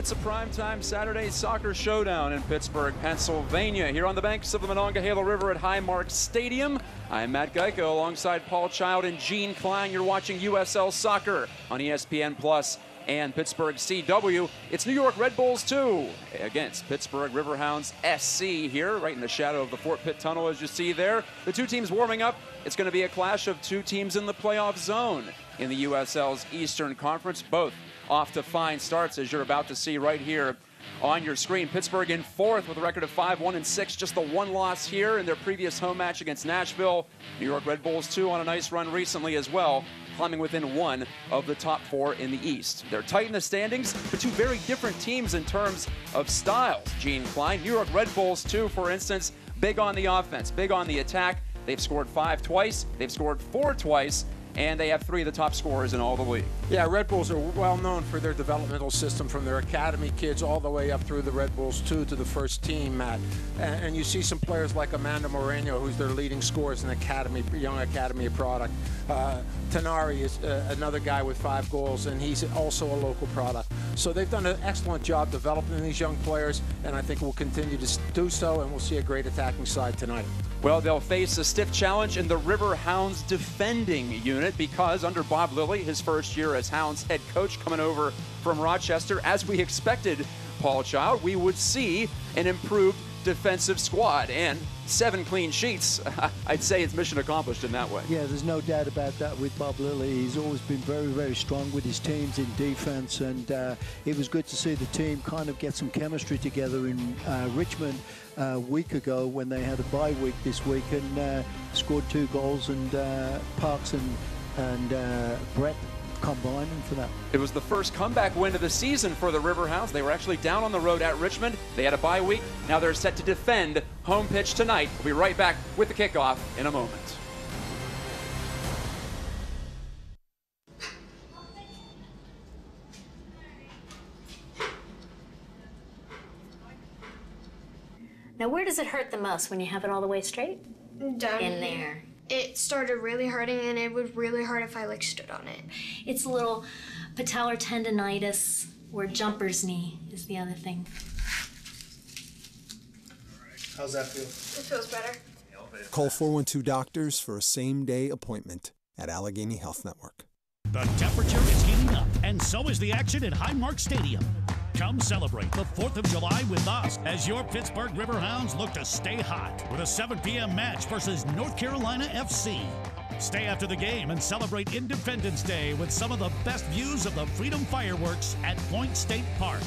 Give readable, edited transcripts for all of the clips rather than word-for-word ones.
It's a primetime Saturday soccer showdown in Pittsburgh, Pennsylvania. Here on the banks of the Monongahela River at Highmark Stadium, I'm Matt Geico alongside Paul Child and Gene Klein. You're watching USL Soccer on ESPN Plus and Pittsburgh CW. It's New York Red Bulls 2 against Pittsburgh Riverhounds SC here, right in the shadow of the Fort Pitt Tunnel, as you see there. The two teams warming up. It's going to be a clash of two teams in the playoff zone in the USL's Eastern Conference, both off to fine starts, as you're about to see right here on your screen. Pittsburgh in fourth with a record of 5-1-6, just the one loss here in their previous home match against Nashville. New York Red Bulls 2 on a nice run recently as well, climbing within one of the top four in the East. They're tight in the standings, but two very different teams in terms of styles. Gene Klein, New York Red Bulls 2, for instance, big on the offense, big on the attack. They've scored 5 twice, they've scored 4 twice, and they have 3 of the top scorers in all the league. Yeah, Red Bulls are well known for their developmental system, from their academy kids all the way up through the Red Bulls 2 to the first team, Matt. And you see some players like Amanda Moreno, who's their leading scorer as an academy, young academy product. Tanari is another guy with 5 goals, and he's also a local product. So they've done an excellent job developing these young players, and I think we'll continue to do so, and we'll see a great attacking side tonight. Well, they'll face a stiff challenge in the Riverhounds defending unit because under Bob Lilly, his first year as Hounds head coach coming over from Rochester, as we expected, Paul Child, we would see an improved defensive squad and 7 clean sheets. I'd say it's mission accomplished in that way. Yeah, there's no doubt about that with Bob Lilly. He's always been very, very strong with his teams in defense, and it was good to see the team kind of get some chemistry together in Richmond a week ago when they had a bye week this week, and scored 2 goals, and Parks and Brett combining for that. It was the first comeback win of the season for the Riverhounds. They were actually down on the road at Richmond. They had a bye week. Now they're set to defend home pitch tonight. We'll be right back with the kickoff in a moment. Now, where does it hurt the most? When you have it all the way straight? Down in here. there. It started really hurting, and it would really hurt if I stood on it. It's a little patellar tendonitis, or jumper's knee is the other thing. How's that feel? It feels better. Call 412 Doctors for a same-day appointment at Allegheny Health Network. The temperature is heating up, and so is the action at Highmark Stadium. Come celebrate the 4th of July with us as your Pittsburgh Riverhounds look to stay hot with a 7 p.m. match versus North Carolina FC. Stay after the game and celebrate Independence Day with some of the best views of the Freedom Fireworks at Point State Park.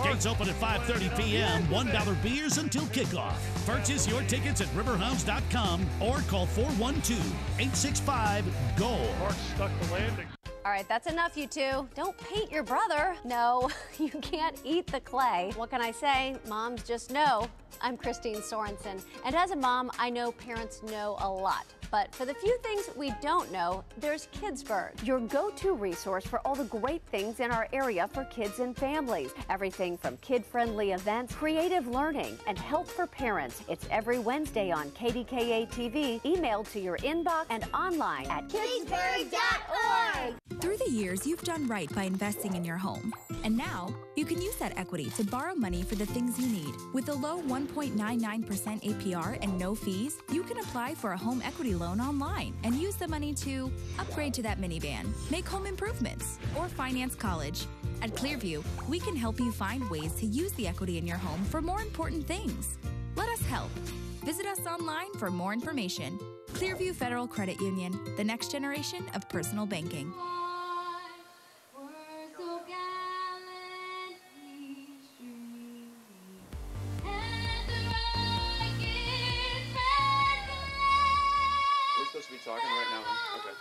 Gates open at 5:30 p.m., $1 beers until kickoff. Purchase your tickets at riverhounds.com or call 412-865-GOAL. Mark stuck the landing. All right, that's enough, you two. Don't paint your brother. No, you can't eat the clay. What can I say? Moms just know. I'm Christine Sorensen, and as a mom, I know parents know a lot. But for the few things we don't know, there's Kidsburg, your go-to resource for all the great things in our area for kids and families. Everything from kid-friendly events, creative learning, and help for parents. It's every Wednesday on KDKA TV, emailed to your inbox and online at kidsburg.org. Through the years, you've done right by investing in your home. And now, you can use that equity to borrow money for the things you need. With a low 1.99% APR and no fees, you can apply for a home equity loan online and use the money to upgrade to that minivan, make home improvements, or finance college. At Clearview, we can help you find ways to use the equity in your home for more important things. Let us help. Visit us online for more information. Clearview Federal Credit Union, the next generation of personal banking. Talking right now. Okay.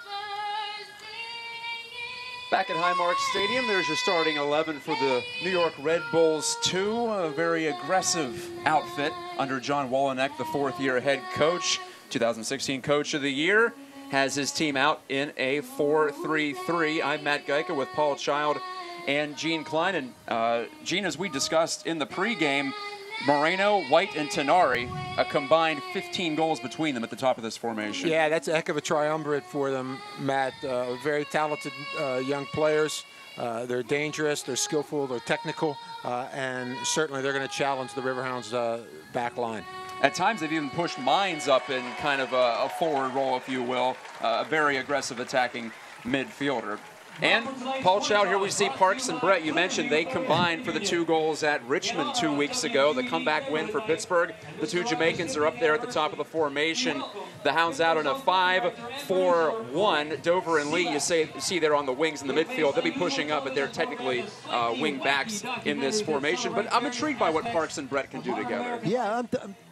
Back at Highmark Stadium, there's your starting 11 for the New York Red Bulls 2. A very aggressive outfit under John Wolenek, the 4th-year head coach, 2016 Coach of the Year. Has his team out in a 4-3-3. I'm Matt Geico with Paul Child and Gene Klein. And Gene, as we discussed in the pregame, Moreno, White, and Tenari, a combined 15 goals between them at the top of this formation. Yeah, that's a heck of a triumvirate for them, Matt. Very talented young players. They're dangerous, they're skillful, they're technical, and certainly they're going to challenge the Riverhounds' back line. At times, they've even pushed Mines up in kind of a forward role, if you will, a very aggressive attacking midfielder. And Paul Chow, here we see Parks and Brett. You mentioned they combined for the 2 goals at Richmond 2 weeks ago. The comeback win for Pittsburgh. The 2 Jamaicans are up there at the top of the formation. The Hounds out on a 5-4-1. Dover and Lee, you see there on the wings in the midfield. They'll be pushing up, but they're technically wing backs in this formation. But I'm intrigued by what Parks and Brett can do together. Yeah,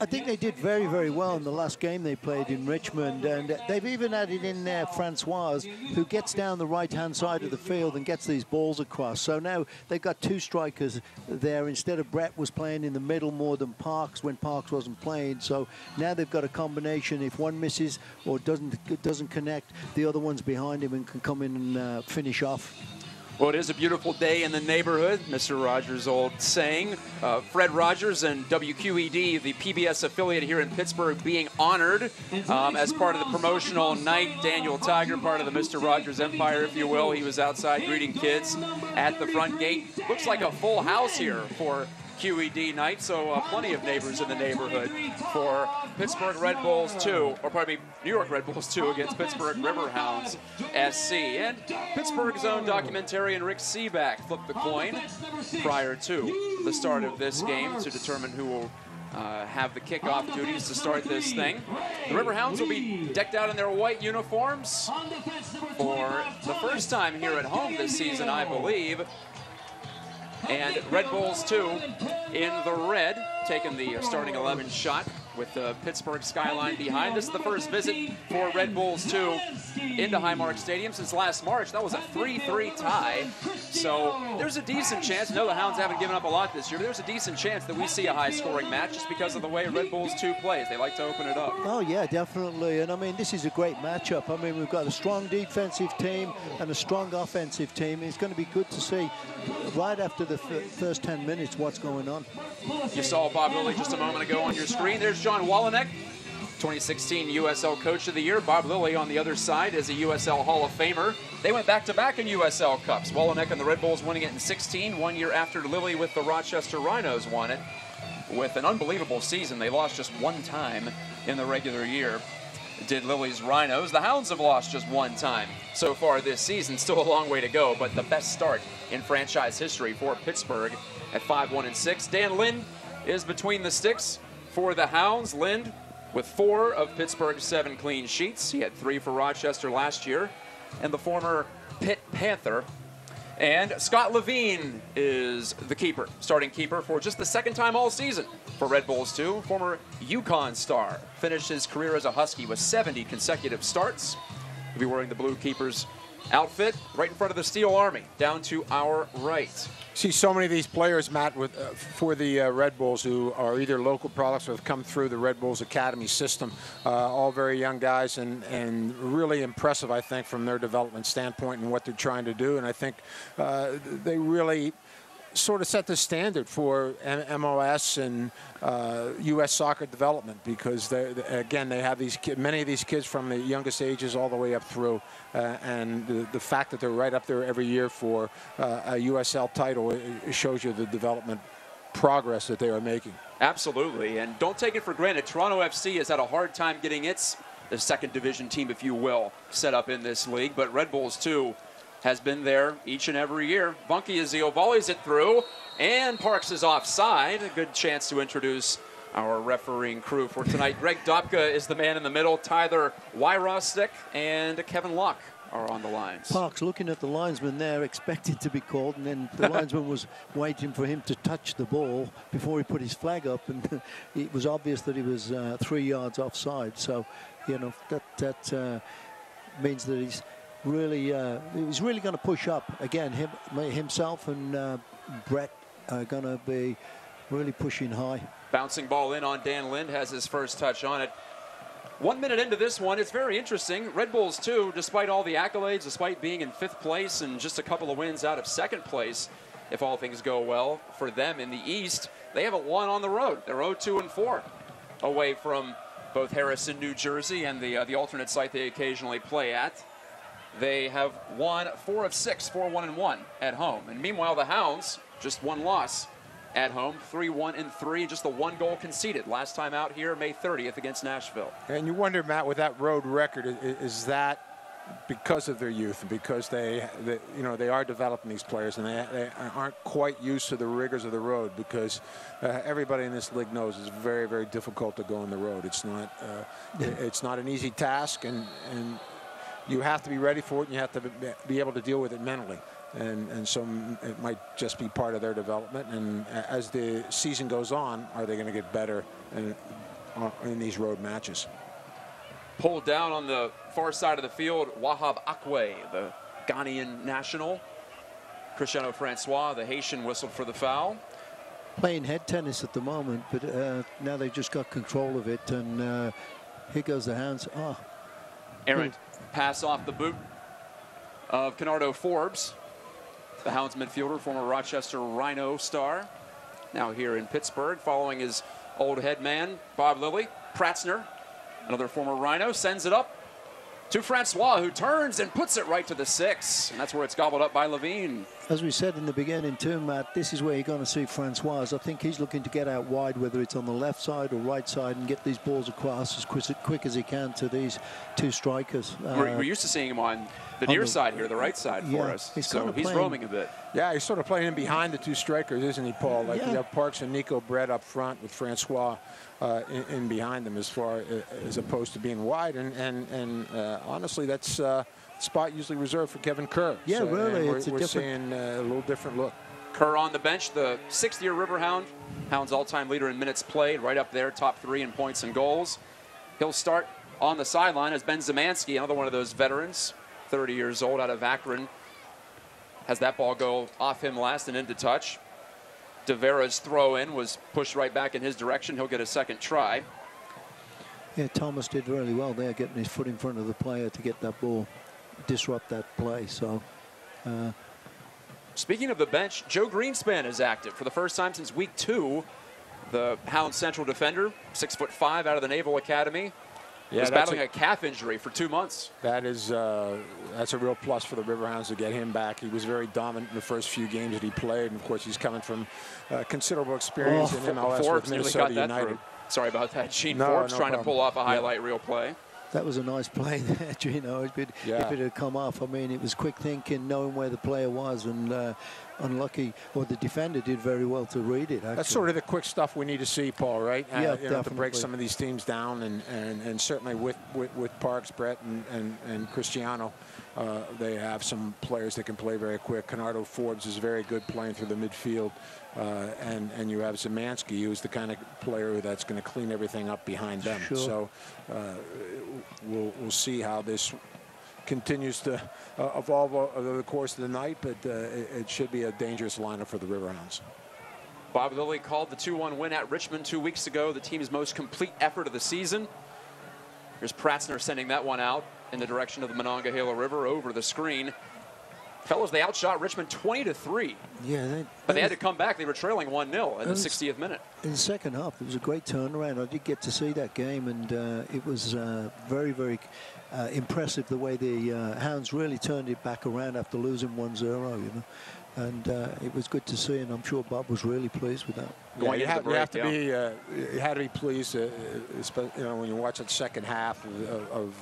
I think they did very, very well in the last game they played in Richmond. And they've even added in there Francois, who gets down the right-hand side of the field and gets these balls across. So now they've got 2 strikers there instead of Brett was playing in the middle more than Parks when Parks wasn't playing. So now they've got a combination. If one misses or doesn't connect, the other one's behind him and can come in and finish off. Well, it is a beautiful day in the neighborhood, Mr. Rogers' old saying. Fred Rogers and WQED, the PBS affiliate here in Pittsburgh, being honored as part of the promotional night. Daniel Tiger, part of the Mr. Rogers empire, if you will. He was outside greeting kids at the front gate. Looks like a full house here for QED night, so plenty of neighbors in the neighborhood for Pittsburgh Red Bulls 2, or pardon me, New York Red Bulls 2 against Pittsburgh Riverhounds SC. And Pittsburgh's own documentarian Rick Seaback flipped the coin prior to the start of this game to determine who will have the kickoff duties to start this thing. The Riverhounds will be decked out in their white uniforms for the first time here at home this season, I believe. And Red Bulls 2 in the red, taking the starting 11 shot with the Pittsburgh skyline behind. This is the first visit for Red Bulls 2 into Highmark Stadium since last March. That was a 3-3 tie. So there's a decent chance, I know the Hounds haven't given up a lot this year, but there's a decent chance that we see a high-scoring match just because of the way Red Bulls 2 plays. They like to open it up. Oh, yeah, definitely. And, I mean, this is a great matchup. I mean, we've got a strong defensive team and a strong offensive team. It's going to be good to see right after the first 10 minutes what's going on. You saw Bob Lilly just a moment ago on your screen. There's John Walenek, 2016 USL Coach of the Year. Bob Lilly on the other side is a USL Hall of Famer. They went back-to-back in USL Cups. Walenek and the Red Bulls winning it in 16, 1 year after Lilly with the Rochester Rhinos won it. With an unbelievable season, they lost just 1 time in the regular year. Did Lilly's Rhinos. The Hounds have lost just 1 time so far this season. Still a long way to go, but the best start in franchise history for Pittsburgh at 5-1-6. Dan Lind is between the sticks for the Hounds. Lind with 4 of Pittsburgh's 7 clean sheets. He had 3 for Rochester last year, and the former Pitt Panther. And Scott Levine is the keeper, starting keeper for just the 2nd time all season for Red Bulls 2. Former UConn star, finished his career as a Husky with 70 consecutive starts. He'll be wearing the Blue Keepers outfit right in front of the Steel Army, down to our right. See so many of these players, Matt, for the Red Bulls who are either local products or have come through the Red Bulls Academy system. All very young guys and really impressive, I think, from their development standpoint and what they're trying to do. And I think they really sort of set the standard for MOS and U.S. soccer development because, again, they have many of these kids from the youngest ages all the way up through. And the fact that they're right up there every year for a USL title, it shows you the development progress that they are making. Absolutely, and don't take it for granted. Toronto FC has had a hard time getting the 2nd division team, if you will, set up in this league, but Red Bulls 2 has been there each and every year. Bunky Azio volleys it through, and Parks is offside. A good chance to introduce our refereeing crew for tonight. Greg Dopka is the man in the middle. Tyler Wyrostek and Kevin Locke are on the lines. Parks looking at the linesman there, expected to be called, and then the linesman was waiting for him to touch the ball before he put his flag up, and it was obvious that he was 3 yards offside. So, you know, that means that he's really going to push up again. Himself and Brett are going to be really pushing high. Bouncing ball in on Dan Lind, has his first touch on it. 1 minute into this one, it's very interesting. Red Bulls 2, despite all the accolades, despite being in 5th place and just a couple of wins out of 2nd place, if all things go well for them in the East. They haven't won on the road. They're 0-2-4 away from both Harrison, New Jersey, and the alternate site they occasionally play at. They have won 4 of 6, 4-1-1 at home. And meanwhile, the Hounds, just one loss at home, 3-1-3, just the 1 goal conceded. Last time out here, May 30th against Nashville. And you wonder, Matt, with that road record, is that because of their youth and because they are developing these players and they aren't quite used to the rigors of the road, because everybody in this league knows it's very, very difficult to go on the road. It's not an easy task, and you have to be ready for it, and you have to be able to deal with it mentally. And so it might just be part of their development. And as the season goes on, are they going to get better in these road matches? Pulled down on the far side of the field, Wahab Akwe, the Ghanaian national. Cristiano Francois, the Haitian, whistled for the foul. Playing head tennis at the moment, but now they've just got control of it. And here goes the Hounds. Oh. Errant pass off the boot of Kenardo Forbes, the Hounds midfielder, former Rochester Rhino star, now here in Pittsburgh, following his old head man, Bob Lilly. Pratzner, another former Rhino, sends it up to Francois, who turns and puts it right to the 6, and that's where it's gobbled up by Levine. As we said in the beginning too, Matt, this is where you're going to see Francois. I think he's looking to get out wide, whether it's on the left side or right side, and get these balls across as quick as he can to these 2 strikers. We're used to seeing him on the near side here, the right side for us. So he's roaming a bit. Yeah, he's sort of playing in behind the 2 strikers, isn't he, Paul? Like you have Parks and Nico Brett up front with Francois in behind them, as opposed to being wide. And honestly, that's spot usually reserved for Kevin Kerr. Yeah, so, really, we're seeing a little different look. Kerr on the bench, the 6th-year Riverhound, Hounds all-time leader in minutes played, right up there, top 3 in points and goals. He'll start on the sideline as Ben Zemansky, another one of those veterans, 30 years old, out of Akron, has that ball go off him last and into touch. De Vera's throw in was pushed right back in his direction. He'll get a second try. Yeah, Thomas did really well there, getting his foot in front of the player to get that ball, disrupt that play. So, speaking of the bench, Joe Greenspan is active for the first time since week 2. The Hound central defender, 6'5", out of the Naval Academy. Yeah, was battling a calf injury for 2 months. That's a real plus for the Riverhounds to get him back. He was very dominant in the first few games that he played, and of course he's coming from considerable experience in MLS Forbes with Minnesota United. Through. Sorry about that, Gene. Forbes trying to pull off a highlight reel play. That was a nice play there, Gino. If it had come off, I mean, it was quick thinking, knowing where the player was, and unlucky, or the defender did very well to read it. Actually. That's sort of the quick stuff we need to see, Paul, right? Yeah, to break some of these teams down, and certainly with Parks, Brett, and Cristiano, they have some players that can play very quick. Kenardo Forbes is very good playing through the midfield, and you have Zemansky, who's the kind of player that's going to clean everything up behind them. Sure. So we'll see how this continues to evolve over the course of the night, but it should be a dangerous lineup for the Riverhounds. Bob Lilly called the 2-1 win at Richmond 2 weeks ago the team's most complete effort of the season. Here's Pratzner sending that one out in the direction of the Monongahela River over the screen. Fellas, they outshot Richmond 20-3. Yeah, but they had to come back. They were trailing 1-0 in the 60th minute. In the second half, it was a great turnaround. I did get to see that game, and it was very, very impressive the way the Hounds really turned it back around after losing 1-0, you know. And it was good to see, and I'm sure Bob was really pleased with that. Going you into the break, you had to be pleased, when you watch that second half of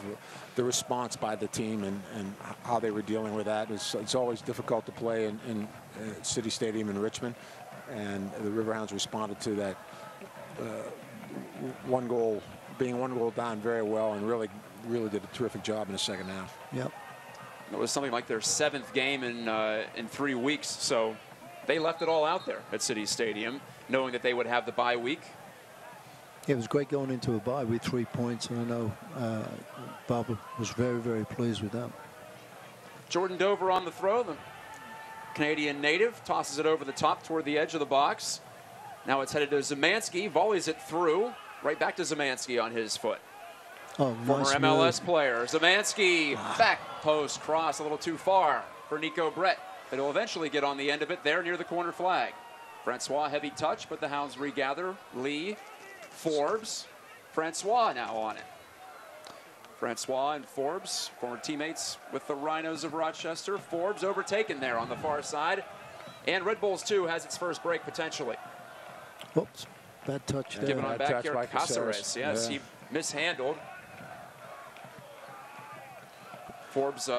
the response by the team and how they were dealing with that. It's always difficult to play in City Stadium in Richmond, and the Riverhounds responded to that being one goal down very well, and really did a terrific job in the second half. Yep. It was something like their 7th game in 3 weeks, so they left it all out there at City Stadium, knowing that they would have the bye week. It was great going into a bye with 3 points, and I know Bob was very, very pleased with that. Jordan Dover on the throw. The Canadian native tosses it over the top toward the edge of the box. Now it's headed to Zemansky, volleys it through, right back to Zemansky on his foot. Oh, former nice MLS move. player. Zemansky, back post cross a little too far for Nico Brett. but he'll eventually get on the end of it there near the corner flag. Francois, heavy touch, but the Hounds regather. Lee, Forbes, Francois now on it. Francois and Forbes, former teammates with the Rhinos of Rochester. Forbes overtaken there on the far side. And Red Bulls 2 has its first break potentially. Oops, bad touch there. Given on Bad back touch here, by Caceres. Caceres. Yes, Yeah. he mishandled. Forbes,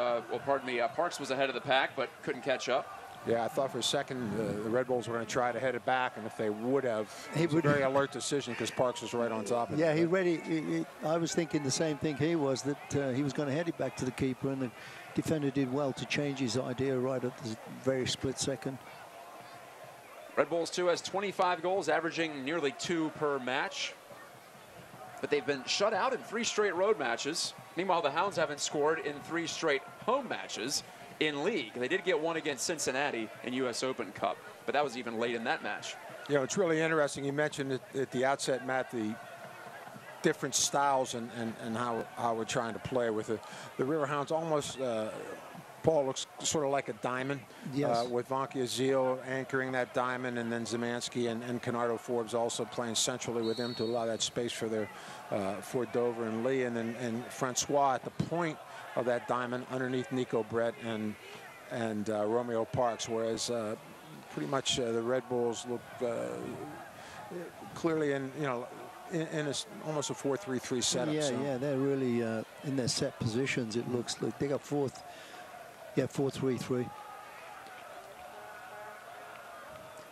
Parks was ahead of the pack, but couldn't catch up. Yeah, I thought for a second the Red Bulls were going to try to head it back, and if they would have, it was a very alert decision because Parks was right on top of it. Yeah, I was thinking the same thing he was, that he was going to head it back to the keeper, and the defender did well to change his idea right at the very split second. Red Bulls 2 has 25 goals, averaging nearly 2 per match. But they've been shut out in 3 straight road matches. Meanwhile, the Hounds haven't scored in 3 straight home matches in league. They did get one against Cincinnati in U.S. Open Cup, but that was even late in that match. You know, it's really interesting. You mentioned at the outset, Matt, the different styles and how we're trying to play with it. The Riverhounds almost, Paul looks sort of like a diamond. Yes. With Vankia Zeal anchoring that diamond, and then Zemansky and Canardo Forbes also playing centrally with him to allow that space for their for Dover and Lee, and Francois at the point of that diamond underneath Nico Brett and Romeo Parks, whereas pretty much the Red Bulls look clearly in almost a 4-3-3 setup. Yeah, so. yeah, they're really in their set positions. It looks like they got 4-3-3.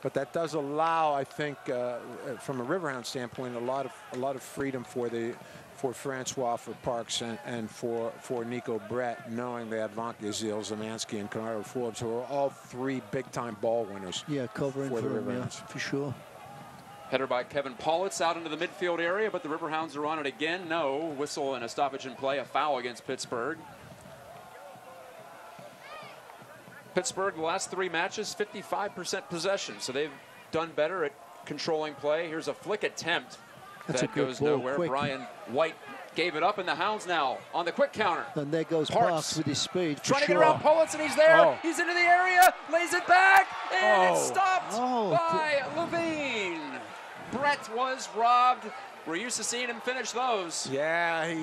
But that does allow, I think, from a Riverhound standpoint, a lot of freedom for Francois, for Parks, and for Nico Brett, knowing they have Vankia Zeal, Zemansky, and Canardo Forbes, who are all 3 big-time ball winners. Yeah, covering for the him, yeah, Riverhounds. for sure. Header by Kevin Paulitz out into the midfield area, but the Riverhounds are on it again. No whistle and a stoppage in play, a foul against Pittsburgh. Pittsburgh, the last 3 matches, 55% possession, so they've done better at controlling play. Here's a flick attempt that goes nowhere. Quick. Brian White gave it up, and the Hounds now on the quick counter. And there goes Parks with his speed. Trying to get around Paulitz, and he's there. Oh. He's into the area, lays it back, and it's stopped Oh. by Levine. Brett was robbed. We're used to seeing him finish those. Yeah,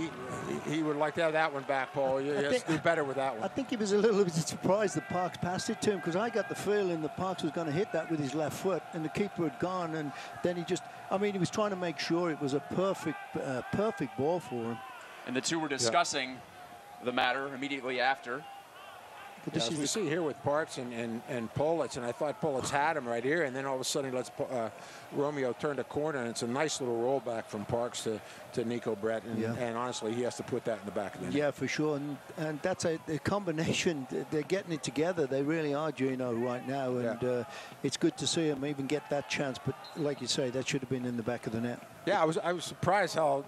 he would like to have that one back, Paul. You have to do better with that one. I think he was a little bit surprised that Parks passed it to him, because I got the feeling that Parks was going to hit that with his left foot, and the keeper had gone, and then he just, he was trying to make sure it was a perfect ball for him. And the two were discussing the matter immediately after. But As we see here with Parks and Paulitz, and I thought Paulitz had him right here, and then all of a sudden he lets Romeo turn the corner, and it's a nice little rollback from Parks to Nico Brett, and honestly, he has to put that in the back of the net. Yeah, for sure, and that's a combination. They're getting it together. They really are, Gino, right now, and it's good to see them even get that chance. But like you say, that should have been in the back of the net. Yeah, I was surprised how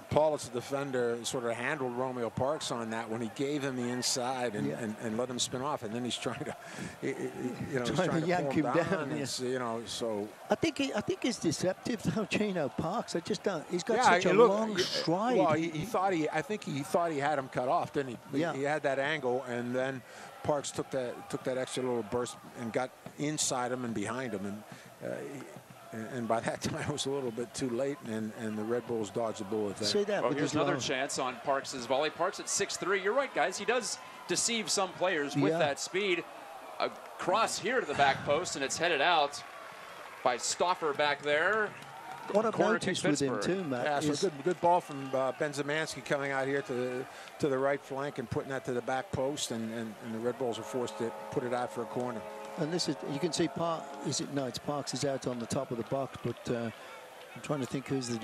Paulitz, the defender, sort of handled Romeo Parks on that when he gave him the inside and let him spin off, and then he's trying to, he's trying to yank him down. It's, so I think he's deceptive though, Gino Parks. I just don't. He's got such a long stride. Well, I think he thought he had him cut off, didn't he? Yeah. He had that angle, and then Parks took that extra little burst and got inside him and behind him, and by that time it was a little bit too late, and the Red Bulls dodged the bullet there. See that? Here's another chance on Parks' volley. Parks at 6'3". You're right, guys. He does deceive some players with that speed. A cross here to the back post, and it's headed out by Stauffer back there. What I've noticed with him too, Matt, yeah, so good ball from Ben Zemansky coming out here to the right flank and putting that to the back post, and the Red Bulls are forced to put it out for a corner. And this is, you can see it's Parks is out on the top of the box, but I'm trying to think who's the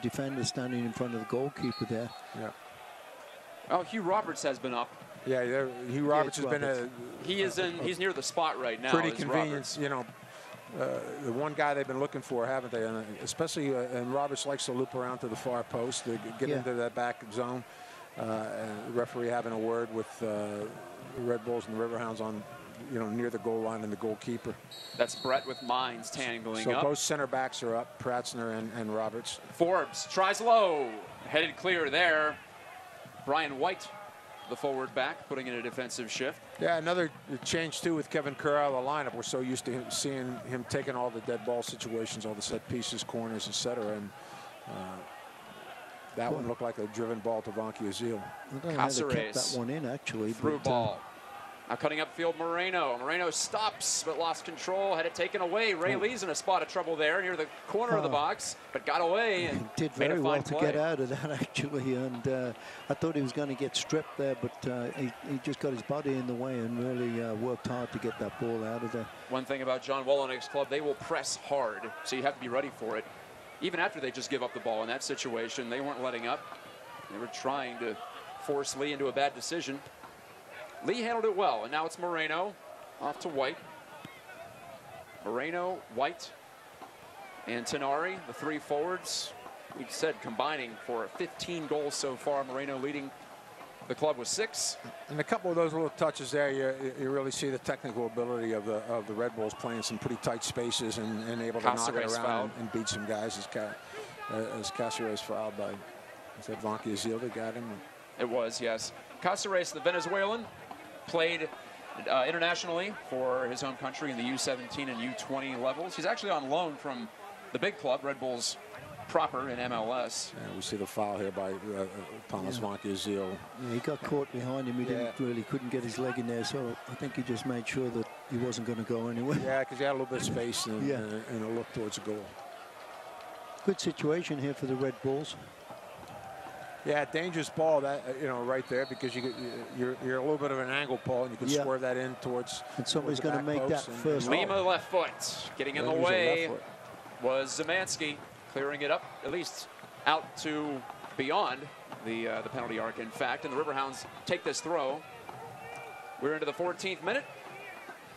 defender standing in front of the goalkeeper there. Yeah. Oh, Hugh Roberts has been up. Yeah, Hugh Roberts has been he's near the spot right now. Pretty convenient, the one guy they've been looking for, haven't they? And especially, and Roberts likes to loop around to the far post to get into that back zone. And the referee having a word with the Red Bulls and the Riverhounds on, near the goal line and the goalkeeper. That's Brett with Mines tangling up. So both center backs are up, Pratzner and Roberts. Forbes tries low, headed clear there. Brian White the forward back, putting in a defensive shift. Yeah, another change too with Kevin Kerr out of the lineup. We're so used to seeing him taking all the dead ball situations, all the set pieces, corners, etc. And that one looked like a driven ball to Vanke Azil. Kept that one in actually. Through ball. Now cutting upfield, Moreno. Moreno stops, but lost control. Had it taken away. Ray Lee's in a spot of trouble there near the corner of the box, but got away and did very well to get out of that actually. And I thought he was going to get stripped there, but he just got his body in the way and really worked hard to get that ball out of there. One thing about John Wolenek's club, they will press hard, so you have to be ready for it. Even after they just give up the ball in that situation, they weren't letting up. They were trying to force Lee into a bad decision. Lee handled it well, and now it's Moreno off to White. Moreno, White, and Tenari, the three forwards. We said combining for 15 goals so far. Moreno leading the club with 6. And a couple of those little touches there, you really see the technical ability of the Red Bulls playing some pretty tight spaces and able to knock it around and beat some guys as Caceres fouled by, is that Vanke Azil that got him? It was, yes. Caceres, the Venezuelan, played internationally for his home country in the U17 and U20 levels. He's actually on loan from the big club, Red Bulls proper in MLS. Yeah, we see the foul here by Thomas Vanke Azil. Yeah, he got caught behind him. He couldn't get his leg in there, so I think he just made sure that he wasn't going to go anywhere. Yeah, because he had a little bit of space and a look towards the goal. Good situation here for the Red Bulls. Yeah, dangerous ball that right there, because you're a little bit of an angle, Paul, and you can swerve that in towards. And somebody's going to make that first. Lima left foot, getting in the way was Zemansky, clearing it up at least out to beyond the penalty arc. In fact, and the Riverhounds take this throw. We're into the 14th minute.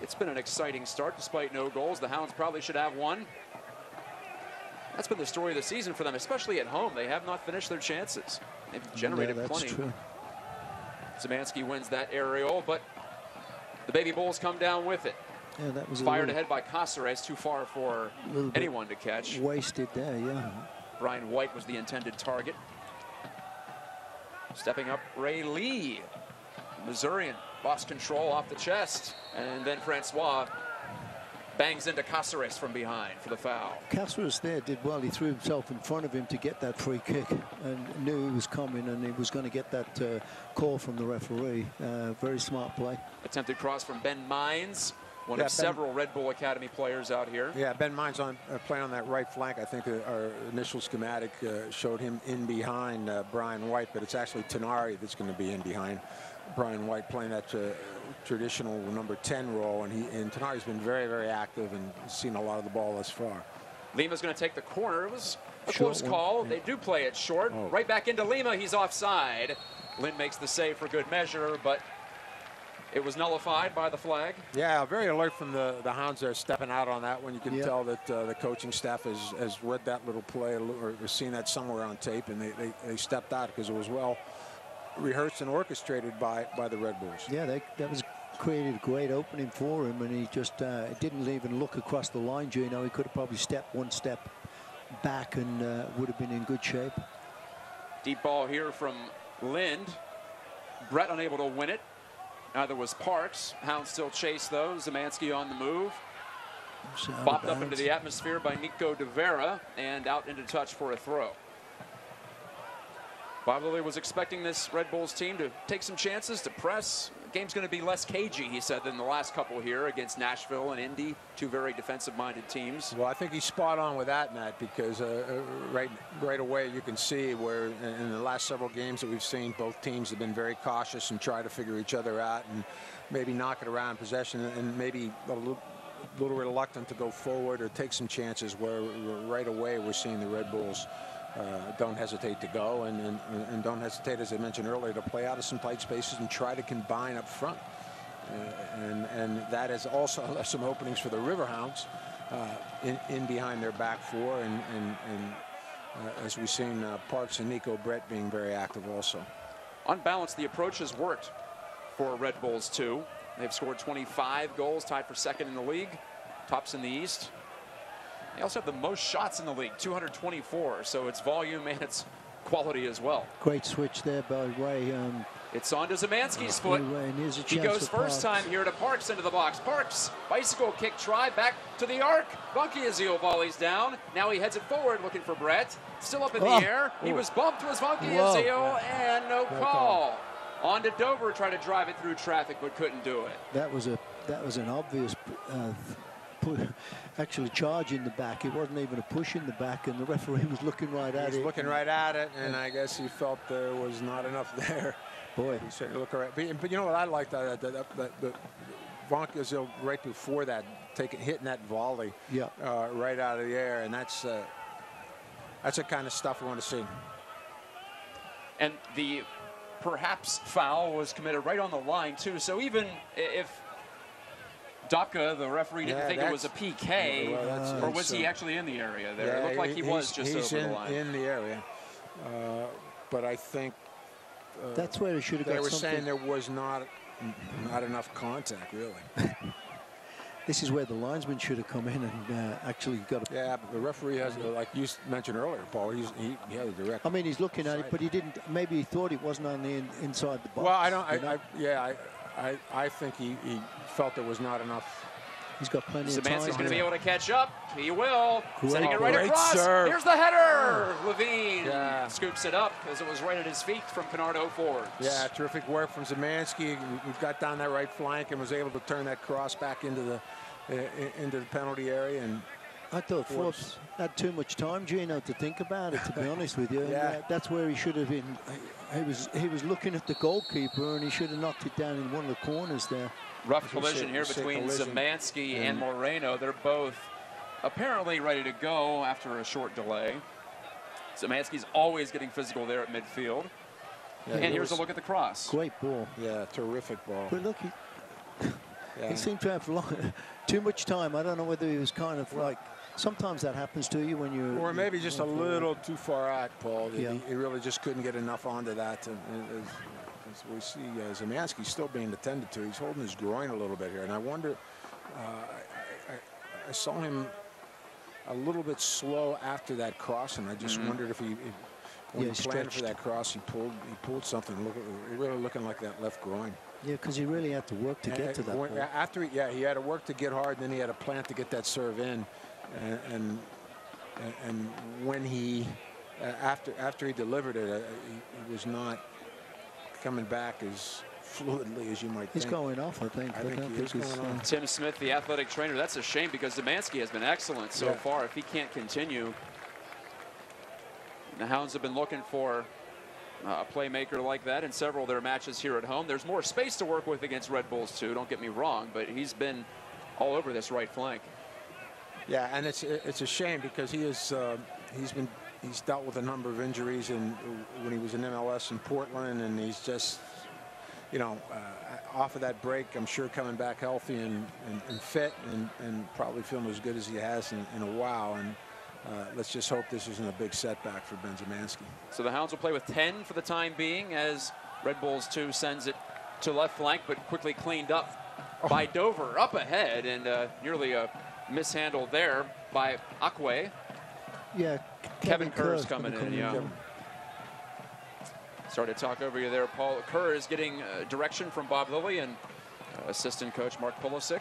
It's been an exciting start despite no goals. The Hounds probably should have one. That's been the story of the season for them, especially at home. They have not finished their chances. They've generated plenty. True. Zemansky wins that aerial, but the Baby Bulls come down with it. Yeah, that was fired ahead by Caceres, too far for anyone to catch. Wasted there, yeah. Brian White was the intended target. Stepping up, Ray Lee, Missourian, lost control off the chest, and then Francois bangs into Caceres from behind for the foul. Caceres there did well. He threw himself in front of him to get that free kick and knew he was coming and he was going to get that call from the referee. Very smart play. Attempted cross from Ben Mines, one of several Red Bull Academy players out here. Yeah, Ben Mines playing on that right flank. I think our initial schematic showed him in behind Brian White, but it's actually Tenari that's going to be in behind Brian White, playing that traditional number 10 role, and Tenari's been very, very active and seen a lot of the ball thus far. Lima's going to take the corner. It was a close call. They do play it short. Right back into Lima. He's offside. Lynn makes the save for good measure, but it was nullified by the flag. Yeah, very alert from the Hounds there, stepping out on that one. You can tell that the coaching staff has read that little play or seen that somewhere on tape, and they stepped out because it was well rehearsed and orchestrated by the Red Bulls. Yeah, that was created a great opening for him, and he just didn't even look across the line, Gino. He could have probably stepped one step back and would have been in good shape. Deep ball here from Lind. Brett unable to win it. Neither was Parks. Hounds still chase though. Zemansky on the move. Bopped up into the atmosphere by Nico De Vera and out into touch for a throw. Bob Lilly was expecting this Red Bulls team to take some chances, to press. The game's going to be less cagey, he said, than the last couple here against Nashville and Indy, two very defensive-minded teams. Well, I think he's spot on with that, Matt, because right away you can see where in the last several games that we've seen, both teams have been very cautious and try to figure each other out and maybe knock it around possession and maybe a little reluctant to go forward or take some chances, where right away we're seeing the Red Bulls don't hesitate to go and don't hesitate, as I mentioned earlier, to play out of some tight spaces and try to combine up front. And that has also left some openings for the Riverhounds in behind their back four. And as we've seen, Parks and Nico Brett being very active also. On balance, the approach has worked for Red Bulls too. They've scored 25 goals, tied for second in the league, tops in the East. They also have the most shots in the league, 224, so it's volume and it's quality as well. Great switch there by Ray. It's on to Zemansky's foot. He goes first time here to Parks into the box. Parks, bicycle kick try, back to the arc. Bunky Azil volleys down. Now he heads it forward looking for Brett. Still up in the air. He was bumped, was Bunky Azil, and no call. On to Dover, trying to drive it through traffic, but couldn't do it. That was an obvious actually charge in the back. It wasn't even a push in the back, and the referee was looking right at it. He was looking right at it, and I guess he felt there was not enough there. Boy, he said, "Look around." But you know what I liked? That Bunky Azil right before that, hitting that volley, right out of the air, and that's the kind of stuff we want to see. And the perhaps foul was committed right on the line too. So even if Dupka, the referee, didn't think it was a PK, or was he actually in the area there? It looked like he was just over the line. In the area, but I think that's where he should have got something. They were saying there was not enough contact, really. This is where the linesman should have come in and actually got a... Yeah, but the referee has, like you mentioned earlier, Paul, he had a direct... I mean, he's looking at it, but he didn't... Maybe he thought it wasn't on the inside the box. Well, I think he felt there was not enough. He's got plenty of time. Zemansky's going to be able to catch up. He will. Sending it right great across. Serve. Here's the header. Levine scoops it up because it was right at his feet from Canardo forwards. Yeah, terrific work from Zemansky. We got down that right flank and was able to turn that cross back into the penalty area. And I thought Forbes had too much time, Gino, to think about it, to be honest with you. That's where he should have been. He was looking at the goalkeeper, and he should have knocked it down in one of the corners there. Rough collision here between Zemansky and Moreno. They're both apparently ready to go after a short delay. Zemansky's always getting physical there at midfield. Yeah, and here's a look at the cross. Great ball. Yeah, terrific ball. But look, he seemed to have too much time. I don't know whether he was kind of like... Sometimes that happens to you when you're... Or maybe just a little too far out, Paul. He really just couldn't get enough onto that. And as we see Zemansky still being attended to. He's holding his groin a little bit here. And I wonder... I saw him a little bit slow after that cross, and I just wondered if when he planned for that cross, he pulled something. Really looking like that left groin. Yeah, because he really had to work to get to that point. After he had to work to get hard, and then he had a plant to get that serve in, and when he after he delivered it, he was not coming back as fluidly as you might think. He's going off, I think. I think he is going off. Tim Smith, the athletic trainer. That's a shame because Zemansky has been excellent so far. If he can't continue, the Hounds have been looking for a playmaker like that in several of their matches here at home. There's more space to work with against Red Bulls too, don't get me wrong, but he's been all over this right flank. Yeah, and it's a shame because he's dealt with a number of injuries, and when he was in MLS in Portland, and he's just, you know, off of that break, I'm sure coming back healthy and fit and probably feeling as good as he has in a while. And let's just hope this isn't a big setback for Ben Zemansky. So the Hounds will play with 10 for the time being as Red Bulls 2 sends it to left flank, but quickly cleaned up by Dover up ahead, and nearly a mishandle there by Akwe. Yeah, Kevin Kerr's coming in. Sorry to talk over you there, Paul. Kerr is getting direction from Bob Lilly and assistant coach Mark Pulisic.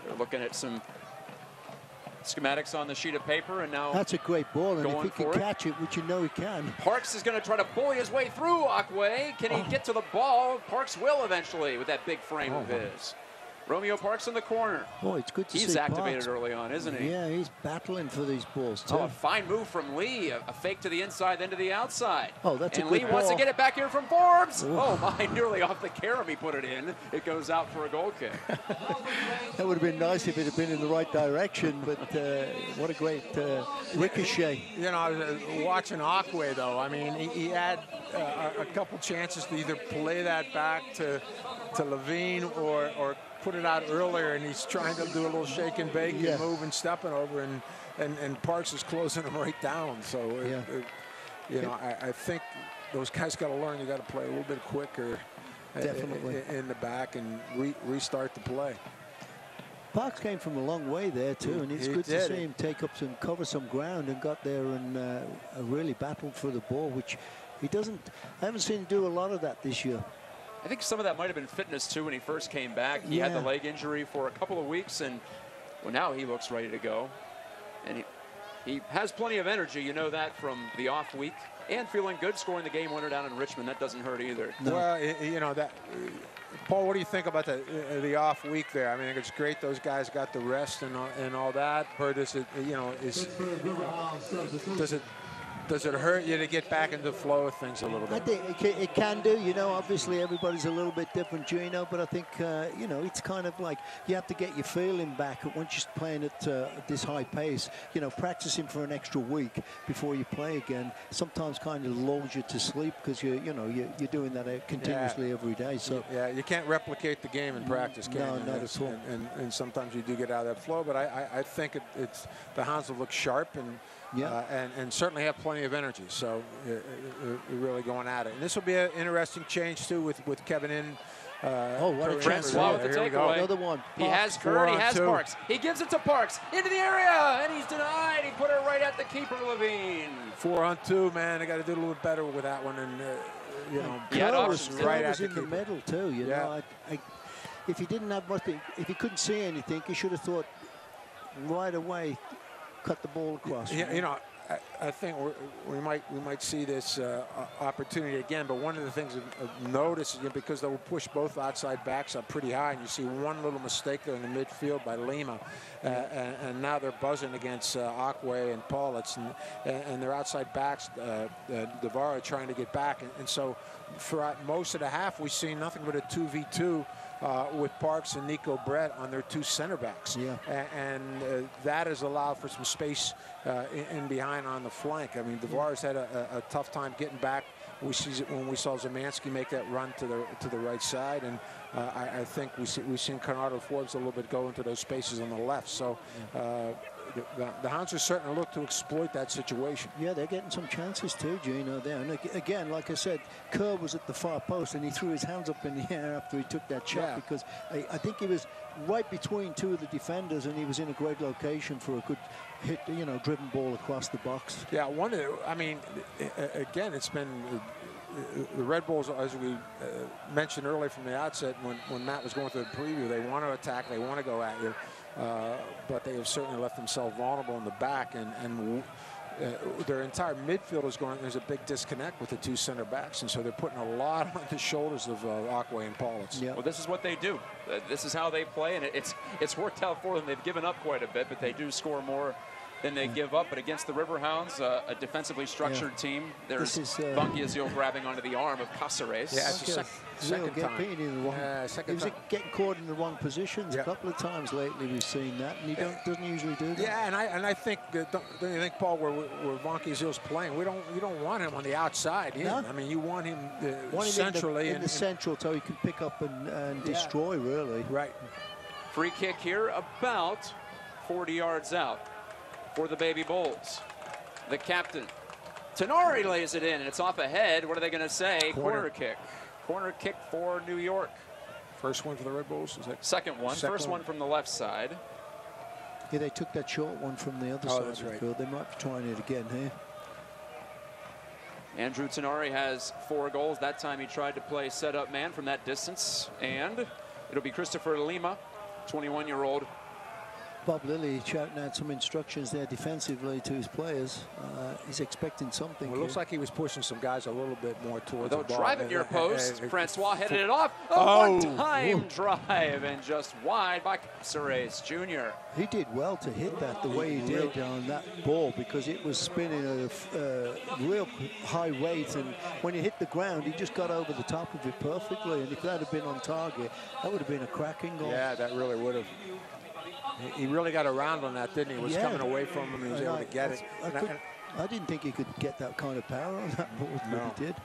They're looking at some schematics on the sheet of paper, and now that's a great ball, and if he can catch it, which you know he can. Parks is going to try to bully his way through Akwe. Can he get to the ball? Parks will eventually with that big frame of his. Romeo Parks in the corner. Boy, it's good to see He's activated Parks early on, isn't he? Yeah, he's battling for these balls too. Oh, a fine move from Lee. A fake to the inside, then to the outside. Oh, that's a good Lee ball. wants to get it back here from Forbes. Ooh. Oh my, nearly off the carom he put it in. It goes out for a goal kick. That would have been nice if it had been in the right direction, but what a great ricochet. You know, I was watching Akwe, though. I mean, he had a couple chances to either play that back to Levine or put it out earlier, and he's trying to do a little shake and bake and move and stepping over, and Parks is closing him right down. So, you know, I think those guys got to learn. You got to play a little bit quicker in the back and restart the play. Parks came from a long way there too, and it's good to see him take up cover some ground and got there and really battled for the ball, which I haven't seen him do a lot of that this year. I think some of that might have been fitness, too, when he first came back. He had the leg injury for a couple of weeks, and well, now he looks ready to go. And he has plenty of energy. You know that from the off week. And feeling good, scoring the game winner down in Richmond. That doesn't hurt either. No. Well, you know, Paul, what do you think about the off week there? I mean, it's great those guys got the rest and all that. Or does it, you know, does it hurt you to get back into the flow of things a little bit? I think it can do. You know, obviously everybody's a little bit different, Gino, but I think, you know, it's kind of like you have to get your feeling back once you're playing at this high pace. You know, practicing for an extra week before you play again sometimes kind of lulls you to sleep because you're doing that continuously every day. So yeah, you can't replicate the game in practice, can you? No, not at all. And sometimes you do get out of that flow, but I think it's the Hounds will look sharp and certainly have plenty of energy. So we're really going at it. And this will be an interesting change too with Kevin in. What a Francois with the takeaway. Another one. He has Kerr, he has Parks. He gives it to Parks into the area, and he's denied. He put it right at the keeper, Levine. 4-on-2, man. They got to do a little bit better with that one. And you know, Kerr was right at the middle too. You know, if he didn't have much, if he couldn't see anything, he should have thought right away. Cut the ball across. Yeah, you know, I think we might see this opportunity again. But one of the things I've noticed is because they will push both outside backs up pretty high, and you see one little mistake there in the midfield by Lima, and now they're buzzing against Akwe and Paulitz, and their outside backs, Devara trying to get back, and so throughout most of the half we've seen nothing but a 2v2. With Parks and Nico Brett on their two center backs. Yeah. And that has allowed for some space in behind on the flank. I mean, Devara's had a tough time getting back. We see it when we saw Zemansky make that run to the right side, and I think we've seen Conrado Forbes a little bit go into those spaces on the left. So the Hounds are starting to look to exploit that situation. Yeah, they're getting some chances too, Gino, there. And again, like I said, Kerr was at the far post and he threw his hands up in the air after he took that shot because I think he was right between two of the defenders and he was in a great location for a good hit, you know, driven ball across the box. Yeah, I mean, again, it's been the Red Bulls, as we mentioned earlier from the outset when Matt was going through the preview, they want to attack, they want to go at you. But they have certainly left themselves vulnerable in the back, and their entire midfield is going. There's a big disconnect with the two center backs, and so they're putting a lot on the shoulders of Akwe and Paulitz. Yeah. Well, this is what they do. This is how they play, and it's worked out for them. They've given up quite a bit, but they do score more than they give up. But against the Riverhounds, a defensively structured team, there's Bunky Azil grabbing onto the arm of Caceres. Yeah, it's the second time. He was getting caught in the wrong positions a couple of times lately. We've seen that, and he doesn't usually do that. Yeah, and I think don't you think, Paul, where Bunky Azil's playing, you don't want him on the outside. No? I mean, you want him centrally in the central, so he can pick up and destroy. Really, right. Free kick here, about 40 yards out for the Baby Bulls. The captain, Tenari, lays it in, and it's off ahead. What are they going to say? Corner kick. Corner kick for New York. First one for the Red Bulls? Is that second one. First one from the left side. Yeah, they took that short one from the other side of the field. They might be trying it again here. Andrew Tenari has 4 goals. That time he tried to play set-up man from that distance. And it'll be Christopher Lima, 21-year-old. Bob Lilly shouting out some instructions there defensively to his players. He's expecting something. Well, it looks like he was pushing some guys a little bit more towards the ball. Drive it near post. Francois headed it off. One-time drive and just wide by Caceres Jr. He did well to hit that the way he did on that ball because it was spinning at a real high rate, and when he hit the ground, he just got over the top of it perfectly. And if that had been on target, that would have been a cracking goal. Yeah, that really would have. He really got around on that, didn't he? He was coming away from him. He was able to get it. I didn't think he could get that kind of power on that ball, but he did.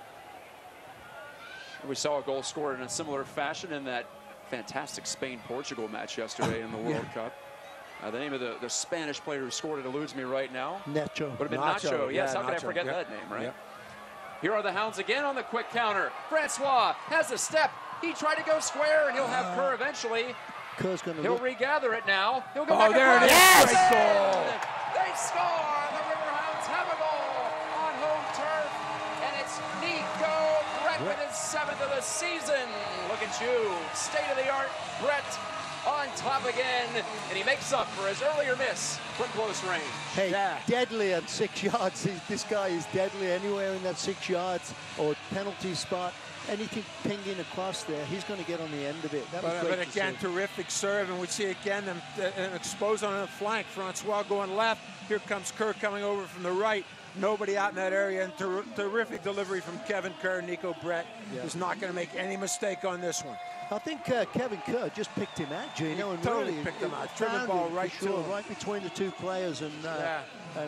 We saw a goal scored in a similar fashion in that fantastic Spain-Portugal match yesterday in the World Cup. The name of the Spanish player who scored it eludes me right now. Nacho. Would have been Nacho. Yes, how could I forget that name, right? Here are the Hounds again on the quick counter. Francois has a step. He tried to go square, and he'll have Kerr eventually. He'll regather it now. He'll go back. There it is. Yes! Goal. They score. The Riverhounds have a goal on home turf, and it's Brett with his 7th of the season. Look at you, state-of-the-art Brett on top again, and he makes up for his earlier miss from close range. Hey, deadly at 6 yards. This guy is deadly anywhere in that 6 yards or penalty spot. Anything pinging across there, he's going to get on the end of it. But again, terrific serve, and we see again them exposed on the flank. Francois going left. Here comes Kerr coming over from the right. Nobody out in that area, and terrific delivery from Kevin Kerr. Nico Brett is not going to make any mistake on this one. I think Kevin Kerr just picked him out, Gino, and totally really picked him out. Driven ball right to him. Right between the two players, and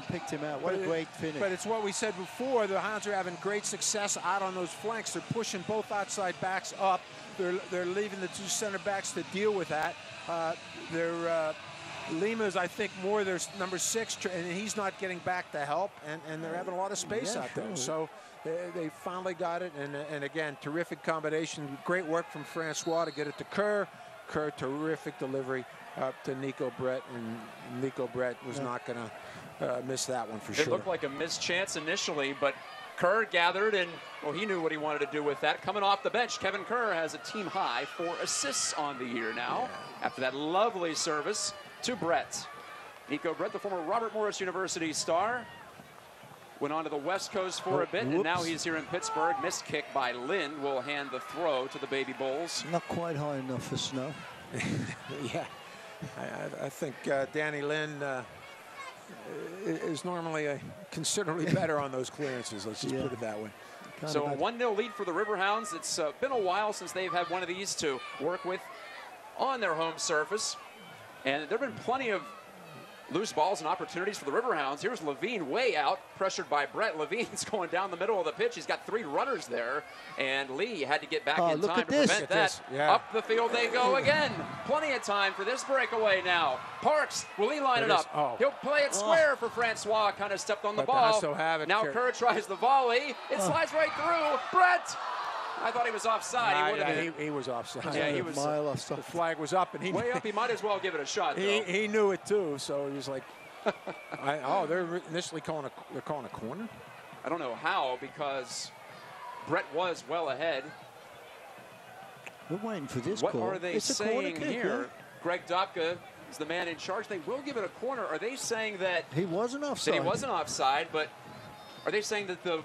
picked him out. What a great finish. But it's what we said before. The Hounds are having great success out on those flanks. They're pushing both outside backs up. They're leaving the 2 center backs to deal with that. Lima's, I think, more their number 6, and he's not getting back to help, and they're having a lot of space out there. So they finally got it, and again, terrific combination. Great work from Francois to get it to Kerr. Kerr, terrific delivery to Nico Brett, and Nico Brett was not going to miss that one for sure. It looked like a missed chance initially, but Kerr gathered, and well, he knew what he wanted to do with that. Coming off the bench, Kevin Kerr has a team high 4 assists on the year now after that lovely service to Brett. Nico Brett, the former Robert Morris University star, went on to the West Coast for a bit, and now he's here in Pittsburgh. Missed kick by Lynn will hand the throw to the Baby Bulls. Not quite high enough for Snow. I think Danny Lynn is normally considerably better on those clearances. Let's just put it that way. So a 1-0 lead for the Riverhounds. It's been a while since they've had one of these to work with on their home surface. And there have been plenty of loose balls and opportunities for the Riverhounds. Here's Levine way out, pressured by Brett. Levine's going down the middle of the pitch. He's got 3 runners there, and Lee had to get back in time to prevent that. Up the field they go again. Plenty of time for this breakaway now. Parks, will he line it up? He'll play it square for Francois. Kind of stepped on the ball. Now Kerr tries the volley. It slides right through. Brett! I thought he was offside. He was offside. Yeah, he was. Mile offside. The flag was up, and he way up. He might as well give it a shot. He knew it too, so he was like, they're initially calling a corner. I don't know how, because Brett was well ahead. We're waiting for this call. What are they saying here? Greg Dopka is the man in charge. They will give it a corner. Are they saying that he wasn't offside? That he wasn't offside, but are they saying that the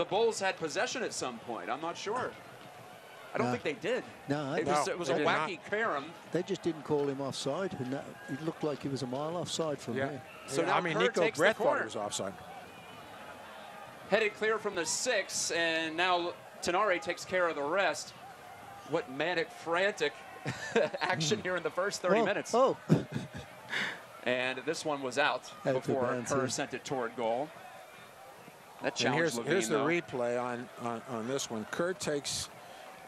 Bulls had possession at some point? I'm not sure. I don't think they did. No, it was a wacky carom. They just didn't call him offside, and it looked like he was a mile offside from there. So now Nico Brett thought he was offside. Headed clear from the 6, and now Tenari takes care of the rest. What manic, frantic action here in the first 30 minutes. And this one was out before Kerr sent it toward goal. That challenged Levine, here's the replay on this one. Kerr takes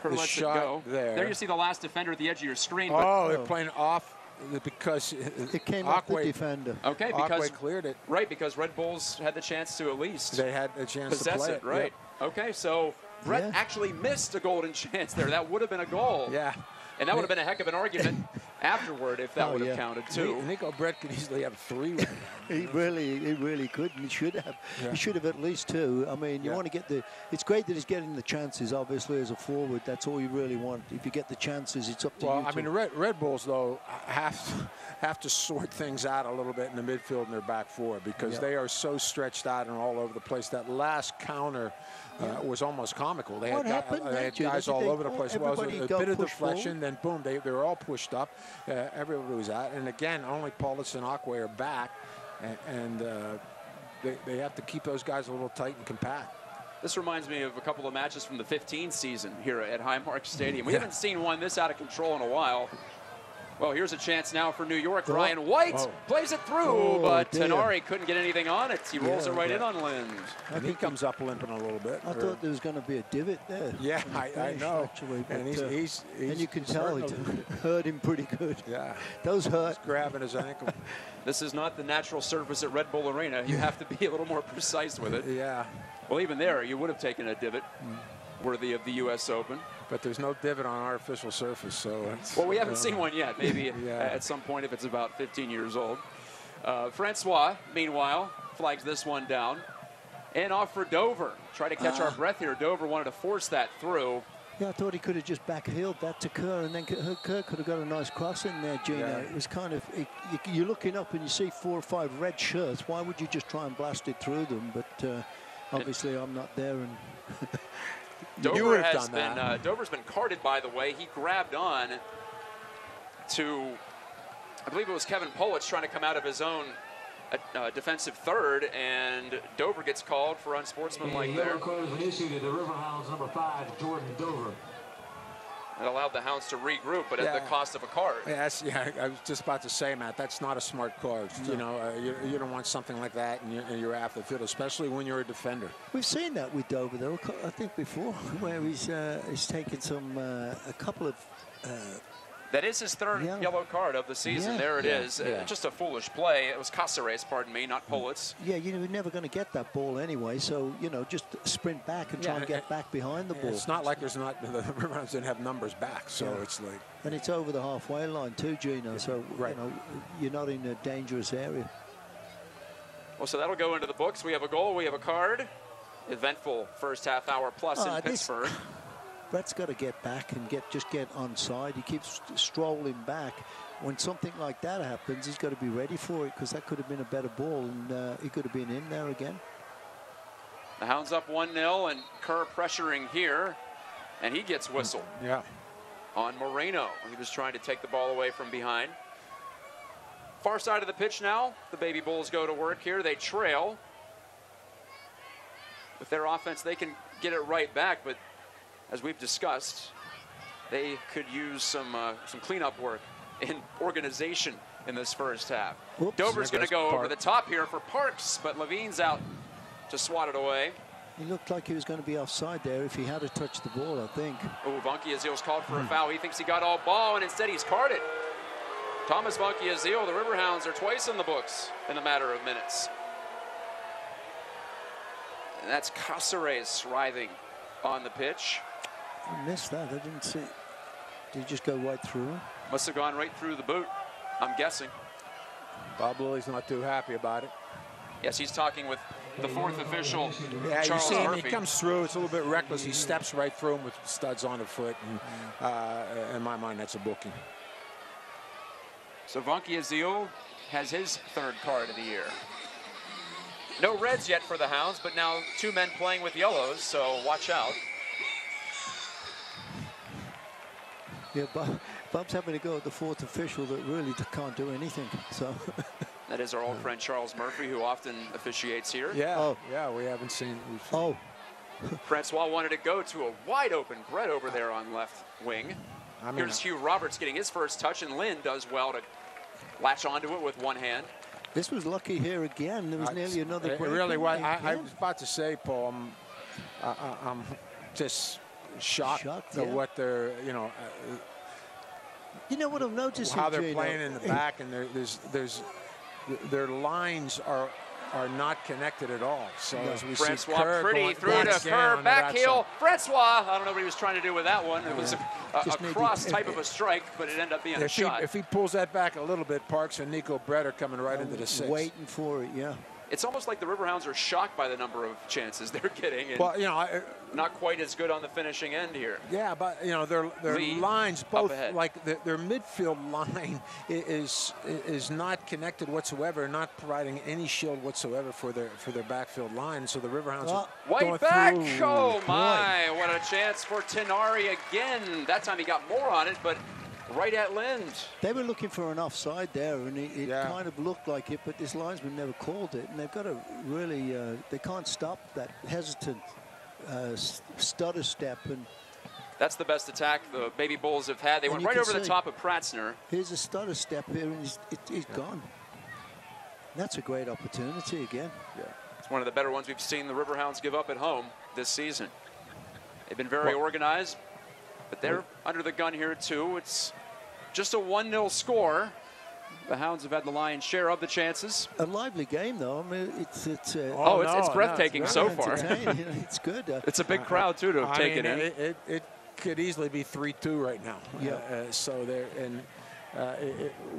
the shot there. There you see the last defender at the edge of your screen. They're playing off because it came off the defender. Okay, because cleared it. Right, because Red Bulls had the chance to at least they had a chance to play it. Right. Yep. Okay, so Brett actually missed a golden chance there. That would have been a goal. Yeah. And that would have been a heck of an argument afterward if that would have counted too. Nico Brett could easily have 3 right now. He really could, and he should have. He should have at least 2. I mean, you want to get the. It's great that he's getting the chances. Obviously, as a forward, that's all you really want. If you get the chances, it's up to you. Well, I mean, Red Bulls though have to sort things out a little bit in the midfield and their back 4 because they are so stretched out and all over the place. That last counter was almost comical. They had guys all over the place. Well, it was a bit of deflection, then boom, they were all pushed up. Everybody was out, and again, only Paulus and Aquay are back, and they have to keep those guys a little tight and compact. This reminds me of a couple of matches from the 15 season here at Highmark Stadium. We haven't seen one this out of control in a while. Well, here's a chance now for New York. Ryan White plays it through, but Tenari couldn't get anything on it. He rolls it right in on Lynn. And he comes up limping a little bit. I thought there was going to be a divot there. Yeah, I know. Actually, but, and he's and you can tell it hurt him pretty good. Yeah. Those hurt. He's grabbing his ankle. This is not the natural surface at Red Bull Arena. You have to be a little more precise with it. Yeah. Well, even there, you would have taken a divot worthy of the U.S. Open. But there's no divot on our official surface, so it's, well, we haven't seen one yet. Maybe at some point if it's about 15 years old. Francois, meanwhile, flags this one down. And off for Dover. Try to catch our breath here. Dover wanted to force that through. Yeah, I thought he could have just backheeled that to Kerr, and then Kerr could have got a nice cross in there, Gino. Yeah. It was kind of, you're looking up and you see 4 or 5 red shirts. Why would you just try and blast it through them? But obviously I'm not there. And Dover has been, Dover's been carded, by the way. He grabbed on to, I believe it was Kevin Politz trying to come out of his own defensive third, and Dover gets called for unsportsmanlike there. The Riverhounds number 5, Jordan Dover. It allowed the Hounds to regroup, but at the cost of a card. Yes, yeah, I was just about to say, Matt, that's not a smart card. No. You know, you don't want something like that in your after the field, especially when you're a defender. We've seen that with Dover, though, I think before, where he's taken some, a couple of... that is his third yellow card of the season. Yeah. There it is. Just a foolish play. It was Caceres, pardon me, not Politz. Yeah, you're never going to get that ball anyway, so, you know, just sprint back and try and get back behind the ball. It's not like the Riverhounds didn't have numbers back, so it's like... And it's over the halfway line too, Gino, so, you know, you're not in a dangerous area. Well, so that'll go into the books. We have a goal, we have a card. Eventful first half hour plus in Pittsburgh. Brett's got to get back and just get onside. He keeps strolling back. When something like that happens, he's got to be ready for it, because that could have been a better ball, and he could have been in there again. The Hounds up 1-0, and Kerr pressuring here, and he gets whistled. Yeah. On Moreno. He was trying to take the ball away from behind. Far side of the pitch now. The Baby Bulls go to work here. They trail. With their offense, they can get it right back, but as we've discussed, they could use some cleanup work in organization in this first half. Whoops. Dover's going to go over the top here for Parks, but Levine's out to swat it away. He looked like he was going to be offside there if he had to touch the ball, I think. Oh, Vankiazil's called for a foul. He thinks he got all ball, and instead he's carded. Thomas Vankiazil, the Riverhounds are twice in the books in a matter of minutes. And that's Caceres writhing on the pitch. I missed that. I didn't see. Did he just go right through him? Must have gone right through the boot, I'm guessing. Bob Lilly's not too happy about it. Yes, he's talking with the fourth official, Yeah, Charles you see him, Murphy. he comes through. It's a little bit reckless. He steps right through him with studs on the foot. And in my mind, that's a booking. So Vankiazil has his third card of the year. No reds yet for the Hounds, but now 2 men playing with yellows, so watch out. Yeah, Bob's having to go at the fourth official that really can't do anything. So that is our old friend Charles Murphy, who often officiates here. Yeah, yeah, we haven't seen. Francois wanted to go to a wide open Brett over there on left wing. Here's Hugh Roberts getting his first touch, and Lynn does well to latch onto it with one hand. This was lucky here again. There was nearly another break. break. Really was. I was about to say, Paul, I'm just shocked at what they're, you know what I've noticed, how they're playing in the back, and their lines are not connected at all. So as we Francois see Kerr pretty through to Kerr, back heel. Francois, I don't know what he was trying to do with that one. It was a cross type of a strike, but it ended up being a shot. If he pulls that back a little bit, Parks and Nico Brett are coming right into the six. Waiting for it, yeah. It's almost like the Riverhounds are shocked by the number of chances they're getting. And well, you know, not quite as good on the finishing end here. Yeah, but you know, their lines, both like their midfield line is not connected whatsoever, not providing any shield whatsoever for their backfield line. So the Riverhounds are White back. Through. Oh my! What a chance for Tenari again. That time he got more on it, but right at Lind. They were looking for an offside there, and it kind of looked like it, but this linesman never called it. And they've got to really, they can't stop that hesitant stutter step. And that's the best attack the Baby Bulls have had. They went right over the top of Pratzner. Here's a stutter step here, and he's gone. That's a great opportunity again. Yeah, it's one of the better ones we've seen the Riverhounds give up at home this season. They've been very organized, but they're under the gun here too. It's just a 1-0 score. The Hounds have had the lion's share of the chances. A lively game, though. I mean, it's breathtaking so far. It's good. It's a big crowd too to have taken in. It could easily be 3-2 right now. Yeah. So there, and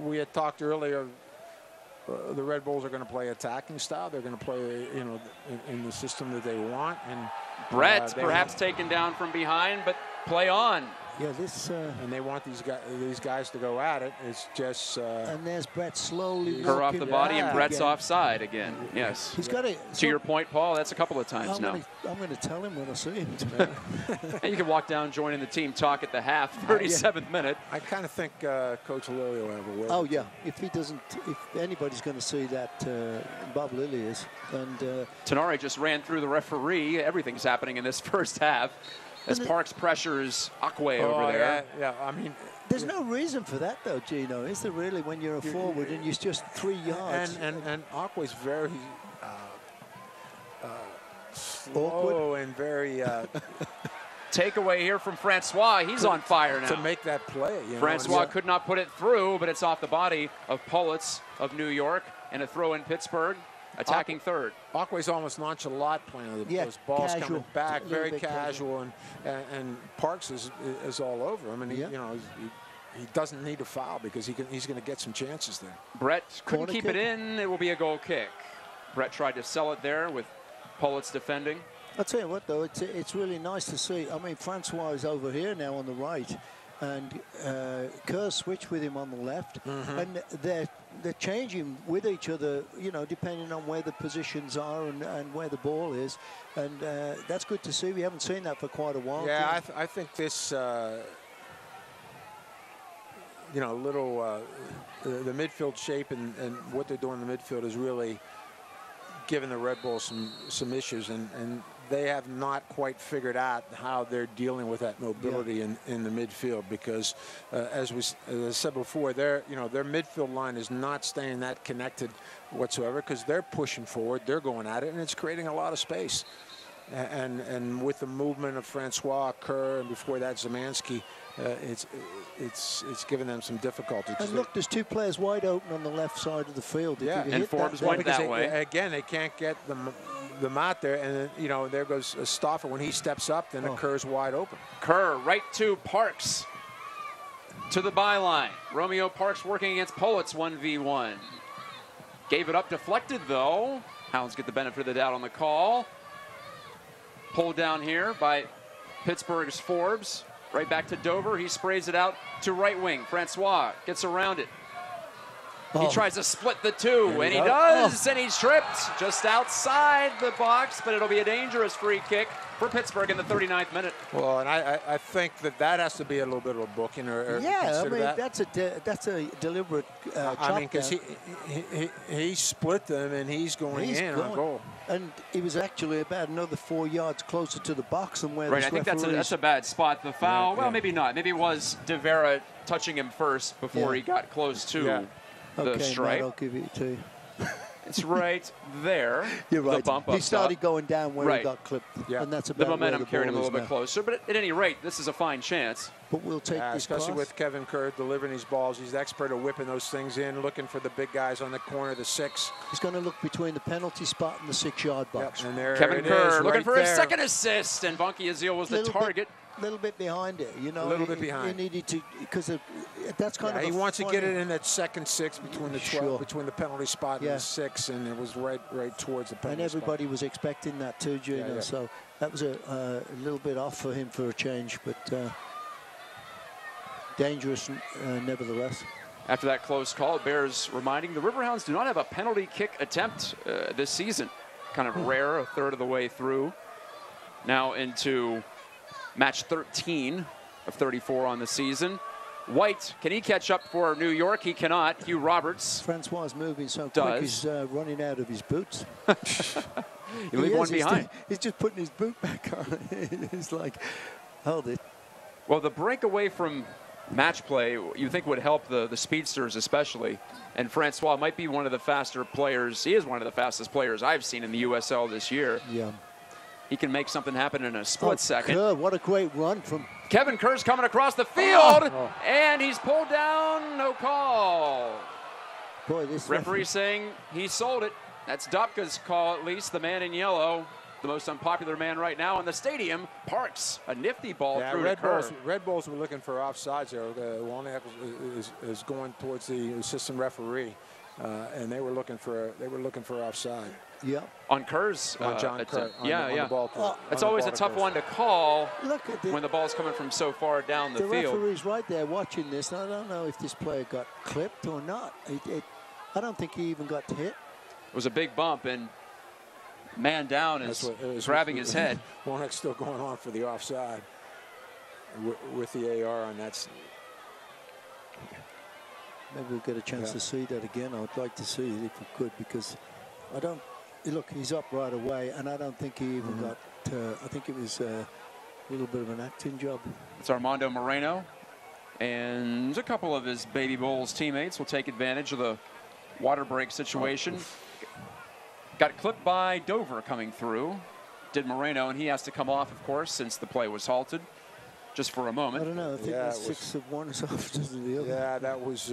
we had talked earlier the Red Bulls are going to play attacking style. They're going to play, you know, in the system that they want. And Brett perhaps taken down from behind, but play on. Yeah, this and they want these guys to go at it. It's just and there's Brett slowly Kerr off the body, and Brett's again. offside again. Yes, he's got it. To your point, Paul, that's a couple of times now. I'm going to tell him when I see him. And you can walk down, joining the team talk at the half, 37th minute. I kind of think Coach Lilly will have a word. Oh yeah, if anybody's going to see that, Bob Lilly is. And Tenari just ran through the referee. Everything's happening in this first half. As Parks pressures Akwe over there. Yeah, I mean, there's no reason for that though, Gino. Is there really when you're a forward and you're just 3 yards? And Akwe's very slow awkward and very. Takeaway here from Francois. He's on fire now. To make that play. Francois could not put it through, but it's off the body of Pullitz of New York, and a throw in Pittsburgh. Attacking third. Akwe's almost nonchalant playing those balls coming back, very casual, and Parks is all over him, and he doesn't need a foul because he's going to get some chances there. Brett couldn't keep it in. It will be a goal kick. Brett tried to sell it there with Pullitz defending. I'll tell you what, though, it's really nice to see. I mean, Francois is over here now on the right, and Kerr switched with him on the left, and they're changing with each other, you know, depending on where the positions are and where the ball is, and that's good to see. We haven't seen that for quite a while. Yeah, I think this, you know, little the midfield shape and what they're doing in the midfield is really giving the Red Bulls some issues, and they have not quite figured out how they're dealing with that mobility in the midfield, because as I said before, their midfield line is not staying that connected whatsoever, because they're pushing forward, they're going at it, and it's creating a lot of space. And with the movement of Francois, Kerr, and before that Zemansky, it's given them some difficulty. And look, there's two players wide open on the left side of the field. Yeah, and Forbes went that way. Again, they can't get them out there, and then, you know, there goes Stoffer. When he steps up, then Kerr's wide open. Kerr right to Parks to the byline. Romeo Parks working against Pullitz 1v1. Gave it up, deflected though. Hounds get the benefit of the doubt on the call. Pulled down here by Pittsburgh's Forbes. Right back to Dover. He sprays it out to right wing. Francois gets around it. He tries to split the two, and he does, and he's tripped just outside the box, but it'll be a dangerous free kick for Pittsburgh in the 39th minute. Well, and I think that has to be a little bit of a booking, or yeah, I mean that's a deliberate. I mean, because he split them, and he's going in on goal. And he was actually about another 4 yards closer to the box than where. Right, I think that's a bad spot. The foul, well, maybe not. Maybe it was De Vera touching him first before he got close to. The stripe. Matt, I'll give it to you. It's right there. You're right. The bump he started going down where he got clipped. Yeah. And that's about the momentum carried him a little bit now. closer. But at any rate, this is a fine chance. But we'll take this especially cross. with Kevin Kerr delivering these balls. He's expert at whipping those things in, looking for the big guys on the corner, the 6. He's going to look between the penalty spot and the 6-yard box. And there Kevin Kerr looking for his second assist, assist, and Bunky Azil was the target. A little bit behind it, you know. A little bit behind. He needed to, because that's kind of. He wants to get it in that second 6 between the 12, between the penalty spot and the 6, and it was right towards the penalty spot. And everybody spot. was expecting that too, Gino. So that was a little bit off for him for a change, but dangerous nevertheless. After that close call, Bears reminding the Riverhounds do not have a penalty kick attempt this season. Kind of rare, a third of the way through. Now into match 13 of 34 on the season. White, can he catch up for New York? He cannot. Hugh Roberts. Francois is moving so quick, he's running out of his boots. You leave one behind. He's just putting his boot back on. He's like, hold it. Well, the break away from match play, you think would help the speedsters especially. And Francois might be one of the faster players. He is one of the fastest players I've seen in the USL this year. Yeah. He can make something happen in a split second. Kerr, what a great run from... Kevin Kerr's coming across the field, and he's pulled down, no call. Boy, this referee saying he sold it. That's Dopka's call, at least, the man in yellow. the most unpopular man right now in the stadium. Parks, a nifty ball through to Kerr. Red Bulls were looking for offsides there. Wozniak is going towards the assistant referee, and they were looking for offside. Yeah. On Kerr's John Kerr. Yeah. The ball it's always a tough one to call Look at when the ball's coming from so far down the field. The referee's right there watching this, and I don't know if this player got clipped or not. I don't think he even got hit. It was a big bump, and man down is grabbing his head. Wozniak's still going on for the offside with the AR on that. Maybe we'll get a chance to see that again. I'd like to see it if we could, because I don't. Look, he's up right away, and I don't think he even got. I think it was a little bit of an acting job. It's Armando Moreno, and a couple of his Baby Bulls teammates will take advantage of the water break situation. Got clipped by Dover coming through. Did Moreno, and he has to come off, of course, since the play was halted just for a moment. I don't know. I think it was 6 of one as often as the other. Yeah, that was.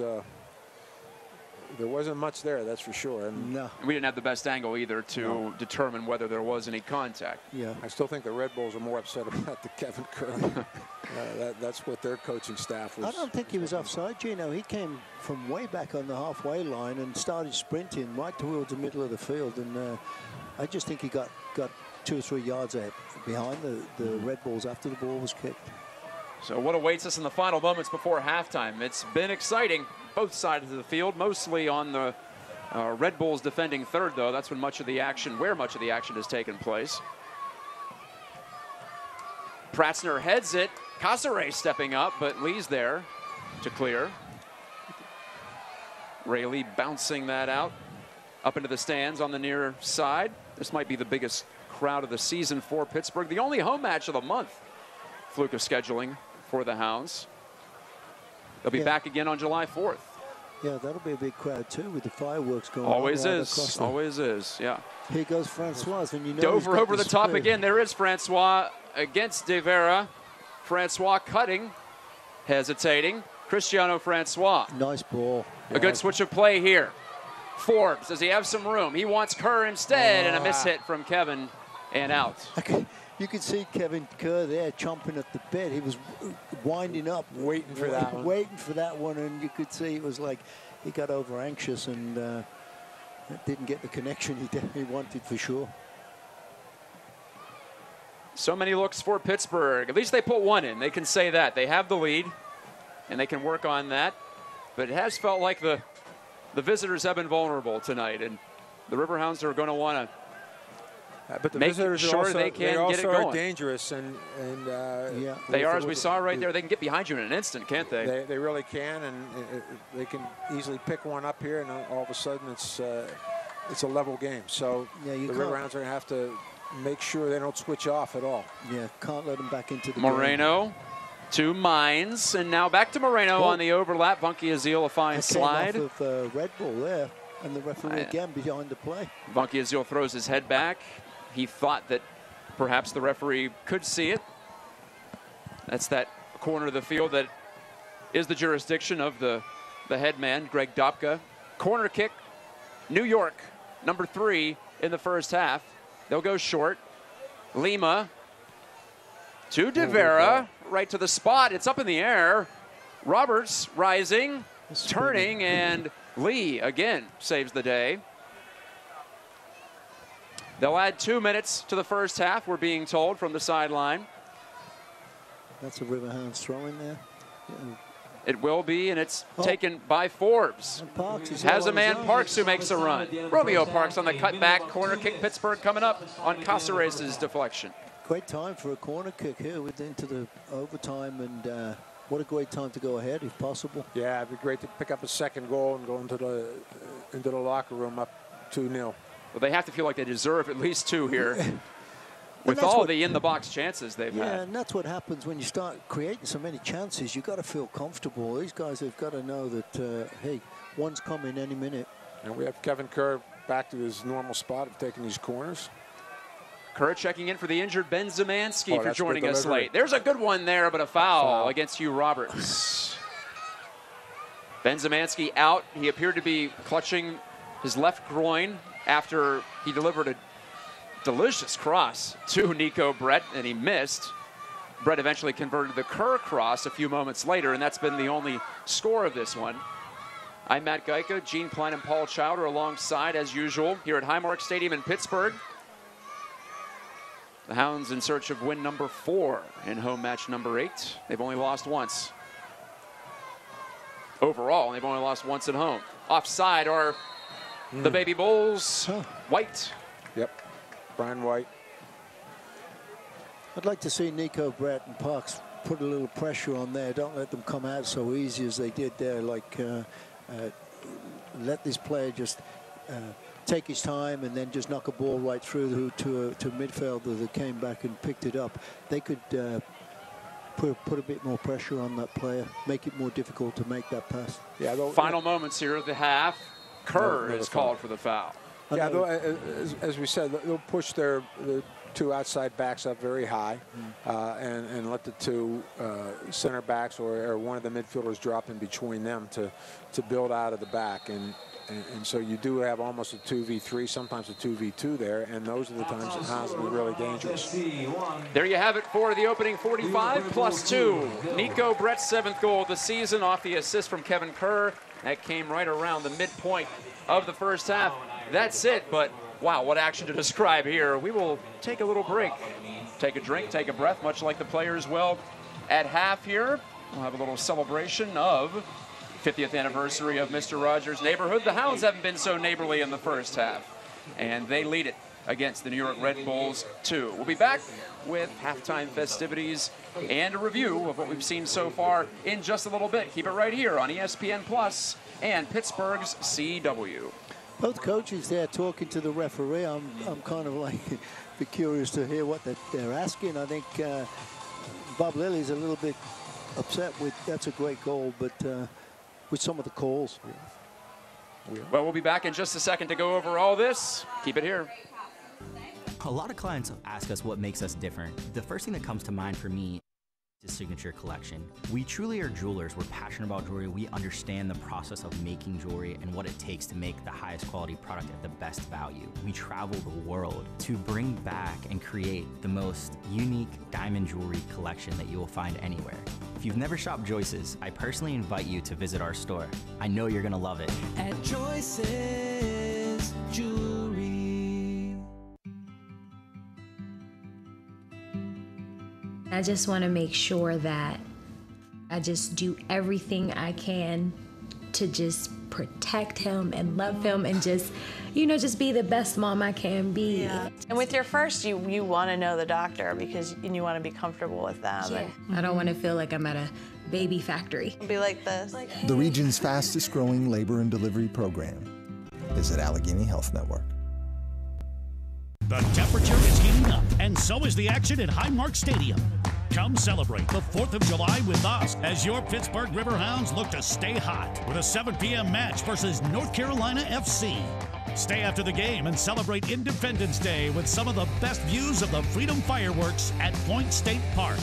There wasn't much there, that's for sure. And no. We didn't have the best angle either to determine whether there was any contact. Yeah. I still think the Red Bulls are more upset about the Kevin Kerr. That's what their coaching staff was. I don't think he was offside, Gino. He came from way back on the halfway line and started sprinting right towards the middle of the field. And I just think he got 2 or 3 yards behind the Red Bulls after the ball was kicked. So what awaits us in the final moments before halftime? It's been exciting, both sides of the field, mostly on the Red Bulls defending third, though. That's when much of the action has taken place. Pratzner heads it. Casares stepping up, but Lee's there to clear. Rayleigh bouncing that out up into the stands on the near side. This might be the biggest crowd of the season for Pittsburgh. The only home match of the month. Fluke of scheduling for the Hounds. They'll be back again on July 4th. Yeah, that'll be a big crowd too with the fireworks going always on. Always is, yeah. Here goes Francois, and you know Dover over the top again. There is Francois against De Vera. Francois cutting, hesitating. Cristiano Francois. Nice ball. A good switch of play here. Forbes, does he have some room? He wants Kerr instead, and a miss hit from Kevin, and out. Okay. You could see Kevin Kerr there chomping at the bit. He was winding up, waiting for that one, and you could see it was like he got over anxious and didn't get the connection he wanted for sure. So many looks for Pittsburgh. At least they put one in. They can say that. They have the lead, and they can work on that. But it has felt like the visitors have been vulnerable tonight, and the Riverhounds are going to want to but the make visitors sure also, they can get it going. are dangerous, and yeah, they are, as we saw right there. They can get behind you in an instant, can't they? They really can, and they can easily pick one up here, and all of a sudden it's a level game. So the Riverhounds are going to have to make sure they don't switch off at all. Yeah, can't let them back into the Moreno game. To Mines, and now back to Moreno on the overlap. Bunky Azil, a fine slide. Off of Red Bull there, and the referee again behind the play. Bunky Azil throws his head back. He thought that perhaps the referee could see it. That's that corner of the field that is the jurisdiction of the headman, Greg Dopka. Corner kick, New York, number 3 in the first half. They'll go short. Lima to De Vera, right to the spot. It's up in the air. Roberts rising, turning, and Lee again saves the day. They'll add 2 minutes to the first half, we're being told from the sideline. That's a Riverhounds throw in there. Yeah. It will be, and it's taken by Forbes. Has a man, Parks, who makes a run. Romeo Parks on the cutback. Corner kick, Pittsburgh coming up on Casares' deflection. Great time for a corner kick here into the overtime, and what a great time to go ahead if possible. Yeah, it'd be great to pick up a second goal and go into the locker room up 2-0. Well, they have to feel like they deserve at least 2 here. With all the in-the-box chances they've had. Yeah, and that's what happens when you start creating so many chances. You've got to feel comfortable. These guys have got to know that, hey, one's coming any minute. And we have Kevin Kerr back to his normal spot of taking these corners. Kerr checking in for the injured Ben Zemansky for joining us late. There's a good one there, but a foul against Hugh Roberts. Ben Zemansky out. He appeared to be clutching his left groin after he delivered a delicious cross to Nico Brett, and he missed. Brett eventually converted the Kerr cross a few moments later, and that's been the only score of this one. I'm Matt Geica. Gene Klein and Paul Chowder alongside, as usual, here at Highmark Stadium in Pittsburgh. The Hounds in search of win number 4 in home match number 8. They've only lost once. Overall, they've only lost once at home. Offside are the Baby Bulls. White. Yep, Brian White. I'd like to see Nico Brett and Parks put a little pressure on there. Don't let them come out so easy as they did there. Like, let this player just take his time and then just knock a ball right through to a midfielder that came back and picked it up. They could put a bit more pressure on that player, make it more difficult to make that pass. Yeah. Final moments here of the half. Kerr is called for the foul. Yeah, as we said, they'll push the 2 outside backs up very high and let the 2 center backs or one of the midfielders drop in between them to build out of the back. And so you do have almost a 2v3, sometimes a 2v2 there, and those are the times that Hounds will be really dangerous. There you have it for the opening 45 plus 2. Nico Brett's 7th goal of the season off the assist from Kevin Kerr. That came right around the midpoint of the first half. That's it, but wow, what action to describe here. We will take a little break, take a drink, take a breath, much like the players will at half here. We'll have a little celebration of 50th anniversary of Mr. Rogers' neighborhood. The Hounds haven't been so neighborly in the first half, and they lead it against the New York Red Bulls 2. We'll be back with halftime festivities and a review of what we've seen so far in just a little bit. Keep it right here on ESPN Plus and Pittsburgh's CW. Both coaches there talking to the referee. I'm kind of like be curious to hear what they're asking. I think Bob Lilly's a little bit upset with that's a great goal, but with some of the calls. Well, we'll be back in just a second to go over all this. Keep it here. A lot of clients ask us what makes us different. The first thing that comes to mind for me is signature collection. We truly are jewelers. We're passionate about jewelry. We understand the process of making jewelry and what it takes to make the highest quality product at the best value. We travel the world to bring back and create the most unique diamond jewelry collection that you will find anywhere. If you've never shopped Joyce's, I personally invite you to visit our store. I know you're gonna love it. At Joyce's Jewelry. I just want to make sure that I just do everything I can to just protect him and love him and just, you know, just be the best mom I can be. Yeah. And with your first, you want to know the doctor because you want to be comfortable with them. Yeah. I don't want to feel like I'm at a baby factory. Be like this. The region's fastest growing labor and delivery program is at Allegheny Health Network. The temperature is heating up, and so is the action at Highmark Stadium. Come celebrate the 4th of July with us as your Pittsburgh Riverhounds look to stay hot with a 7 p.m. match versus North Carolina FC. Stay after the game and celebrate Independence Day with some of the best views of the Freedom Fireworks at Point State Park.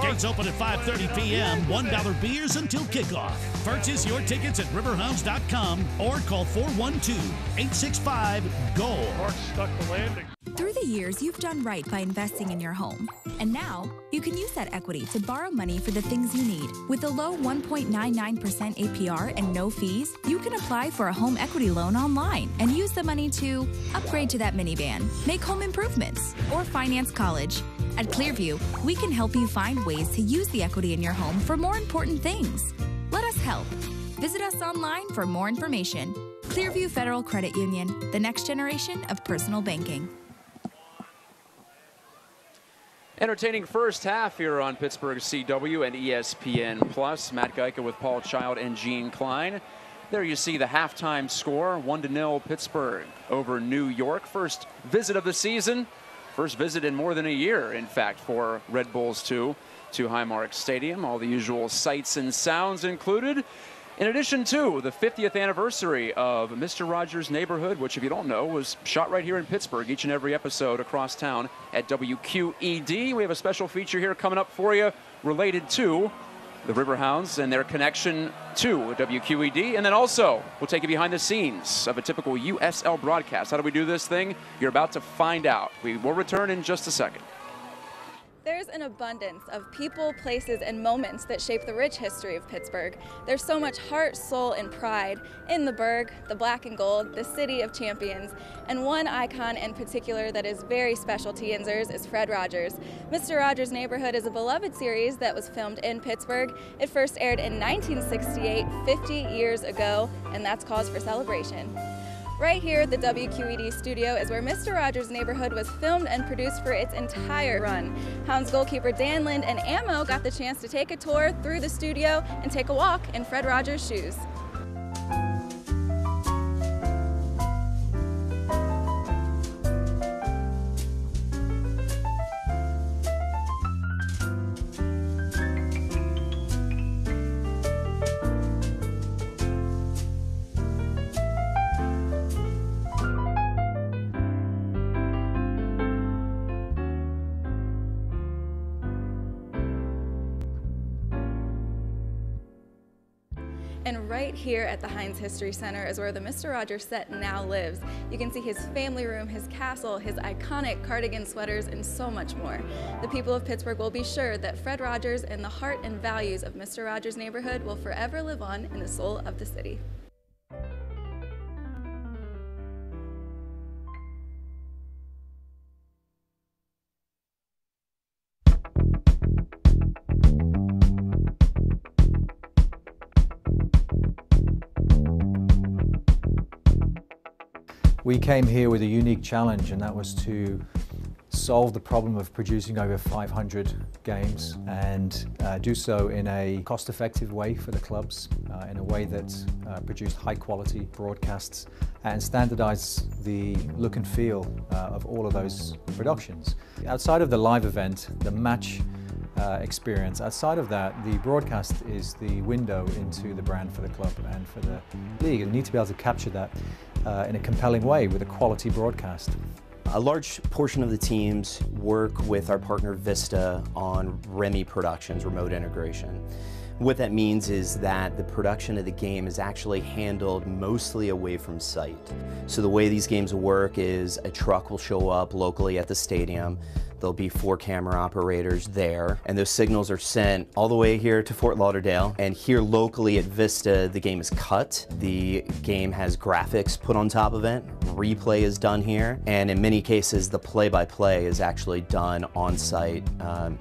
Gates open at 5:30 p.m., $1 beers until kickoff. Purchase your tickets at riverhounds.com or call 412-865-GOAL. Mark stuck the landing. Through the years, you've done right by investing in your home. And now, you can use that equity to borrow money for the things you need. With a low 1.99% APR and no fees, you can apply for a home equity loan online and use the money to upgrade to that minivan, make home improvements, or finance college. At Clearview, we can help you find ways to use the equity in your home for more important things. Let us help. Visit us online for more information. Clearview Federal Credit Union, the next generation of personal banking. Entertaining first half here on Pittsburgh CW and ESPN Plus. Matt Geica with Paul Child and Gene Klein. There you see the halftime score, 1-0 Pittsburgh over New York. First visit of the season. First visit in more than a year, in fact, for Red Bulls 2 to Highmark Stadium. All the usual sights and sounds included. In addition to the 50th anniversary of Mr. Rogers' Neighborhood, which, if you don't know, was shot right here in Pittsburgh, each and every episode across town at WQED. We have a special feature here coming up for you related to the Riverhounds and their connection to WQED. And then also, we'll take you behind the scenes of a typical USL broadcast. How do we do this thing? You're about to find out. We will return in just a second. There's an abundance of people, places, and moments that shape the rich history of Pittsburgh. There's so much heart, soul, and pride in the Burgh, the black and gold, the city of champions. And one icon in particular that is very special to Yinzers is Fred Rogers. Mr. Rogers' Neighborhood is a beloved series that was filmed in Pittsburgh. It first aired in 1968, 50 years ago, and that's cause for celebration. Right here at the WQED studio is where Mr. Rogers' Neighborhood was filmed and produced for its entire run. Hounds goalkeeper Dan Lind and Ammo got the chance to take a tour through the studio and take a walk in Fred Rogers' shoes. And right here at the Heinz History Center is where the Mr. Rogers set now lives. You can see his family room, his castle, his iconic cardigan sweaters, and so much more. The people of Pittsburgh will be sure that Fred Rogers and the heart and values of Mr. Rogers' Neighborhood will forever live on in the soul of the city. We came here with a unique challenge, and that was to solve the problem of producing over 500 games and do so in a cost-effective way for the clubs, in a way that produced high-quality broadcasts and standardize the look and feel of all of those productions. Outside of the live event, the match experience, outside of that, the broadcast is the window into the brand for the club and for the league. You need to be able to capture that in a compelling way with a quality broadcast. A large portion of the teams work with our partner Vista on REMI productions, remote integration. What that means is that the production of the game is actually handled mostly away from site. So the way these games will work is a truck will show up locally at the stadium. There'll be 4 camera operators there, and those signals are sent all the way here to Fort Lauderdale. And here locally at Vista, the game is cut. The game has graphics put on top of it. Replay is done here, and in many cases, the play-by-play is actually done on site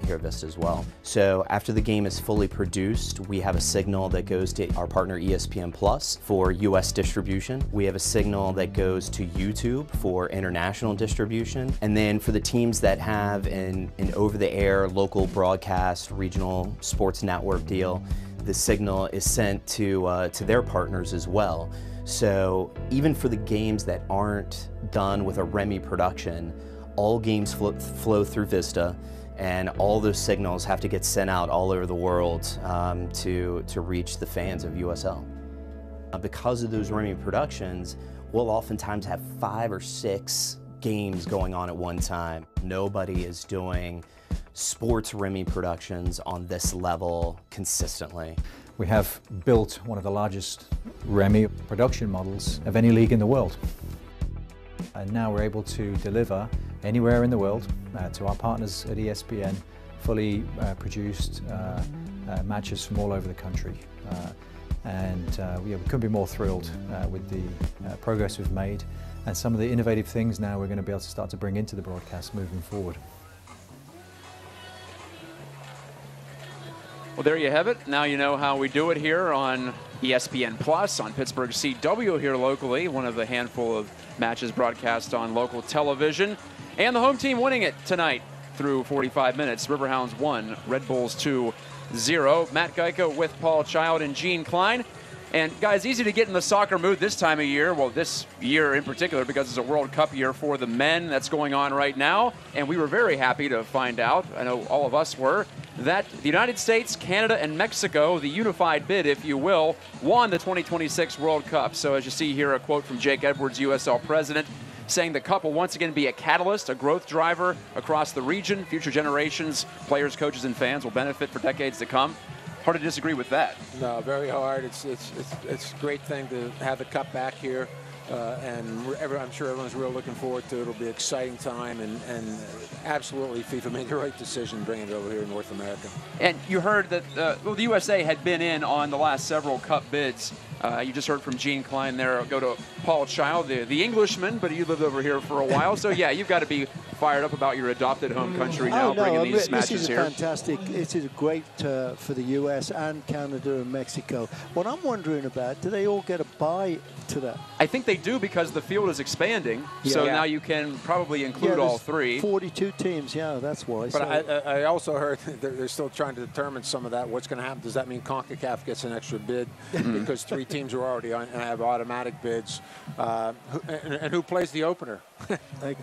here at Vista as well. So after the game is fully produced, we have a signal that goes to our partner ESPN Plus for US distribution. We have a signal that goes to YouTube for international distribution. And then for the teams that have an over-the-air local broadcast regional sports network deal, the signal is sent to their partners as well. So even for the games that aren't done with a REMI production, all games flow through Vista, and all those signals have to get sent out all over the world to reach the fans of USL. Because of those REMI productions, we'll oftentimes have 5 or 6 games going on at one time. Nobody is doing sports REMI productions on this level consistently. We have built one of the largest REMI production models of any league in the world. And now we're able to deliver anywhere in the world to our partners at ESPN, fully produced matches from all over the country. We couldn't be more thrilled with the progress we've made and some of the innovative things now we're going to be able to start to bring into the broadcast moving forward. Well, there you have it. Now you know how we do it here on ESPN Plus, on Pittsburgh CW here locally, one of the handful of matches broadcast on local television. And the home team winning it tonight through 45 minutes. Riverhounds 1, Red Bulls 2-0. Matt Geico with Paul Child and Gene Klein. And guys, easy to get in the soccer mood this time of year. Well, this year in particular, because it's a World Cup year for the men that's going on right now. And we were very happy to find out, I know all of us were, that the United States, Canada, and Mexico, the unified bid, if you will, won the 2026 World Cup. So as you see here, a quote from Jake Edwards, USL president, saying the Cup will once again be a catalyst, a growth driver across the region. Future generations, players, coaches, and fans will benefit for decades to come. Hard to disagree with that. No, very hard. It's a great thing to have the cup back here. And I'm sure everyone's real looking forward to it. It'll be an exciting time, and absolutely FIFA made the right decision bringing it over here in North America. And you heard that well, the USA had been in on the last several cup bids. You just heard from Gene Klein there. Go to Paul Child, the Englishman, but you lived over here for a while. So, yeah, you've got to be fired up about your adopted home country now, bringing these matches here. This is fantastic. It is great for the U.S. and Canada and Mexico. What I'm wondering about, do they all get a bye to that? I think they do because the field is expanding. Yeah. So now you can probably include all three. 42 teams, yeah, that's why. But I also heard they're still trying to determine some of that. What's going to happen? Does that mean CONCACAF gets an extra bid because 3 teams are already on and have automatic bids? And who plays the opener?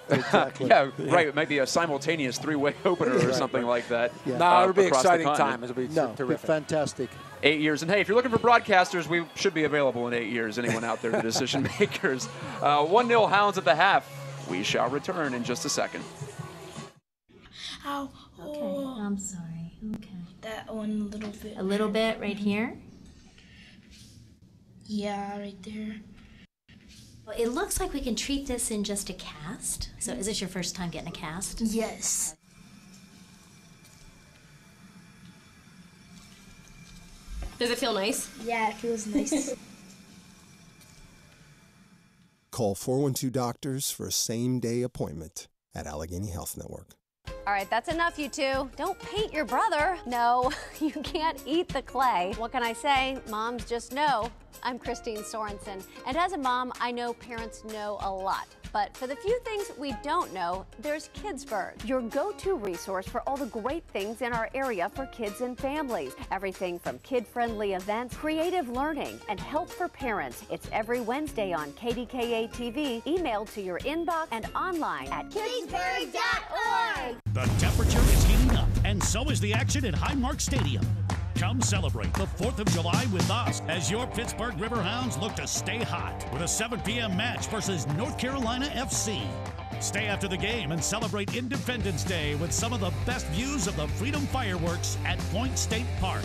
Exactly. Yeah, right. It might be a simultaneous 3-way opener or something like that. Yeah. No, it'll be an exciting time. It'll be terrific. It'll be fantastic. 8 years. And hey, if you're looking for broadcasters, we should be available in 8 years. Anyone out there, the decision makers. 1-0 Hounds at the half. We shall return in just a second. Ow. Okay, I'm sorry. Okay. That one a little bit. A little bit right here? Yeah, right there. Well, it looks like we can treat this in just a cast. So is this your first time getting a cast? Yes. Does it feel nice? Yeah, it feels nice. Call 412-DOCTORS for a same-day appointment at Allegheny Health Network. All right, that's enough, you two. Don't paint your brother. No, you can't eat the clay. What can I say? Moms just know. I'm Christine Sorensen, and as a mom, I know parents know a lot. But for the few things we don't know, there's Kidsburg, your go-to resource for all the great things in our area for kids and families. Everything from kid-friendly events, creative learning, and help for parents. It's every Wednesday on KDKA TV, emailed to your inbox and online at kidsburg.org. The temperature is heating up, and so is the action at Highmark Stadium. Come celebrate the 4th of July with us as your Pittsburgh Riverhounds look to stay hot with a 7 p.m. match versus North Carolina FC. Stay after the game and celebrate Independence Day with some of the best views of the Freedom Fireworks at Point State Park.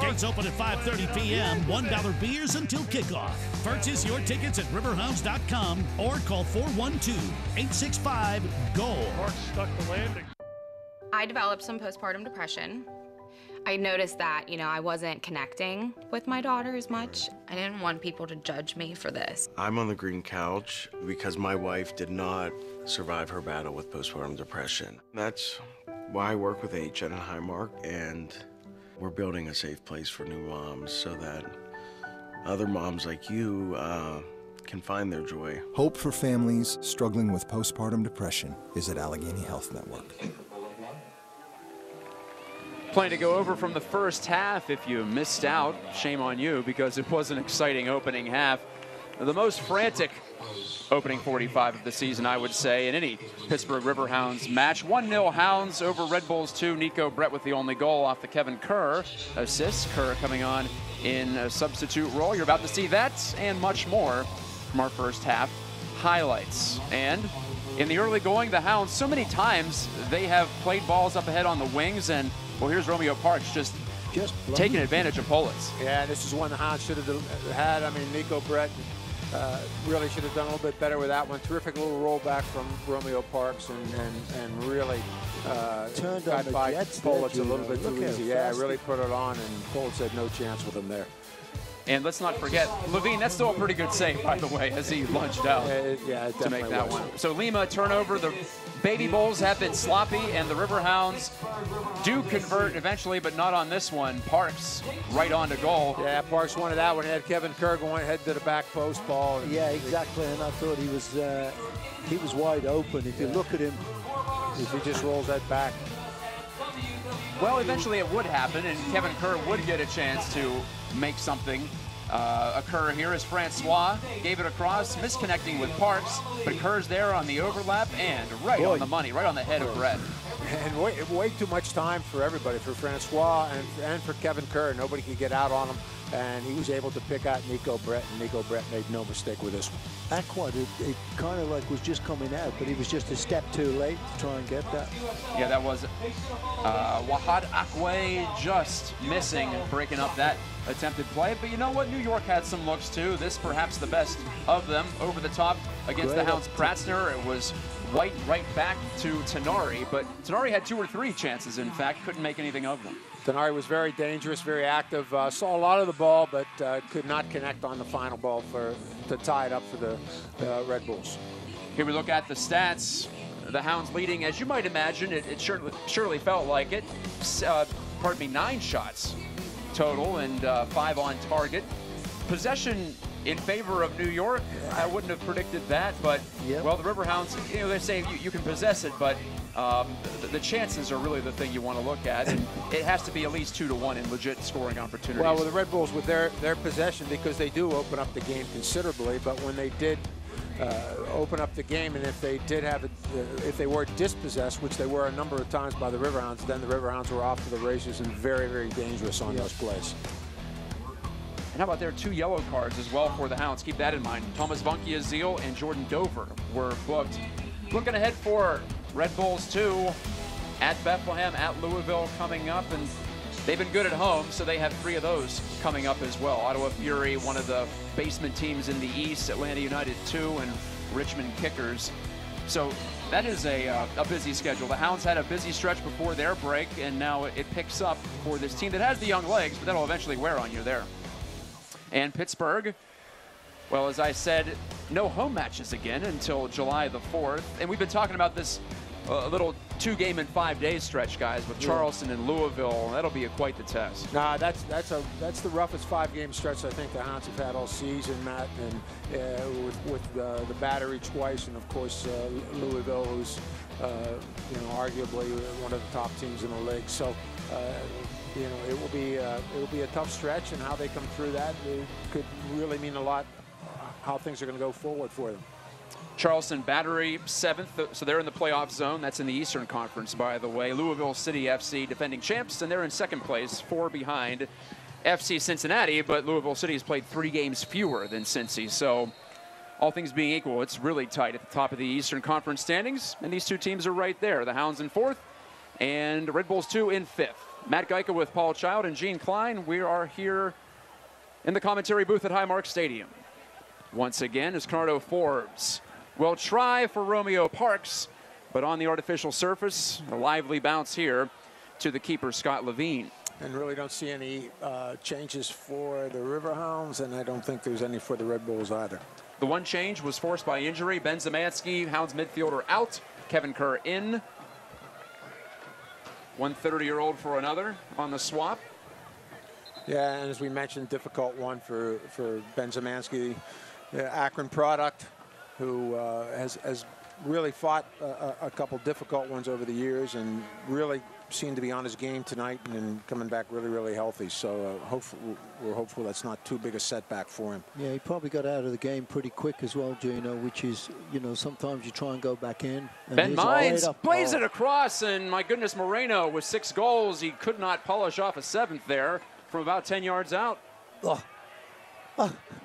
Gates open at 5:30 p.m., $1 beers until kickoff. Purchase your tickets at riverhounds.com or call 412-865-GOAL. Mark stuck the landing. I developed some postpartum depression. I noticed that, I wasn't connecting with my daughter as much. I didn't want people to judge me for this. I'm on the green couch because my wife did not survive her battle with postpartum depression. That's why I work with HN and Highmark, and we're building a safe place for new moms so that other moms like you can find their joy. Hope for families struggling with postpartum depression is at Allegheny Health Network. Plenty to go over from the first half. If you missed out, shame on you, because it was an exciting opening half. The most frantic opening 45 of the season, I would say, in any Pittsburgh Riverhounds match. 1-0 Hounds over Red Bulls 2. Nico Brett with the only goal off the Kevin Kerr assist. Kerr coming on in a substitute role. You're about to see that and much more from our first half highlights. And in the early going, the Hounds, so many times they have played balls up ahead on the wings, and well, here's Romeo Parks just taking advantage of pullets. Yeah, this is one the Hounds should have had. I mean, Nico Brett really should have done a little bit better with that one. Terrific little rollback from Romeo Parks, and really turned got on by the Jets Pullets there, a little bit Look too how easy. Yeah, fast really put it on, and Pullets had no chance with him there. And let's not forget, Levine, that's still a pretty good save, by the way, as he lunged out to make that was. one. So Lima turnover. The Baby Bulls have been sloppy, and the Riverhounds do convert eventually, but not on this one. Parks right on to goal. Yeah, Parks wanted that one. He had Kevin Kerr going ahead to the back post ball. Yeah, exactly, and I thought he was wide open. If you look at him, if he just rolls that back. Well, eventually it would happen, and Kevin Kerr would get a chance to make something occur here as Francois gave it across, misconnecting with Parks, but Kerr's there on the overlap and right on the money, right on the head of Brett. And way too much time for everybody, for Francois and for Kevin Kerr. Nobody could get out on him. and he was able to pick out Nico Brett, and Nico Brett made no mistake with this one. Aqua, it kind of like was just coming out, but he was just a step too late to try and get that. Yeah, that was Wahad Akwe just missing, breaking up that attempted play. But you know what? New York had some looks too. This perhaps the best of them. Over the top against the Hounds. Pratzner, it was White right back to Tenari, but Tenari had 2 or 3 chances, in fact, couldn't make anything of them. Tenari was very dangerous, very active, saw a lot of the ball, but could not connect on the final ball to tie it up for the Red Bulls. Here we look at the stats. The Hounds leading, as you might imagine, it surely felt like it. 9 shots total and 5 on target. Possession in favor of New York, I wouldn't have predicted that, but, well, the Riverhounds, you know, they say you can possess it, but the chances are really the thing you want to look at, and it has to be at least 2 to 1 in legit scoring opportunities. Well, with the Red Bulls, with their possession, because they do open up the game considerably, but when they did open up the game, and if they did have it, if they were dispossessed, which they were a number of times by the Riverhounds, then the Riverhounds were off to the races and very, very dangerous on those plays. And how about their 2 yellow cards as well for the Hounds? Keep that in mind. Thomas Vankia-Zeal and Jordan Dover were booked. Looking ahead for Red Bulls 2 at Bethlehem, at Louisville coming up, and they've been good at home, so they have 3 of those coming up as well. Ottawa Fury, one of the basement teams in the East, Atlanta United 2, and Richmond Kickers. So that is a busy schedule. The Hounds had a busy stretch before their break, and now it picks up for this team that has the young legs, but that'll eventually wear on you there. And Pittsburgh, well, as I said, no home matches again until July the 4th. And we've been talking about this little 2-game in 5 days stretch, guys, with Charleston and Louisville. That'll be quite the test. Nah, that's the roughest 5-game stretch I think the Hounds have had all season, Matt. And with the Battery twice, and of course Louisville, who's arguably one of the top teams in the league. So. You know, it will be a tough stretch, and how they come through that could really mean a lot how things are going to go forward for them. Charleston Battery 7th, so they're in the playoff zone. That's in the Eastern Conference, by the way. Louisville City FC, defending champs, and they're in 2nd place, 4 behind FC Cincinnati, but Louisville City has played 3 games fewer than Cincy, so all things being equal, it's really tight at the top of the Eastern Conference standings, and these 2 teams are right there. The Hounds in 4th, and Red Bulls 2 in 5th. Matt Geica with Paul Child and Gene Klein. We are here in the commentary booth at Highmark Stadium. Once again, as Carnardo Forbes will try for Romeo Parks, but on the artificial surface, a lively bounce here to the keeper, Scott Levine. And really don't see any changes for the Riverhounds, and I don't think there's any for the Red Bulls either. The one change was forced by injury. Ben Zemansky, Hounds midfielder, out. Kevin Kerr in. One 30-year-old for another on the swap. Yeah, and as we mentioned, difficult one for Ben Zemansky, Akron product, who has really fought a couple difficult ones over the years, and really seemed to be on his game tonight and coming back really, really healthy. So we're hopeful that's not too big a setback for him. Yeah, he probably got out of the game pretty quick as well, Gino, which is, you know, sometimes you try and go back in. Ben Mines plays it across, and my goodness, Moreno with 6 goals. He could not polish off a 7th there from about 10 yards out.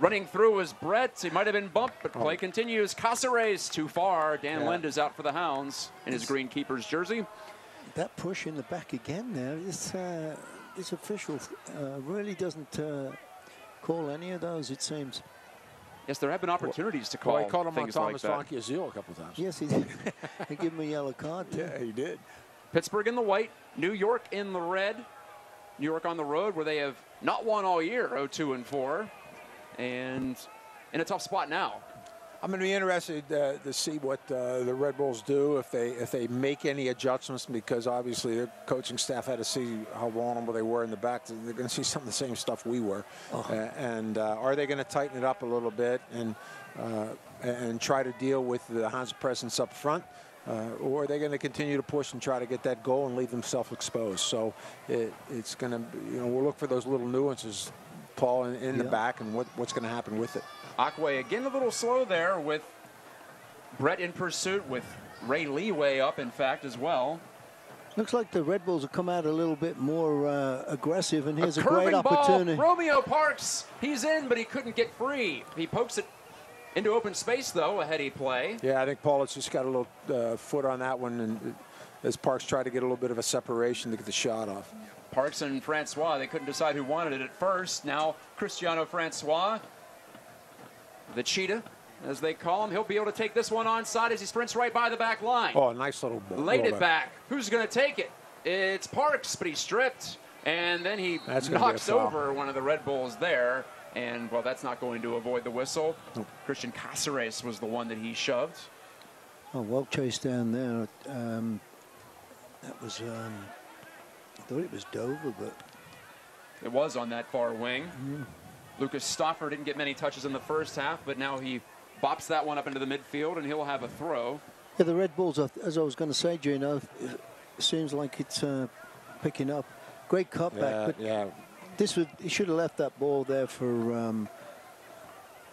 Running through was Brett. He might have been bumped, but play continues. Caceres too far. Dan Lind is out for the Hounds in his green keeper's jersey. That push in the back again there, this official really doesn't call any of those, it seems. Yes, there have been opportunities to call. Well, he called him on Thomas Vankia-Zeal a couple of times. Yes, he did. He gave him a yellow card, too. Yeah, he did. Pittsburgh in the white, New York in the red. New York on the road, where they have not won all year, 0-2-4, and in a tough spot now. I'm going to be interested to see what the Red Bulls do, if they make any adjustments, because obviously their coaching staff had to see how vulnerable they were in the back. They're going to see some of the same stuff we were. And are they going to tighten it up a little bit and try to deal with the Hounds' presence up front? Or are they going to continue to push and try to get that goal and leave themselves exposed? So it's going to, we'll look for those little nuances, Paul, in the back, and what's going to happen with it. Akwe again a little slow there, with Brett in pursuit, with Ray Leeway up, in fact, as well. Looks like the Red Bulls have come out a little bit more aggressive, and here's a curving great opportunity. Ball. Romeo Parks, he's in, but he couldn't get free. He pokes it into open space, though, a heady play. Yeah, I think Pollitt's just got a little foot on that one, and as Parks tried to get a little bit of a separation to get the shot off. Parks and Francois, they couldn't decide who wanted it at first. Now Cristiano Francois, the cheetah, as they call him, he'll be able to take this one onside as he sprints right by the back line. Oh, nice little ball. Laid it back. Who's going to take it? It's Parks, but he's stripped. And then he knocks over one of the Red Bulls there. And, well, that's not going to avoid the whistle. Christian Cáceres was the one that he shoved. Oh, well chased down there. That was, I thought it was Dover, but... It was on that far wing. Lucas Stauffer didn't get many touches in the first half, but now he bops that one up into the midfield, and he'll have a throw. Yeah, the Red Bulls, as I was going to say, Gino, it seems like it's picking up. Great cutback, but he should have left that ball there for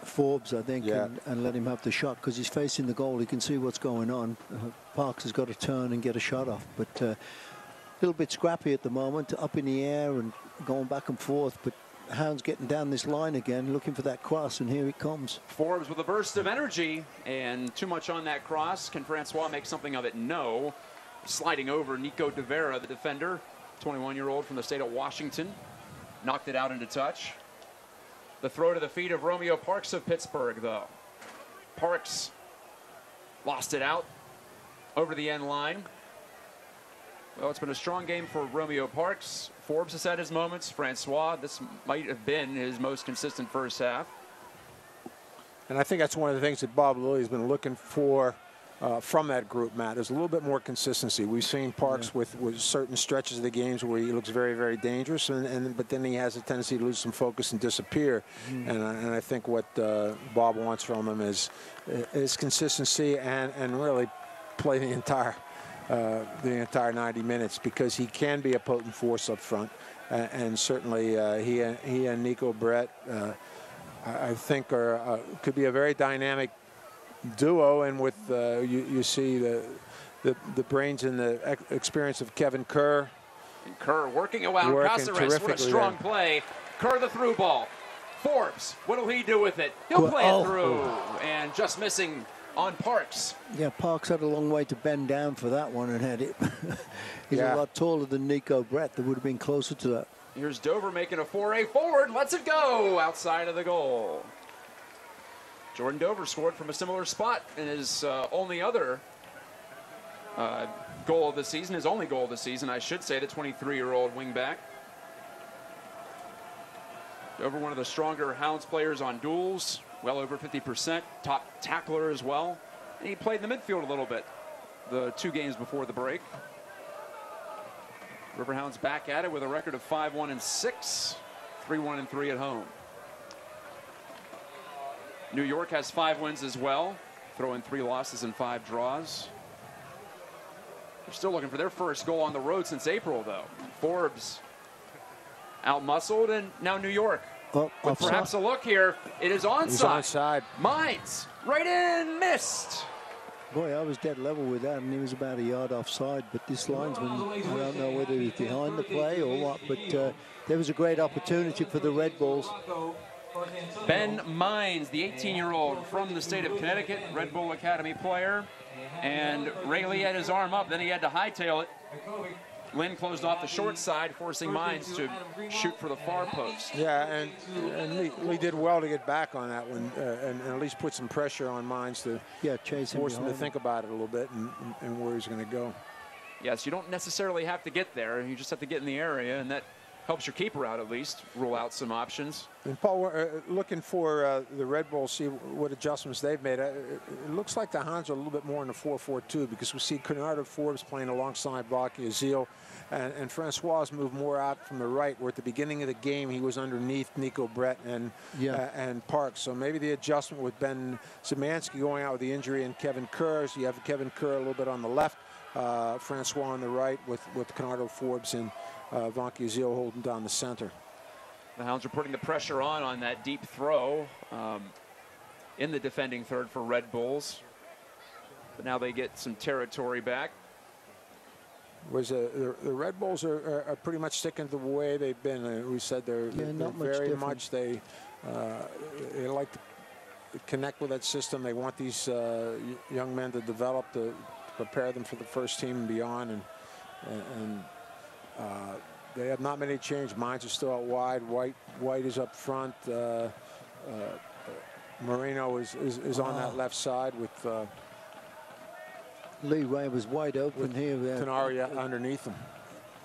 Forbes, I think, and let him have the shot, because he's facing the goal. He can see what's going on. Parks has got to turn and get a shot off, but a little bit scrappy at the moment, up in the air and going back and forth, but Hound's getting down this line again, looking for that cross, and here it comes. Forbes with a burst of energy, and too much on that cross. Can Francois make something of it? No. Sliding over Nico De Vera, the defender, 21-year-old from the state of Washington. Knocked it out into touch. The throw to the feet of Romeo Parks of Pittsburgh, though. Parks lost it out over the end line. Well, it's been a strong game for Romeo Parks. Forbes has had his moments. Francois, this might have been his most consistent first half. And I think that's one of the things that Bob Lilly's been looking for from that group, Matt, is a little bit more consistency. We've seen Parks with certain stretches of the games where he looks very, very dangerous, but then he has a tendency to lose some focus and disappear. And I think what Bob wants from him is consistency and really play the entire 90 minutes, because he can be a potent force up front, and certainly he and Nico Brett, I think, could be a very dynamic duo. And with you see the brains and the experience of Kevin Kerr. And Kerr working around Cáceres. What a strong play. Kerr the through ball. Forbes, what'll he do with it? He'll play it through, and just missing on Parks. Yeah, Parks had a long way to bend down for that one and had it. He's a lot taller than Nico Brett. That would have been closer to that. Here's Dover making a foray forward. Lets it go outside of the goal. Jordan Dover scored from a similar spot in his only other goal of the season. His only goal of the season, I should say, the 23-year-old wingback. Dover, one of the stronger Hounds players on duels. Well over 50%, top tackler as well. And he played in the midfield a little bit the 2 games before the break. Riverhounds back at it with a record of 5-1-6, 3-1-3 at home. New York has 5 wins as well, throwing 3 losses and 5 draws. They're still looking for their first goal on the road since April, though. Forbes out-muscled, and now New York. With perhaps a look here. It is onside. He's onside. Mines, right in, missed. Boy, I was dead level with that, and he was about a yard offside. But this linesman, I don't know whether he's behind the play or what, but there was a great opportunity for the Red Bulls. Ben Mines, the 18-year-old from the state of Connecticut, Red Bull Academy player. And Ray Lee had his arm up, then he had to hightail it. Lynn closed off the short side, forcing Mines to shoot for the far post. Yeah, and Lee did well to get back on that one and at least put some pressure on Mines to force him to think about it a little bit and where he's going to go. Yes, you don't necessarily have to get there. You just have to get in the area, and that helps your keeper out at least, rule out some options. And Paul, we're looking for the Red Bulls, see what adjustments they've made. It looks like the Hounds are a little bit more in the 4-4-2 because we see Bernardo Forbes playing alongside Baki Azil, and Francois moved more out from the right, where at the beginning of the game he was underneath Nico Brett and Parks. So maybe the adjustment with Ben Szymanski going out with the injury and Kevin Kerr. So you have Kevin Kerr a little bit on the left, Francois on the right with Bernardo Forbes and Vonkie Azil holding down the center. The Hounds are putting the pressure on that deep throw in the defending third for Red Bulls. But now they get some territory back. The Red Bulls are pretty much sticking to the way they've been. We said they're very much they like to connect with that system. They want these young men to develop, to prepare them for the first team and beyond. And they have not many change. Mines are still out wide. White is up front. Moreno is on that left side with Lee Ray was wide open here. Tenari underneath him.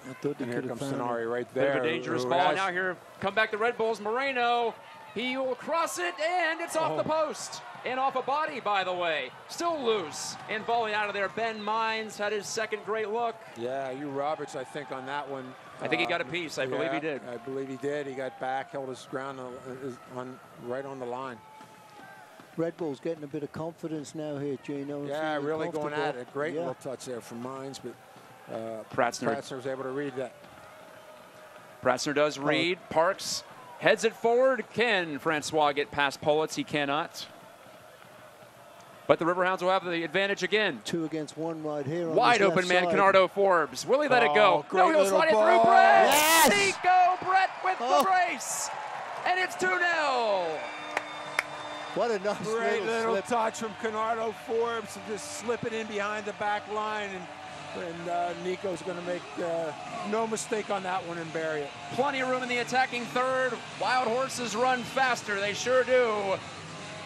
I thought and here comes Tenari right Bit there. of a dangerous ball. Now here come back the Red Bulls. Moreno, he will cross it, and it's off the post. And off a body, by the way. Still loose. And volley out of there. Ben Mines had his second great look. Yeah, Roberts, I think, on that one. I think he got a piece. I believe he did. I believe he did. He got back, held his ground right on the line. Red Bull's getting a bit of confidence now here, Gino. Yeah, really going at it. Great little touch there from Mines, but Pratzner was able to read that. Pratzner does read. Parks heads it forward. Can Francois get past Politz? He cannot. But the Riverhounds will have the advantage again. 2 against 1 right here. Wide open man, Canardo Forbes. Will he let it go? No, he'll slide it through Brett. Yes! Nico Brett with the brace. And it's 2-0. What a nice great little slip. touch from Canardo Forbes, and just slip it in behind the back line, and Nico's going to make no mistake on that one and bury it. Plenty of room in the attacking third. Wild horses run faster, they sure do.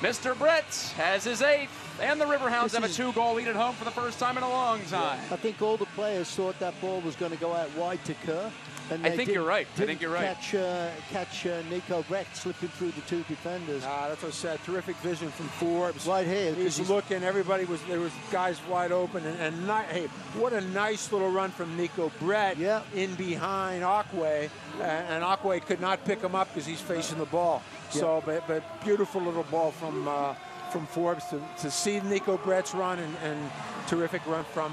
Mr. Brett has his 8th, and the Riverhounds have a 2-goal lead at home for the first time in a long time. I think all the players thought that ball was going to go out wide to Kerr. And I think you're right. Catch Nico Brett slipping through the 2 defenders. That's what I said. Terrific vision from Forbes. Right here. He's looking. There was guys wide open. And hey, what a nice little run from Nico Brett in behind Aquay. And Aquay could not pick him up because he's facing the ball. So, but beautiful little ball from Forbes to see Nico Brett's run and terrific run from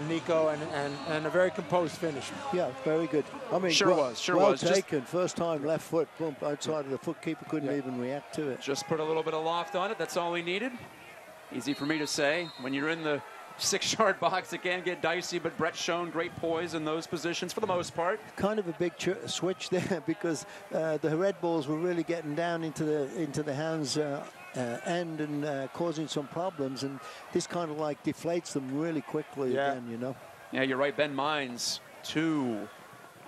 Nico and a very composed finish. Yeah, very good. I mean, sure was. Taken. First time left foot, boom, outside of the foot. Keeper couldn't even react to it. Just put a little bit of loft on it. That's all he needed. Easy for me to say. When you're in the 6-yard box, it can get dicey, but Brett's shown great poise in those positions for the most part. Kind of a big switch there because the Red Bulls were really getting down into the Hounds' end and causing some problems, and this kind of like deflates them really quickly again, you know. Yeah, you're right. Ben Mines, 2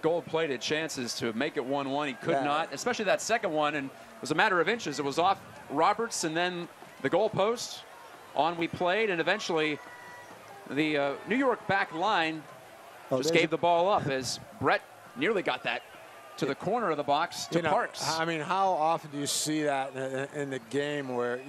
gold-plated chances to make it 1-1. He could not, especially that second one, and it was a matter of inches. It was off Roberts and then the goal post. On we played, and eventually the New York back line just gave the ball up as Brett nearly got that to the corner of the box to Parks. I mean, how often do you see that in the game where,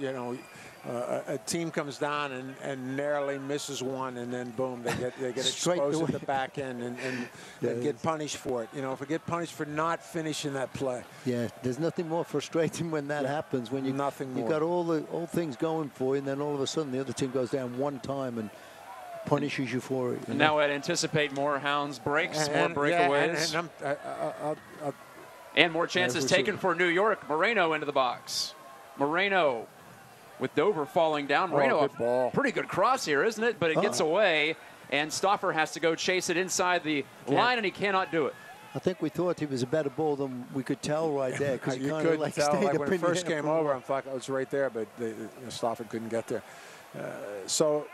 a team comes down and narrowly misses one, and then boom, they get exposed at the back end and get punished for it. If we get punished for not finishing that play. Yeah, there's nothing more frustrating when that happens. When you've got all things going for you, and then all of a sudden the other team goes down one time and punishes you for it. And now I'd anticipate more Hounds breaks, more breakaways. And more chances taken for New York. Moreno into the box. Moreno with Dover falling down. Moreno, a pretty good cross here, isn't it? But it gets away, and Stauffer has to go chase it inside the line, and he cannot do it. I think we thought he was a better ball than we could tell right there, because he kind of like stayed up when it first came over. I thought it was right there, but Stauffer couldn't get there. So,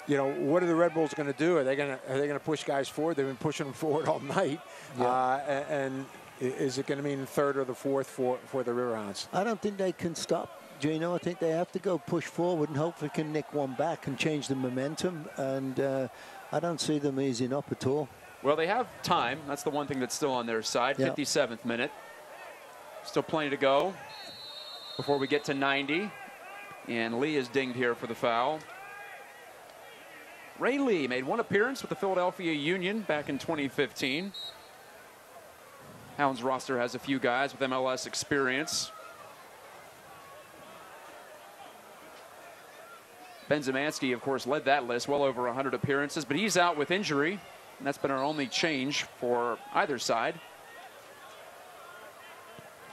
what are the Red Bulls going to do? Are they going to push guys forward? They've been pushing them forward all night, and is it going to mean the 3rd or the 4th for the Riverhounds? I don't think they can stop, Gino. I think they have to go push forward and hopefully can nick one back and change the momentum. And I don't see them easing up at all. Well, they have time. That's the one thing that's still on their side. 57th minute. Still plenty to go before we get to 90. And Lee is dinged here for the foul. Ray Lee made 1 appearance with the Philadelphia Union back in 2015. Hounds roster has a few guys with MLS experience. Ben Zemansky, of course, led that list, well over 100 appearances, but he's out with injury, and that's been our only change for either side.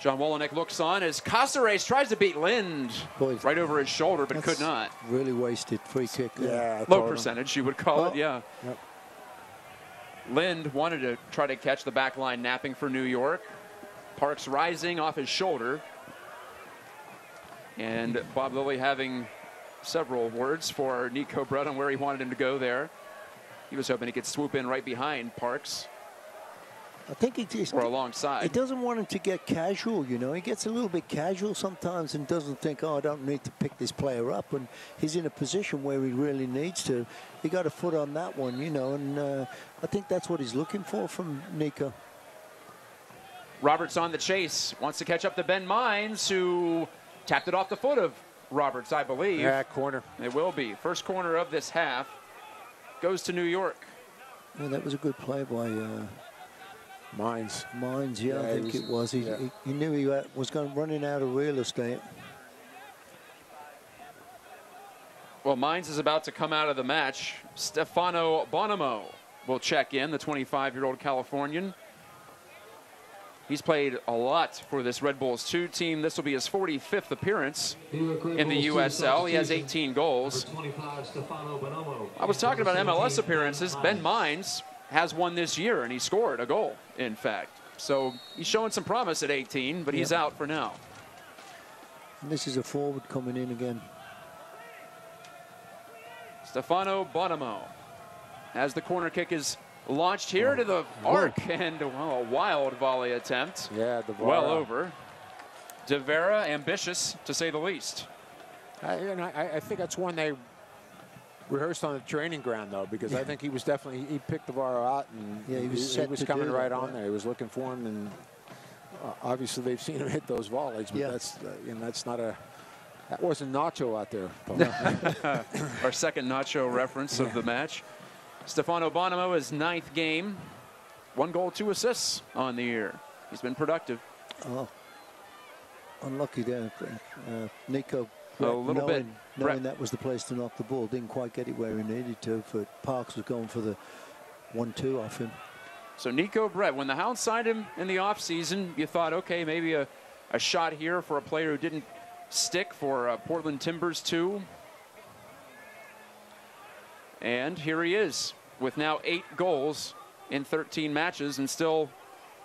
John Wolenek looks on as Caceres tries to beat Lind right over his shoulder, but could not. Really wasted free kick. Yeah, low percentage, you would call it, Yep. Lind wanted to try to catch the back line napping for New York. Parks rising off his shoulder. And Bob Lilly having several words for Nico Brett on where he wanted him to go there. He was hoping he could swoop in right behind Parks. I think he's or alongside. He doesn't want him to get casual, you know. He gets a little bit casual sometimes and doesn't think, oh, I don't need to pick this player up. And he's in a position where he really needs to. He got a foot on that one, you know, and I think that's what he's looking for from Nico. Roberts on the chase. Wants to catch up to Ben Mines, who tapped it off the foot of Roberts, I believe. Yeah, corner. It will be. First corner of this half goes to New York. Yeah, that was a good play by Mines. Yeah, I think it was. He knew he was running out of real estate. Well, Mines is about to come out of the match. Stefano Bonomo will check in, the 25-year-old Californian. He's played a lot for this Red Bulls 2 team. This will be his 45th appearance in the USL. He has 18 goals. I was talking about MLS appearances. Ben Mines has one this year, and he scored a goal, in fact. So he's showing some promise at 18, but he's out for now. And this is a forward coming in again. Stefano Bonomo as the corner kick is launched here to the arc, and well, a wild volley attempt. Yeah, well over. De Vera, ambitious to say the least. I think that's one they rehearsed on the training ground, though, because I think he was definitely, he picked the bar out, and he was coming right on there. He was looking for him, and obviously they've seen him hit those volleys, but that's not a, that wasn't Nacho out there. Our second Nacho reference of the match. Stefano Bonomo, his 9th game, 1 goal, 2 assists on the year. He's been productive. Oh, unlucky there, Nico. A little bit. Knowing that was the place to knock the ball, didn't quite get it where he needed to. But Parks was going for the 1-2 off him. So Nico Brett, when the Hounds signed him in the offseason, you thought, okay, maybe a shot here for a player who didn't stick for Portland Timbers 2. And here he is with now 8 goals in 13 matches and still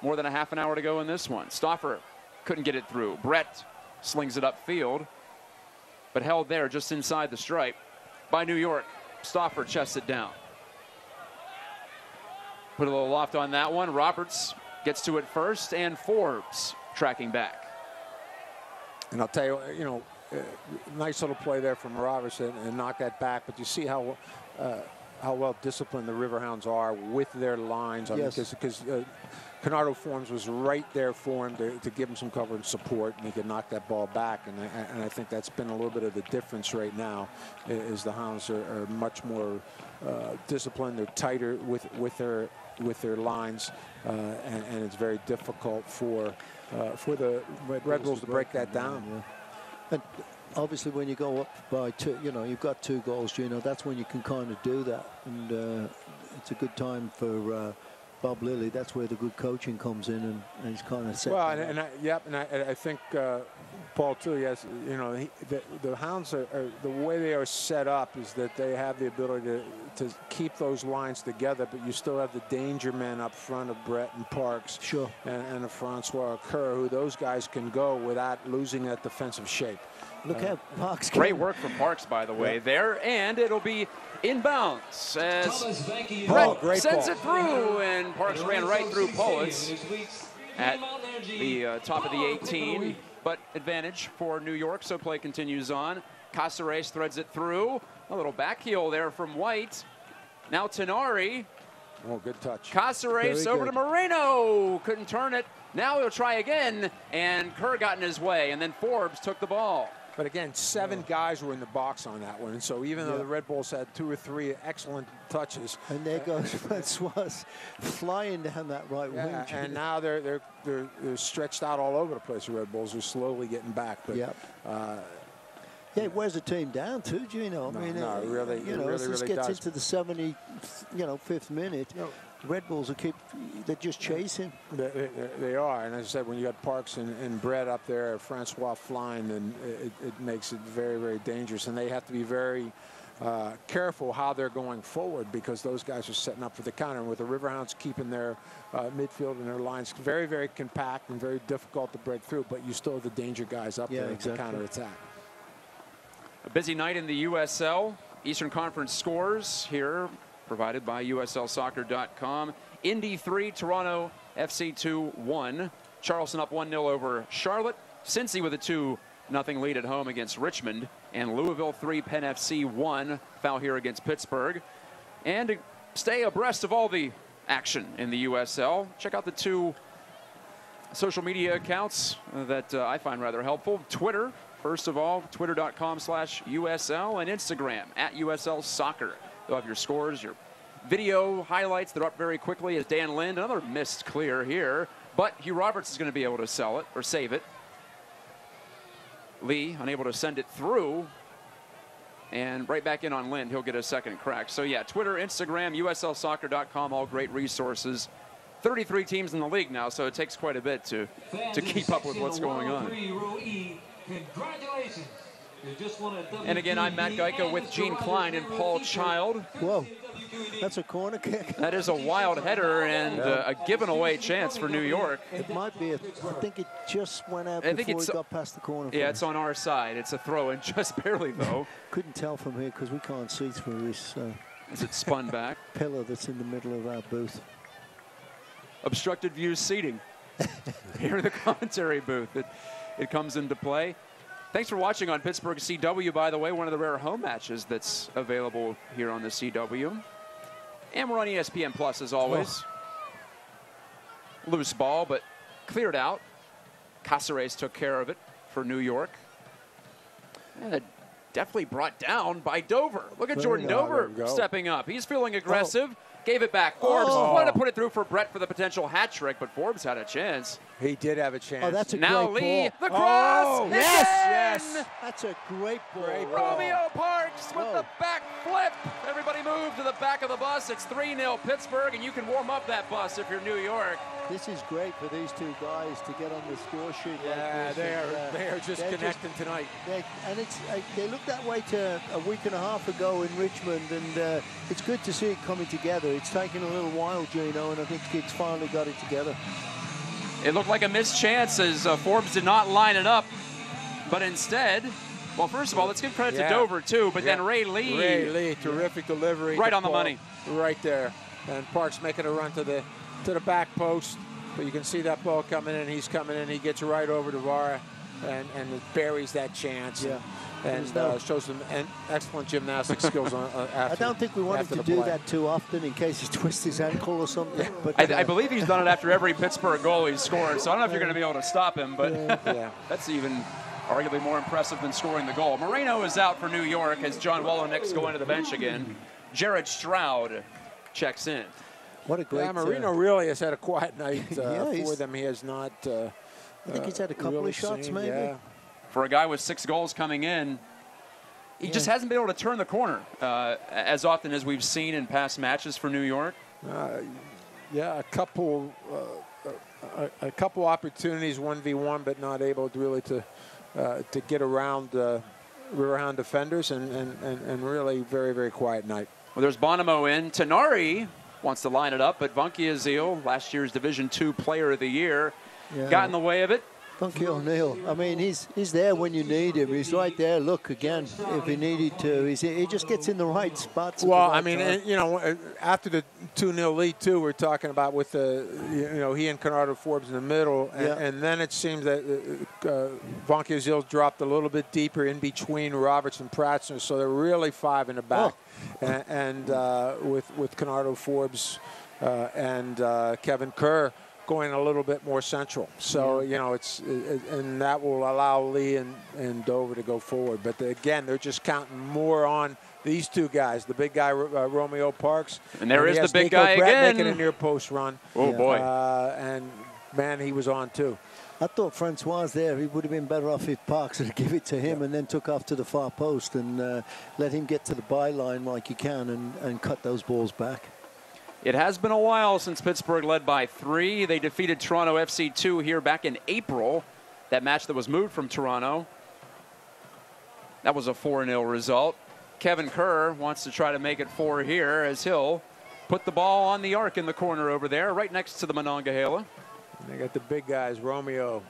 more than a half an hour to go in this one. Stauffer couldn't get it through. Brett slings it upfield, but held there just inside the stripe by New York. Stauffer chests it down. Put a little loft on that one. Roberts gets to it first, and Forbes tracking back. And I'll tell you, you know, nice little play there from Roberts and knock that back, but you see how well disciplined the Riverhounds are with their lines. I mean, because Canardo Forms was right there for him to give him some cover and support, and he could knock that ball back. And I think that's been a little bit of the difference right now, is the Hounds are much more disciplined. They're tighter with their lines, and it's very difficult for the Red Bulls to break that down. Yeah. And obviously, when you go up by 2, you know, you've got 2 goals, you know, that's when you can kind of do that. And it's a good time for Bob Lilly. That's where the good coaching comes in, and he's kind of set. Well, and I think Paul too. Yes, you know, the Hounds are the way they are set up is that they have the ability to keep those lines together, but you still have the danger men up front of Brett and Parks, sure, and a Francois Kerr, who those guys can go without losing that defensive shape. Look at Parks. Great work from Parks, by the way, there, and it'll be inbounds as Brett sends it through, and Parks ran right through Pullitz at the top of the 18, but advantage for New York, so play continues on. Caceres threads it through, a little back heel there from White. Now Tenari. Oh, good touch. Caceres over to Moreno, couldn't turn it. Now he'll try again, and Kerr got in his way, and then Forbes took the ball. But again, 7 guys were in the box on that one, and so even though the Red Bulls had 2 or 3 excellent touches, and there goes Francois flying down that right wing. And now they're stretched out all over the place. The Red Bulls are slowly getting back. But yeah, it wears the team down too, Gino. I mean, no, really, you know, really, this really gets does. into the 75th minute. Red Bulls they're just chasing. They are, and as I said, when you got Parks and Brett up there, Francois flying, then it makes it very, very dangerous, and they have to be very careful how they're going forward, because those guys are setting up for the counter. And with the Riverhounds keeping their midfield and their lines very, very compact and very difficult to break through, but you still have the danger guys up there to counterattack. A busy night in the USL. Eastern Conference scores here, provided by USLsoccer.com. Indy 3, Toronto FC 2-1. Charleston up 1-0 over Charlotte. Cincy with a 2-0 lead at home against Richmond. And Louisville 3, Penn FC 1. Foul here against Pittsburgh. And to stay abreast of all the action in the USL, check out the 2 social media accounts that I find rather helpful. Twitter, first of all, twitter.com/USL, and Instagram @USLsoccer. They'll have your scores, your video highlights that are up very quickly as Dan Lind, another missed clear here, but Hugh Roberts is going to be able to sell it or save it. Lee unable to send it through, and right back in on Lind. He'll get a second crack. So yeah, Twitter, Instagram, USLsoccer.com, all great resources. 33 teams in the league now, so it takes quite a bit to keep up with what's going on. Congratulations. And again, I'm Matt Geico with Gene Klein and Paul Child. Whoa, that's a corner kick. That is a wild header and a given away chance for New York. It might be. I think it just went out before it got past the corner. Yeah, it's on our side. It's a throw in, just barely though. Couldn't tell from here because we can't see through this. Is it spun back? Pillar that's in the middle of our booth. Obstructed view seating here in the commentary booth. It comes into play. Thanks for watching on Pittsburgh CW, by the way, one of the rare home matches that's available here on the CW. And we're on ESPN Plus as always. Oh. Loose ball, but cleared out. Caceres took care of it for New York. And definitely brought down by Dover. Look at Jordan Dover stepping up. He's feeling aggressive. Oh. Gave it back. Forbes wanted to put it through for Brett for the potential hat trick, but Forbes had a chance. He did have a chance. Oh, that's a now great Lee, ball. the cross. Oh, yes. That's a great ball. Romeo Parks with the back flip. Everybody move to the back of the bus. It's 3-0 Pittsburgh, and you can warm up that bus if you're New York. This is great for these two guys to get on the score sheet. Yeah, like this. They are just connecting tonight. And they looked that way to a week and a half ago in Richmond, and it's good to see it coming together. It's taken a little while, Gino, and I think it's finally got it together. It looked like a missed chance as Forbes did not line it up, but instead, well, first of all, let's give credit to Dover too, but then Ray Lee. Ray Lee, terrific delivery. Right on the money. Right there. And Parks making a run to the back post, but you can see that ball coming in. He's coming in. He gets right over to Vara and buries that chance. Yeah. And shows some excellent gymnastic skills after. I don't think we want him to do that too often in case he twists his ankle or something. But I believe he's done it after every Pittsburgh goal he's scored, so I don't know if you're going to be able to stop him, but that's even arguably more impressive than scoring the goal. Moreno is out for New York as John Wolonik's going to the bench again. Jared Stroud checks in. What a great... Marino really has had a quiet night for them. He has not... I think he's had a couple of shots, maybe. Yeah. For a guy with 6 goals coming in, he just hasn't been able to turn the corner as often as we've seen in past matches for New York. Yeah, a couple opportunities 1v1, but not able to really to get around Riverhound defenders, and really very, very quiet night. Well, there's Bonomo in. Tenari wants to line it up, but Vunky Azil, last year's Division II Player of the Year, got in the way of it. Funky O'Neill, I mean, he's there when you need him. He's right there. Look, again, if he needed to. He just gets in the right spots. Well, I mean, you know, after the 2-0 lead, too, we're talking about with the, you know, he and Conrado Forbes in the middle. And then it seems that Vunky Azil dropped a little bit deeper in between Roberts and Pratzner, so they're really 5 in the back. And with Conrado Forbes and Kevin Kerr going a little bit more central. So, you know, and that will allow Lee and Dover to go forward. But again, they're just counting more on these two guys, the big guy, Romeo Parks. And there is the big guy again. Making a near post run. Oh, boy. And, man, he was on, too. I thought Francois there, he would have been better off if Parks had give it to him and then took off to the far post and let him get to the byline like he can and cut those balls back. It has been a while since Pittsburgh led by 3. They defeated Toronto FC 2 here back in April. That match that was moved from Toronto. That was a 4-0 result. Kevin Kerr wants to try to make it 4 here as he'll put the ball on the arc in the corner over there, right next to the Monongahela. They got the big guys, Romeo,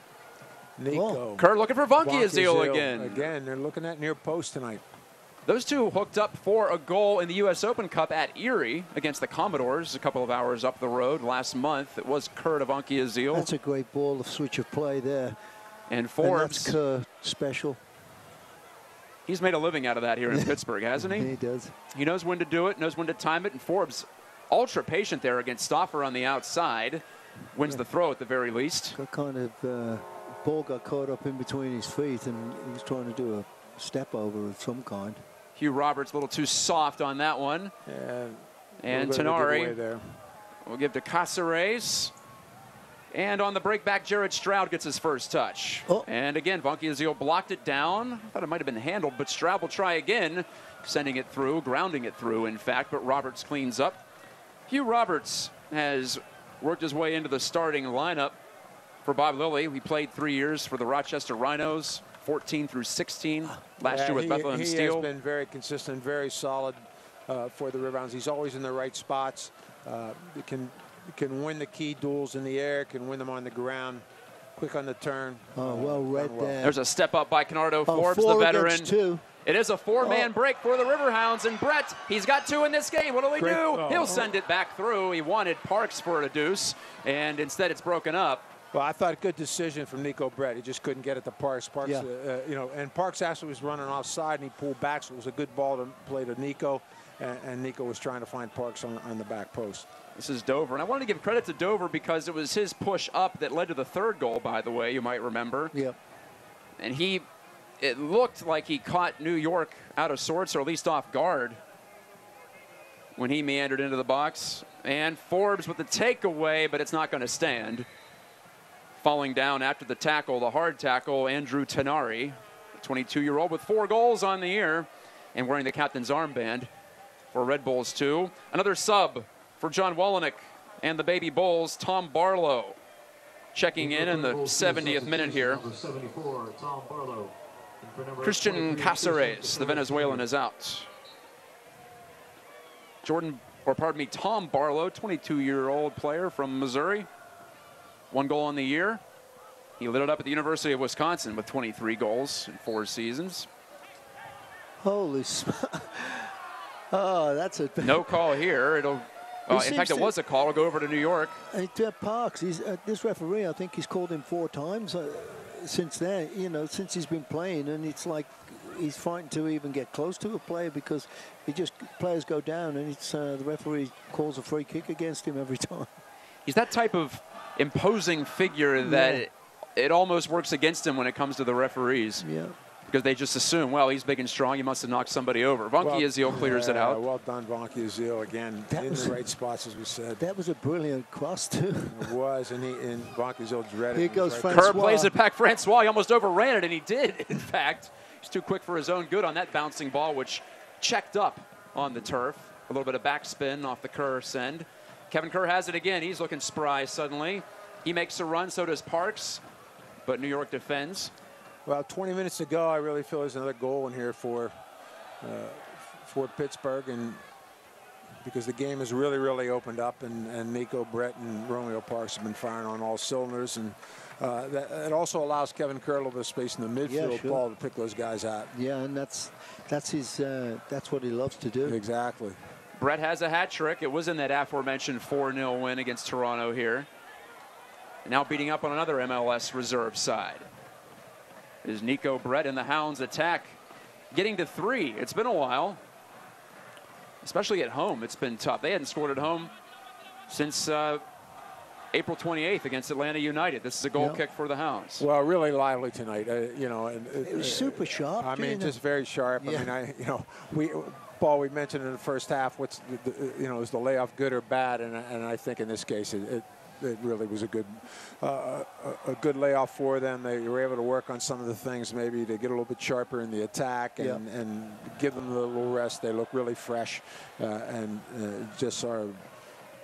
Nico. Kerr looking for Vunky Azil again. Again, they're looking at near post tonight. Those two hooked up for a goal in the U.S. Open Cup at Erie against the Commodores a couple of hours up the road last month. It was Kerr to Vunky Azil. That's a great ball, the switch of play there. And Forbes. And that's Kerr special. He's made a living out of that here in Pittsburgh, hasn't he? He does. He knows when to do it, knows when to time it, and Forbes ultra patient there against Stauffer on the outside. Wins the throw at the very least. Got kind of, ball got caught up in between his feet, and he was trying to do a step over of some kind. Hugh Roberts a little too soft on that one. And Tenari will give to Caceres. And on the break back, Jared Stroud gets his first touch. And again, Vunky Azil blocked it down. I thought it might have been handled, but Stroud will try again, sending it through, grounding it through, in fact, but Roberts cleans up. Hugh Roberts has worked his way into the starting lineup for Bob Lilly. He played 3 years for the Rochester Rhinos, 14 through 16. Last year with Bethlehem Steel. He has been very consistent, very solid for the Riverhounds. He's always in the right spots. He can win the key duels in the air, can win them on the ground, quick on the turn. Oh, well read there. There's a step up by Canardo Forbes, the veteran. It is a 4-man break for the Riverhounds, and Brett, he's got 2 in this game. What'll he do? He'll send it back through. He wanted Parks for a deuce, and instead it's broken up. Well, I thought good decision from Nico Brett. He just couldn't get it to Parks. Parks, you know, and Parks actually was running offside, and he pulled back, so it was a good ball to play to Nico, and Nico was trying to find Parks on the back post. This is Dover, and I wanted to give credit to Dover because it was his push up that led to the 3rd goal, by the way, you might remember. Yep. And it looked like he caught New York out of sorts, or at least off guard, when he meandered into the box. And Forbes with the takeaway, but it's not going to stand. Falling down after the tackle, the hard tackle, Andrew Tenari, a 22-year-old with 4 goals on the year and wearing the captain's armband for Red Bulls 2. Another sub for John Wallenick and the Baby Bulls, Tom Barlow, checking in the 70th minute here. Christian Caceres, the Venezuelan, is out. Tom Barlow, 22-year-old player from Missouri. 1 goal on the year. He lit it up at the University of Wisconsin with 23 goals in 4 seasons. Holy oh, that's a no call here. It'll. In fact, it was a call. It'll go over to New York. Parks, this referee, I think he's called him 4 times since then. You know, since he's been playing, and it's like he's fighting to even get close to a player because players go down, and it's the referee calls a free kick against him every time. He's that type of imposing figure that it almost works against him when it comes to the referees. Yeah. Because they just assume, well, he's big and strong, he must have knocked somebody over. Vunky Azil clears it out. Well done, Vunky Azil, again, in the right spots, as we said. That was a brilliant cross, too. It was, and Vunky Azil dreaded it. Here goes Francois. Kerr plays it back. Francois, he almost overran it, and he did, in fact. He's too quick for his own good on that bouncing ball, which checked up on the turf. A little bit of backspin off the Kerr send. Kevin Kerr has it again. He's looking spry suddenly. He makes a run, so does Parks, but New York defends. Well, 20 minutes to go, I really feel there's another goal in here for Pittsburgh, and because the game has really, really opened up, and Nico Brett and Romeo Parks have been firing on all cylinders, and it also allows Kevin Kerr a little bit of space in the midfield, Paul, to pick those guys out. Yeah, and that's what he loves to do. Exactly. Brett has a hat trick. It was in that aforementioned 4-0 win against Toronto here. Now beating up on another MLS reserve side is Nico Brett, and the Hounds attack, getting to 3. It's been a while, especially at home. It's been tough. They hadn't scored at home since April 28th against Atlanta United. This is a goal kick for the Hounds. Well, really lively tonight. You know, it was super sharp. I mean, just very sharp. Yeah. I mean, Paul, we mentioned in the first half, is the layoff good or bad? And I think in this case, it really was a good layoff for them. They were able to work on some of the things, maybe to get a little bit sharper in the attack and give them a little rest. They look really fresh and just are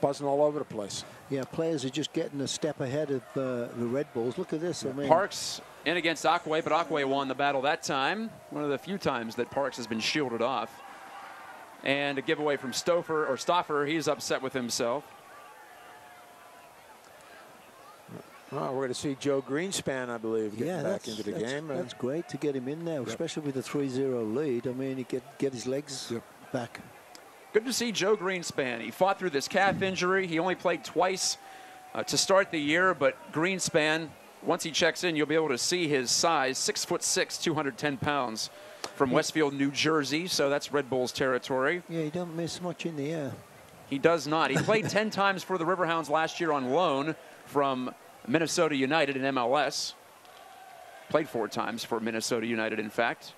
buzzing all over the place. Yeah, players are just getting a step ahead of the Red Bulls. Look at this. I mean, Parks in against Akwe, but Akwe won the battle that time. One of the few times that Parks has been shielded off. And a giveaway from Stoffer. He's upset with himself. Well, we're going to see Joe Greenspan, I believe, getting back into the game. That's great to get him in there, especially with a 3-0 lead. I mean, he get his legs back. Good to see Joe Greenspan. He fought through this calf injury. He only played twice to start the year, but Greenspan, once he checks in, you'll be able to see his size, 6'6", 210 pounds, from Westfield, New Jersey. So that's Red Bulls territory. Yeah, he don't miss much in the air. He does not. He played 10 times for the Riverhounds last year on loan from Minnesota United in MLS. Played 4 times for Minnesota United, in fact.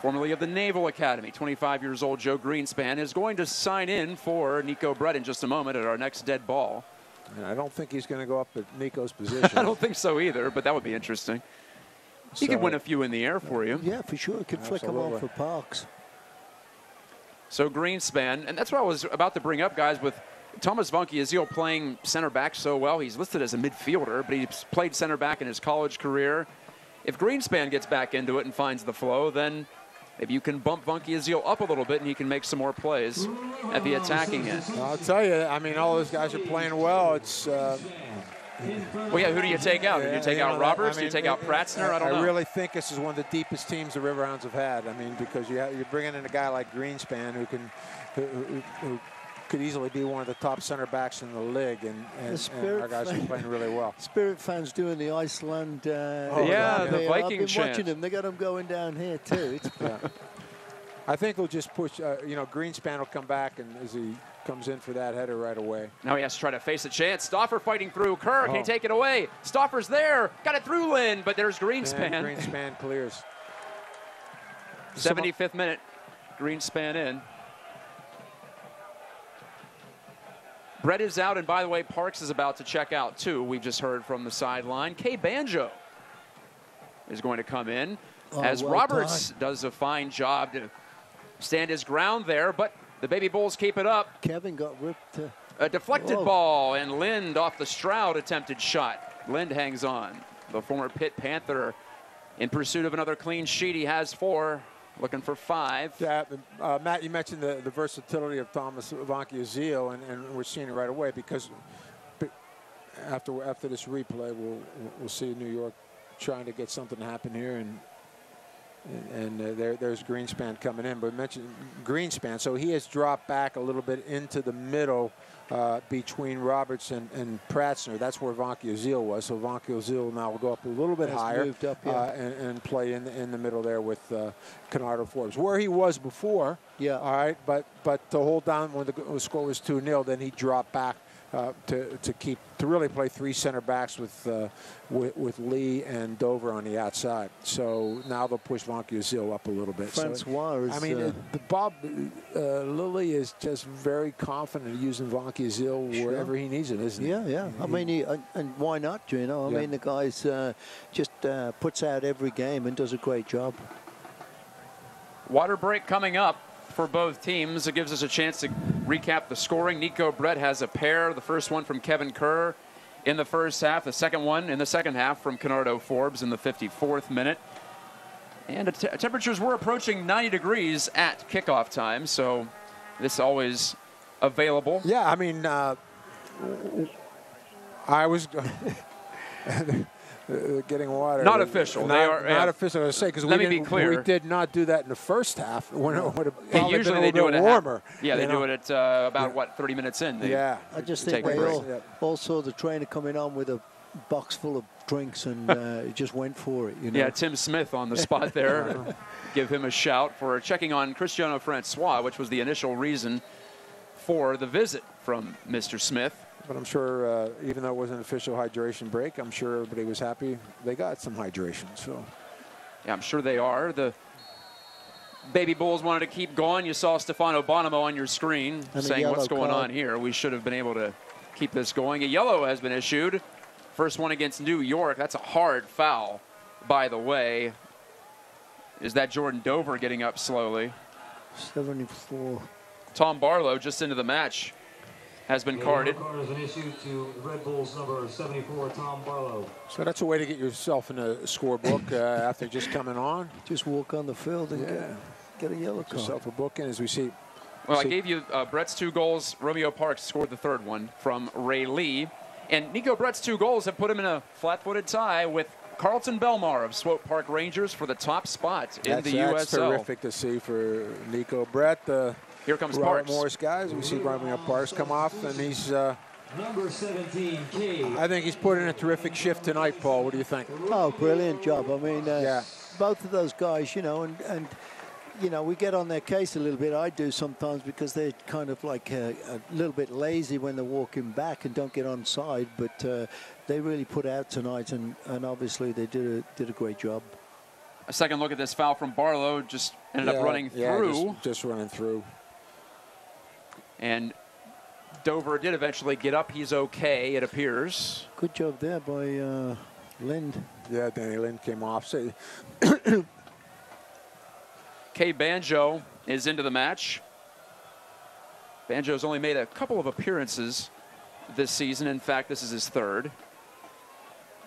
Formerly of the Naval Academy, 25 years old, Joe Greenspan is going to sign in for Nico Brett in just a moment at our next dead ball. And I don't think he's going to go up at Nico's position. I don't think so either, but that would be interesting. He could win a few in the air for you. Yeah, for sure. He could flick them off for Parks. So Greenspan, and that's what I was about to bring up, guys, with Thomas Vankiazil playing center back so well. He's listed as a midfielder, but he's played center back in his college career. If Greenspan gets back into it and finds the flow, then maybe you can bump Vankiazil up a little bit and he can make some more plays at the attacking end. I'll tell you, I mean, all those guys are playing well. It's well, yeah, who do you take out? Do you take out Roberts? Do you take out Pratzner? I don't know. I really think this is one of the deepest teams the Riverhounds have had. I mean, because you're bringing in a guy like Greenspan who could easily be one of the top center backs in the league, and our guys are playing really well. Spirit fans doing the Iceland. the Viking I've been chant. watching them. They got them going down here too. It's I think they'll just push. Greenspan will come back, and as he comes in for that header right away. Now he has to try to face a chance. Stoffer fighting through. Kerr, can he take it away? Stoffer's there. Got it through Lynn, but there's Greenspan. And Greenspan clears. 75th minute. Greenspan in. Brett is out, and by the way, Parks is about to check out too. We've just heard from the sideline. K. Banjo is going to come in as Roberts does a fine job to stand his ground there, but the Baby Bulls keep it up. Kevin got ripped. A deflected ball, and Lind off the Stroud attempted shot. Lind hangs on. The former Pitt Panther in pursuit of another clean sheet. He has 4. Looking for 5. Yeah, Matt, you mentioned the versatility of Thomas Vankiazil, and we're seeing it right away because after this replay, we'll see New York trying to get something to happen here, and there's Greenspan coming in. But we mentioned Greenspan, so he has dropped back a little bit into the middle between Roberts and Pratzner. That's where Vankiazil was. So Vankiazil now will go up a little bit higher moved up, and play in the middle there with Canardo Forbes, where he was before. Yeah. All right, but to hold down when the score was 2-0, then he dropped back to really play 3 center backs with Lee and Dover on the outside. So now they'll push Vankiazil up a little bit. Francois Bob Lilly is just very confident using Vankiazil wherever he needs it, isn't he? Yeah. I mean, and why not? You know, I mean, the guy's just puts out every game and does a great job. Water break coming up for both teams. It gives us a chance to recap the scoring. Nico Brett has a pair. The first one from Kevin Kerr in the first half. The second one in the second half from Canardo Forbes in the 54th minute. And temperatures were approaching 90 degrees at kickoff time, so this is always available. Yeah, I mean, I was getting water. Not official. Not official. I was say because be clear. We did not do that in the first half. When it would have probably usually been they do it warmer. Yeah, they do it at about 30 minutes in. Yeah. I just think they all saw the trainer coming on with a box full of drinks and just went for it. You know? Yeah, Tim Smith on the spot there. Give him a shout for checking on Cristiano Francois, which was the initial reason for the visit from Mr. Smith. But I'm sure, even though it wasn't an official hydration break, I'm sure everybody was happy they got some hydration. So, yeah, I'm sure they are. The Baby Bulls wanted to keep going. You saw Stefano Bonomo on your screen saying, "What's going on here? We should have been able to keep this going." A yellow has been issued. First one against New York. That's a hard foul, by the way. Is that Jordan Dover getting up slowly? 74. Tom Barlow just into the match. Has been carded. Card is an issue to Red Bulls number 74, Tom Barlow. So that's a way to get yourself in a scorebook after just coming on. Just walk on the field and get a yellow card. Yourself a bookend as we see. Well, I gave you Brett's 2 goals. Romeo Parks scored the 3rd one from Ray Lee. And Nico Brett's 2 goals have put him in a flat-footed tie with Carlton Belmar of Swope Park Rangers for the top spot in the USL. That's terrific to see for Nico Brett. Here comes Robert Parks. Morris guys. We see Romeo Parks come off, and he's. Number 17, K. I think he's put in a terrific shift tonight, Paul. What do you think? Oh, brilliant job. I mean, both of those guys, you know, and you know, we get on their case a little bit. I do sometimes because they're kind of like a little bit lazy when they're walking back and don't get on side. But they really put out tonight, and obviously they did a great job. A second look at this foul from Barlow, just ended up running through. Just running through. And Dover did eventually get up. He's okay, it appears. Good job there by Lind. Yeah, Danny Lind came off. So Kay Banjo is into the match. Banjo's only made a couple of appearances this season. In fact, this is his 3rd.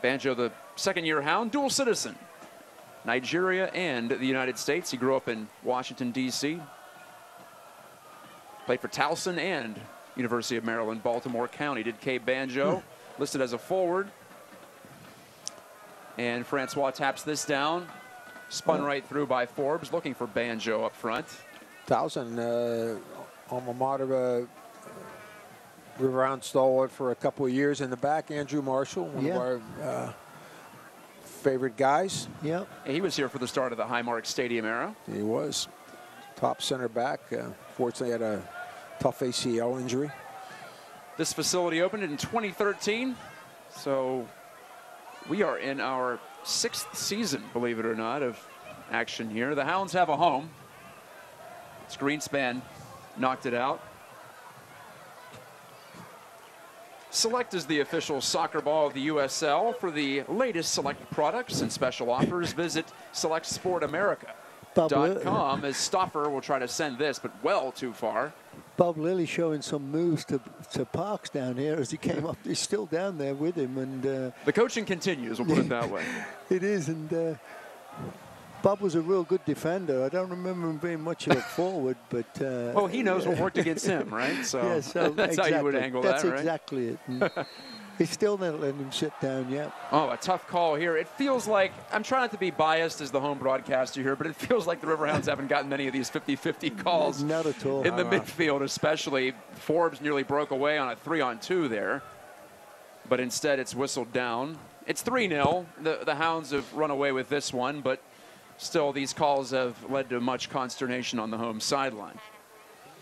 Banjo, the 2nd-year Hound, dual citizen. Nigeria and the United States. He grew up in Washington, D.C. Played for Towson and University of Maryland, Baltimore County. Did Kay Banjo, listed as a forward. And Francois taps this down. Spun right through by Forbes, looking for Banjo up front. Towson, alma mater, Riverhound stalwart for a couple of years in the back. Andrew Marshall, one of our favorite guys. Yeah. He was here for the start of the Highmark Stadium era. He was. Top center back. Fortunately, had a tough ACL injury. This facility opened in 2013, so we are in our 6th season, believe it or not, of action here. The Hounds have a home. It's Greenspan knocked it out. Select is the official soccer ball of the USL. For the latest Select products and special offers, visit SelectSportAmerica.com as Stoffer will try to send this, but well too far. Bob Lilly showing some moves to Parks down here as he came up. He's still down there with him. And the coaching continues, we'll put it that way. It is, and Bob was a real good defender. I don't remember him being much of a forward, but... well, he knows what worked against him, right? So, yeah, so that's exactly. how you would angle that, right? That's exactly it. He's still not letting him sit down yet. Oh, a tough call here. It feels like, I'm trying not to be biased as the home broadcaster here, but it feels like the Riverhounds haven't gotten many of these 50-50 calls. Not at all. In the midfield especially. Forbes nearly broke away on a 3-on-2 there. But instead it's whistled down. It's 3-0. The Hounds have run away with this one, but still these calls have led to much consternation on the home sideline.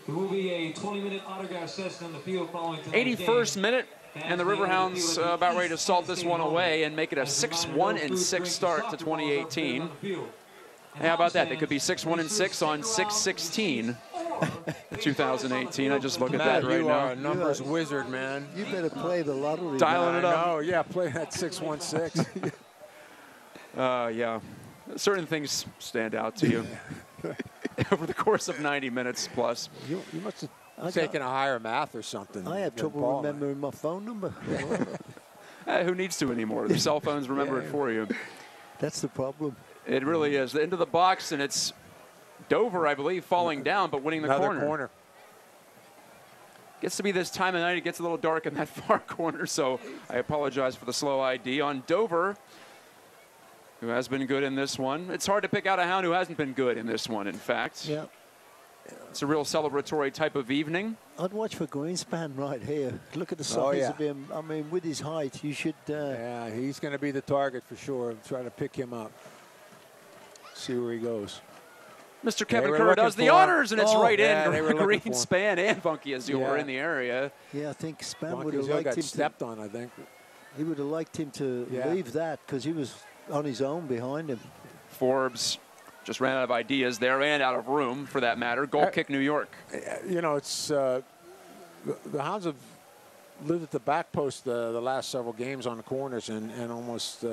There will be a 20-minute autograph session on the field following tonight's 81st minute. And the Riverhounds about ready to salt this one away and make it a 6-1-6 start to 2018. How about that? They could be 6-1-6 on 6/16, 2018. I just look at that right you now. Are a numbers wizard, man. You better play the lottery. Dialing it up. Oh yeah, play that 6-1-6. Yeah, certain things stand out to you over the course of 90 minutes plus. You must have taking a higher math or something. I have trouble remembering my phone number. Who needs to anymore? The cell phones remember it for you. That's the problem. It really is. Into the box, and it's Dover, I believe, falling down, but winning the corner. Gets to be this time of night. It gets a little dark in that far corner, so I apologize for the slow ID on Dover, who has been good in this one. It's hard to pick out a Hound who hasn't been good in this one, in fact. Yeah. It's a real celebratory type of evening. I'd watch for Greenspan right here. Look at the size of him. I mean, with his height, you should... yeah, he's going to be the target for sure. Try to pick him up. See where he goes. Mr. Kevin Kerr does the honors, and it's right in. Greenspan and Funky as you were in the area. Yeah, I think Span would have liked him stepped on, I think. He would have liked him to leave that because he was on his own behind him. Forbes just ran out of ideas there and out of room, for that matter. Goal kick, New York. You know, it's the Hounds have lived at the back post the last several games on the corners, and almost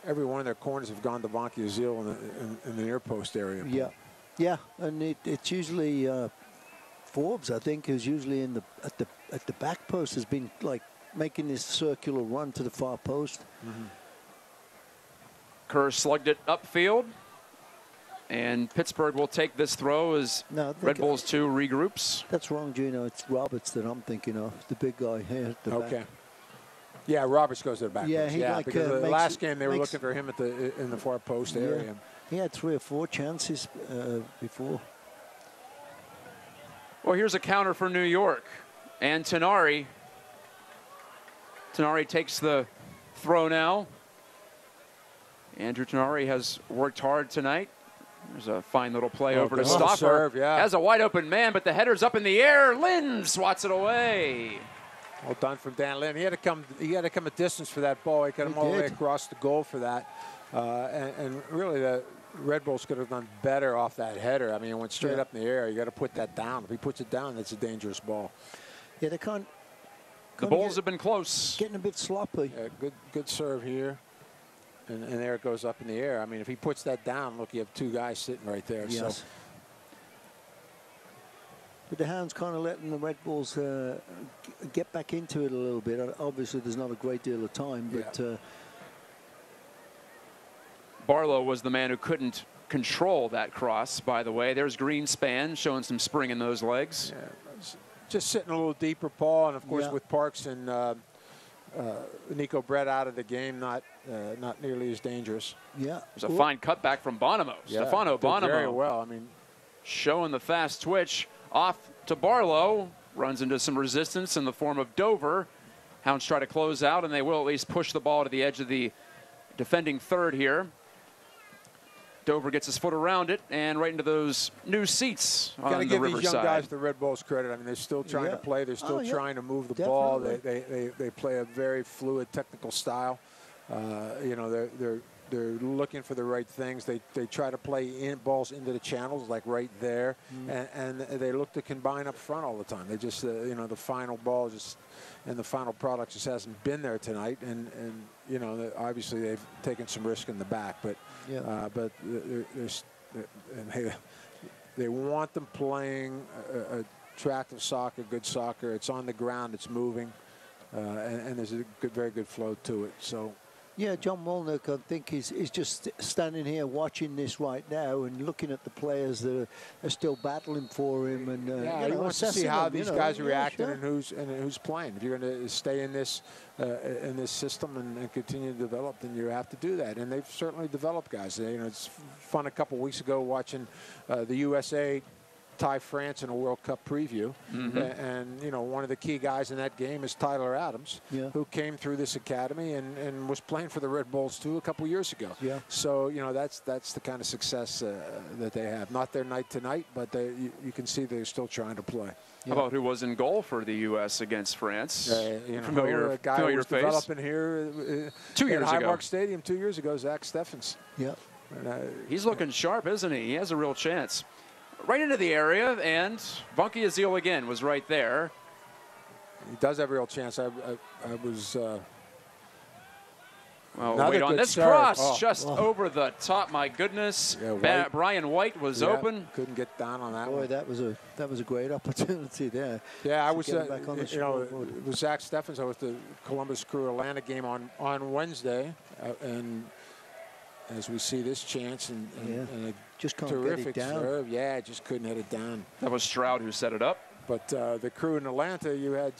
every one of their corners have gone to Vanke Azil in the near post area. Yeah, yeah, and it's usually Forbes, I think, who's usually at the back post, has been like making this circular run to the far post. Kerr slugged it upfield. And Pittsburgh will take this throw as Red Bulls 2 regroups. That's wrong, Gino. It's Roberts that I'm thinking of, the big guy here at the back. Yeah, Roberts goes to the back. Yeah, because the last game they were looking for him in the far post area. He had 3 or 4 chances before. Well, here's a counter for New York. And Tenari. Tenari takes the throw now. Andrew Tenari has worked hard tonight. There's a fine little play over to Stoppage. Serve, Has a wide open man, but the header's up in the air. Lynn swats it away. Well done from Dan Lynn. He had to come a distance for that ball. He got him all the way across the goal for that. And really, the Red Bulls could have done better off that header. I mean, it went straight up in the air. You got to put that down. If he puts it down, that's a dangerous ball. Yeah, they can't. The Bulls have been close. Getting a bit sloppy. Yeah, good serve here. And there it goes up in the air. I mean, if he puts that down, look, you have 2 guys sitting right there. Yes. So. But the Hounds kind of letting the Red Bulls get back into it a little bit. Obviously, there's not a great deal of time, but Barlow was the man who couldn't control that cross, by the way. There's Greenspan showing some spring in those legs. Yeah, just sitting a little deeper, Paul, and of course with Parks and Nico Brett out of the game, not nearly as dangerous. Yeah, there's a fine cutback from Bonomo. Yeah, Stefano Bonomo. Very well. I mean, showing the fast twitch off to Barlow, runs into some resistance in the form of Dover. Hounds try to close out, and they will at least push the ball to the edge of the defending third here. Dover gets his foot around it and right into those new seats on the Riverside. Got to give these young guys the Red Bulls credit. I mean, they're still trying to play. They're still trying to move the ball. They play a very fluid technical style. You know, they're looking for the right things. They try to play balls into the channels, like right there, and they look to combine up front all the time. They just, you know, the final ball and the final product just hasn't been there tonight. And you know, obviously they've taken some risk in the back, but they want them playing attractive soccer, good soccer. It's on the ground, it's moving, and there's a very good flow to it. So. Yeah, John Molnick, I think, is just standing here watching this right now and looking at the players that are still battling for him. And he wants to see how these guys are reacting and who's playing. If you're going to stay in this system and continue to develop, then you have to do that. And they've certainly developed guys. You know, it's fun a couple weeks ago watching the USA tie France in a World Cup preview. And, you know, one of the key guys in that game is Tyler Adams, who came through this academy and was playing for the Red Bulls, too, a couple years ago. So, you know, that's the kind of success that they have. Not their night tonight, but you can see they're still trying to play. How about who was in goal for the U.S. against France? You know, familiar who was face. developing here 2 years ago. At Highmark Stadium 2 years ago, Zach Steffens. He's looking sharp, isn't he? He has a real chance. Right into the area, and Bunky Azil again was right there. He does have a real chance. I was... well, wait on this cross, just over the top. My goodness, Brian White was open. Couldn't get down on that one. Boy, that was a great opportunity there. Yeah, I was. You know, with Zach Steffens, I was the Columbus Crew Atlanta game on Wednesday, and as we see this chance and a just can't terrific get it down. serve. Yeah, just couldn't hit it down. That was Stroud who set it up. But the Crew in Atlanta, you had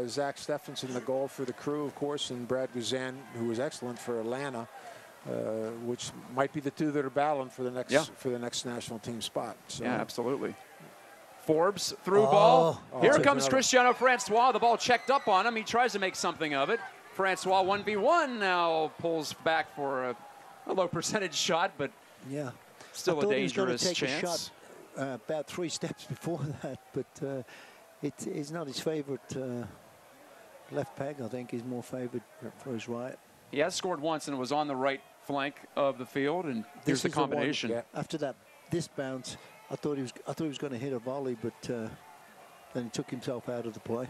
Zach Steffens in the goal for the Crew, of course, and Brad Guzan, who was excellent for Atlanta, which might be the two that are battling for the next national team spot. So. Yeah, absolutely. Forbes through ball. Here comes Cristiano Francois. The ball checked up on him. He tries to make something of it. Francois 1v1 now pulls back for a low percentage shot, but still a dangerous chance. A shot, about 3 steps before that, but it's not his favorite left peg. I think he's more favored for his right. He has scored once, and it was on the right flank of the field, and here's the combination. After that, this bounce, I thought he was going to hit a volley, but then he took himself out of the play.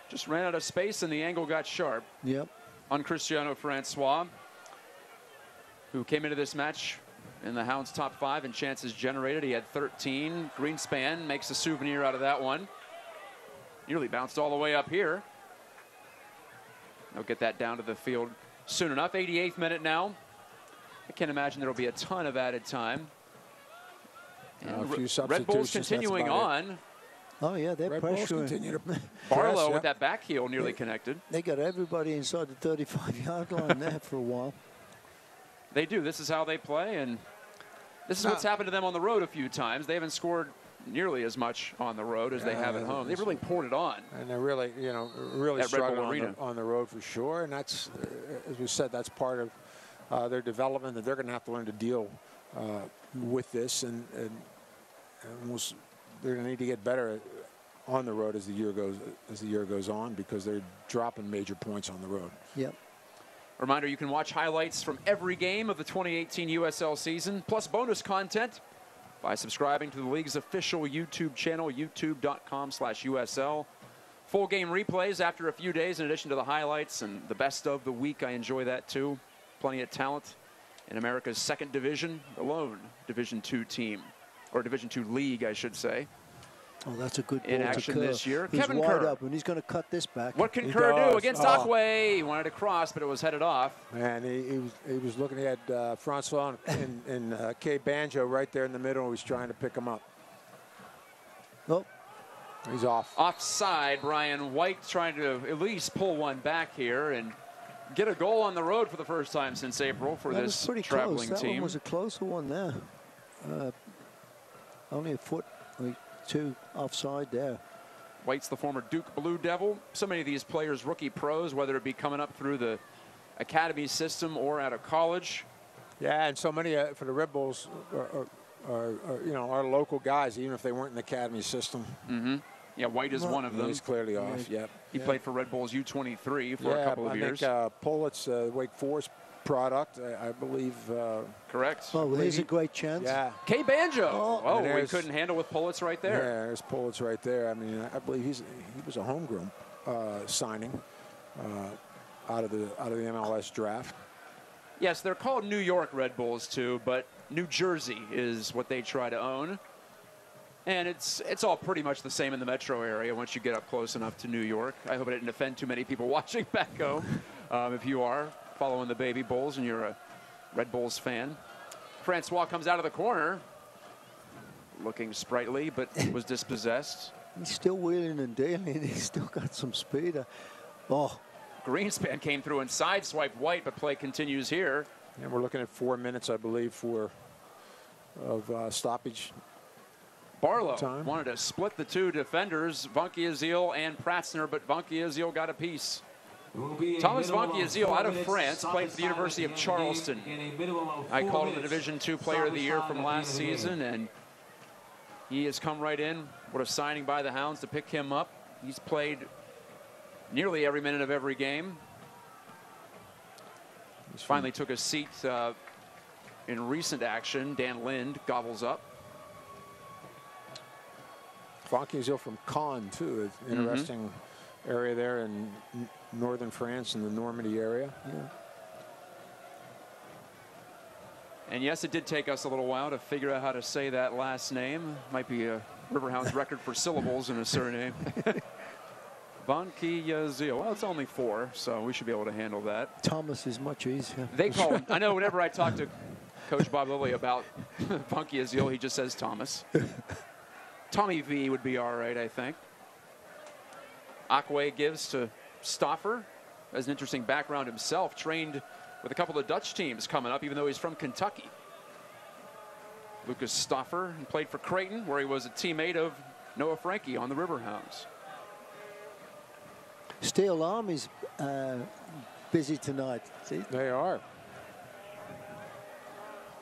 Just ran out of space, and the angle got sharp. Yep. On Cristiano Francois, who came into this match in the Hounds' top 5 in chances generated. He had 13. Greenspan makes a souvenir out of that one. Nearly bounced all the way up here. They'll get that down to the field soon enough. 88th minute now. I can't imagine there will be a ton of added time. And A few Red Bulls substitutions, continuing that's about on. Oh, yeah, they're Red Bulls pressuring. continue to Barlow press, with that back heel nearly connected. They got everybody inside the 35-yard line there for a while. They do. This is how they play, and this is what's happened to them on the road a few times. They haven't scored nearly as much on the road as they have at home. They've really poured it on. And they're really, really at Red Bull struggling Arena. on the road for sure. And that's, as we said, that's part of their development, that they're going to have to learn to deal with this, and they're going to need to get better on the road as the year goes on, because they're dropping major points on the road. Yep. Reminder, you can watch highlights from every game of the 2018 USL season, plus bonus content by subscribing to the league's official YouTube channel, youtube.com/USL. Full game replays after a few days, in addition to the highlights and the best of the week. I enjoy that too. Plenty of talent in America's second division, the lone Division II team, or Division II league, I should say. Oh, that's a good ball In to action Kerr. this year. He's Kevin wide Kerr. up, and he's going to cut this back. What can Kerr do against Akwe? He wanted to cross, but it was headed off. And he was looking at Francois and Kay Banjo right there in the middle. He was trying to pick him up. Nope. He's off. Offside. Brian White trying to at least pull one back here and get a goal on the road for the first time since April for That this was pretty traveling close. That team. one was a closer one there. Only a foot or two offside there. White's the former Duke Blue Devil. So many of these players, rookie pros, whether it be coming up through the academy system or out of college. Yeah, and so many for the Red Bulls are local guys, even if they weren't in the academy system. Mm-hmm. Yeah, White is one of them. He's clearly off. Yep. He played for Red Bulls U23 for a couple of years. I think Pollitt's Wake Forest product, I believe. Correct. Oh, well, here's a great chance. Yeah. Kay Banjo. Oh, we there's- couldn't handle with Pullets right there. Yeah, there's Pollitt's right there. I mean, I believe he was a homegrown signing out of the MLS draft. Yes, they're called New York Red Bulls too, but New Jersey is what they try to own. And it's all pretty much the same in the metro area once you get up close enough to New York. I hope I didn't offend too many people watching back home. If you are following the Baby Bulls and you're a Red Bulls fan. Francois comes out of the corner, looking sprightly, but was dispossessed. He's still wheeling and dealing. He's still got some speed. Oh. Greenspan came through and sideswiped White, but play continues here. And we're looking at 4 minutes, I believe, of stoppage. Barlow wanted to split the two defenders, Vankiazil and Pratzner, but Vankiazil got a piece. Thomas Vankiazil, out of France, played for the University of Charleston. I called him the Division II Player of the Year from last season, and he has come right in. What a signing by the Hounds to pick him up. He's played nearly every minute of every game. He finally took a seat in recent action. Dan Lind gobbles up. Vankiazil from Caen, too. It's an interesting area there in northern France in the Normandy area. Yeah. And yes, it did take us a little while to figure out how to say that last name. Might be a Riverhounds record for syllables in a surname. Vankiazil. Well, it's only 4, so we should be able to handle that. Thomas is much easier. They call him, I know whenever I talk to Coach Bob Lilly about Vankiazil, he just says Thomas. Tommy V would be all right, I think. Akwe gives to Stoffer. Has an interesting background himself. Trained with a couple of Dutch teams coming up, even though he's from Kentucky. Lucas Stoffer played for Creighton, where he was a teammate of Noah Frankie on the Riverhounds. Steel Army's busy tonight. See? They are.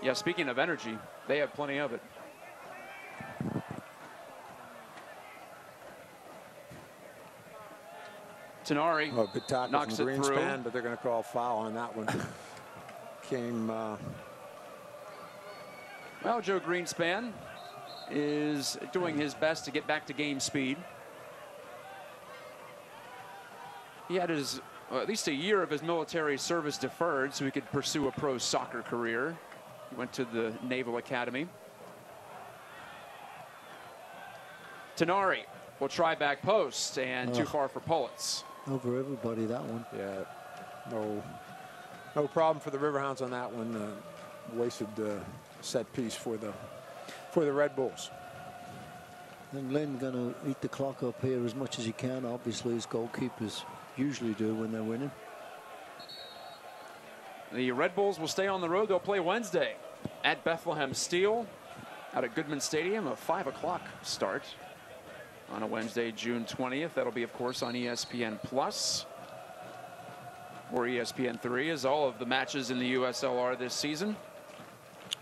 Yeah, speaking of energy, they have plenty of it. Tenari good tackle knocks from it through. Greenspan, but they're going to call a foul on that one. Well, Joe Greenspan is doing his best to get back to game speed. He had his at least a year of his military service deferred so he could pursue a pro soccer career. He went to the Naval Academy. Tenari will try back post, and too far for Pullets. Over everybody, that one. Yeah, no problem for the Riverhounds on that one. wasted set piece for the Red Bulls. And Lynn going to eat the clock up here as much as he can, obviously, as goalkeepers usually do when they're winning. The Red Bulls will stay on the road. They'll play Wednesday at Bethlehem Steel out at Goodman Stadium, a 5 o'clock start on a Wednesday, June 20th. That'll be, of course, on ESPN Plus or ESPN3, as all of the matches in the USL are this season.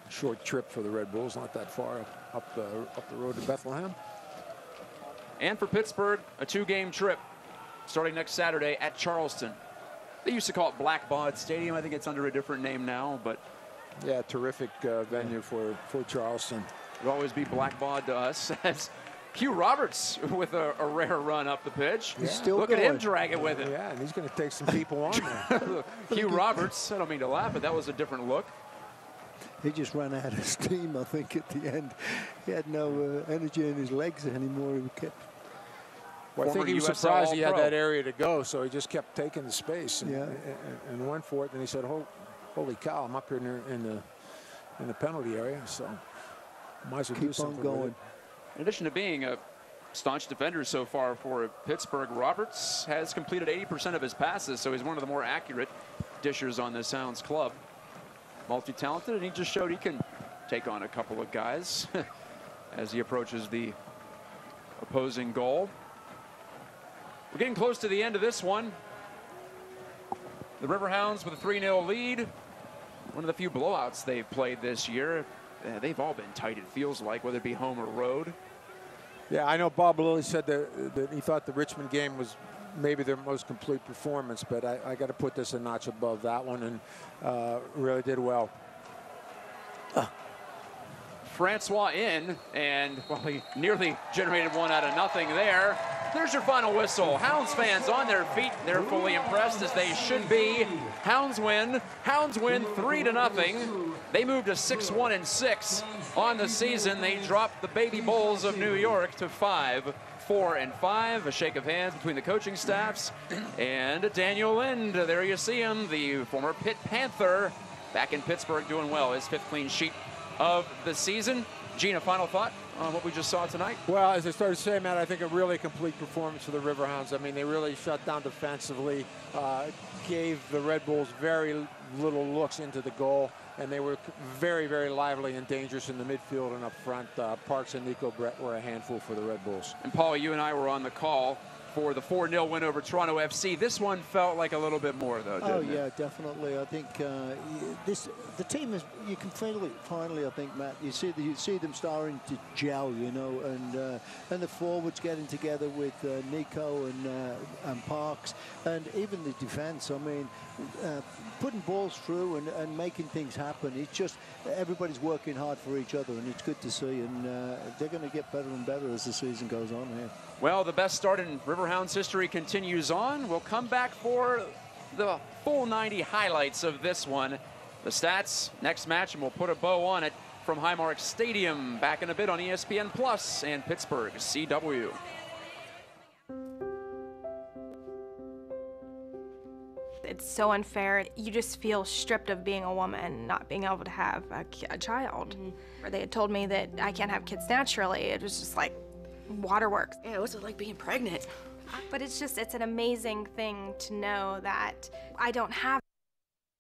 Short trip for the Red Bulls, not that far up the road to Bethlehem. And for Pittsburgh, a 2-game trip starting next Saturday at Charleston. They used to call it Black Baud Stadium. I think it's under a different name now, but yeah, terrific venue for Charleston. It'll always be Black Baud to us. As Hugh Roberts with a rare run up the pitch. He's still Look going. at him drag it with it. Yeah, and he's going to take some people on there. Hugh Roberts, I don't mean to laugh, but that was a different look. He just ran out of steam, I think, at the end. He had no energy in his legs anymore. He kept. Well, I think he was surprised he had that area to go, so he just kept taking the space and went for it. And he said, "Holy cow! I'm up here in the penalty area, so might as well do something." Keep on going. In addition to being a staunch defender so far for Pittsburgh, Roberts has completed 80% of his passes, so he's one of the more accurate dishers on this Hounds club. Multi-talented, and he just showed he can take on a couple of guys as he approaches the opposing goal. We're getting close to the end of this one. The Riverhounds with a 3-0 lead. One of the few blowouts they've played this year. They've all been tight, it feels like, whether it be home or road. Yeah, I know Bob Lilly said that he thought the Richmond game was maybe their most complete performance, but I got to put this a notch above that one, and really did well. Francois in, and well, he nearly generated one out of nothing there. There's your final whistle. Hounds fans on their feet. They're fully impressed, as they should be. Hounds win. Hounds win 3-0. They moved to 6-1-6 on the season. They dropped the Baby Bulls of New York to 5-4-5. A shake of hands between the coaching staffs and Daniel Lind. There you see him, the former Pitt Panther, back in Pittsburgh doing well. His 5th clean sheet of the season. Gene, a final thought on what we just saw tonight? Well, as I started to say, Matt, I think a really complete performance for the Riverhounds. I mean, they really shut down defensively, gave the Red Bulls very little looks into the goal, and they were very, very lively and dangerous in the midfield and up front. Parks and Nico Brett were a handful for the Red Bulls. And Paul, you and I were on the call for the 4-0 win over Toronto FC. This one felt like a little bit more, though, didn't it? Definitely. I think the team is, you can finally, I think, Matt, you see them starting to gel, you know, and the forwards getting together with Nico and Parks, and even the defense. I mean, putting balls through and making things happen. It's just everybody's working hard for each other, and it's good to see, and they're going to get better and better as the season goes on here. Well, the best start in Riverhounds history continues on. We'll come back for the full 90 highlights of this one. The stats, next match, and we'll put a bow on it from Highmark Stadium. Back in a bit on ESPN Plus and Pittsburgh CW. It's so unfair. You just feel stripped of being a woman, not being able to have a child. They had told me that I can't have kids naturally. It was just like waterworks. Yeah, what's it like being pregnant? But it's an amazing thing to know that I don't have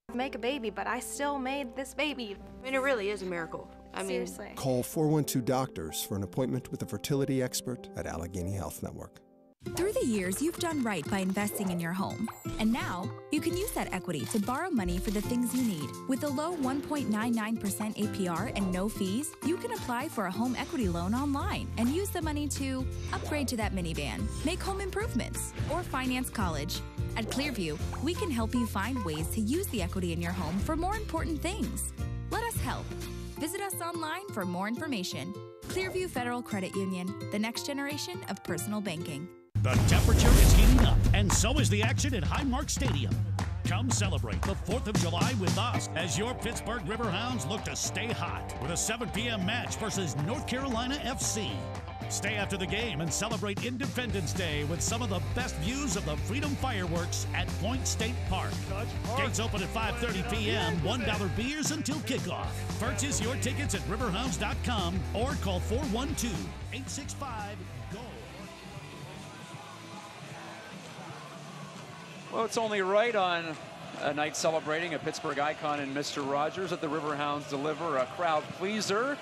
to make a baby, but I still made this baby. I mean, it really is a miracle. I mean, seriously. Call 412 Doctors for an appointment with a fertility expert at Allegheny Health Network. Through the years, you've done right by investing in your home. And now, you can use that equity to borrow money for the things you need. With a low 1.99% APR and no fees, you can apply for a home equity loan online and use the money to upgrade to that minivan, make home improvements, or finance college. At Clearview, we can help you find ways to use the equity in your home for more important things. Let us help. Visit us online for more information. Clearview Federal Credit Union, the next generation of personal banking. The temperature is heating up, and so is the action at Highmark Stadium. Come celebrate the 4th of July with us as your Pittsburgh Riverhounds look to stay hot with a 7 p.m. match versus North Carolina FC. Stay after the game and celebrate Independence Day with some of the best views of the Freedom Fireworks at Point State Park. Gates open at 5:30 p.m. $1 beers until kickoff. Purchase your tickets at riverhounds.com or call 412-865-GO. Well, it's only right on a night celebrating a Pittsburgh icon in Mr. Rogers that the Riverhounds deliver a crowd pleaser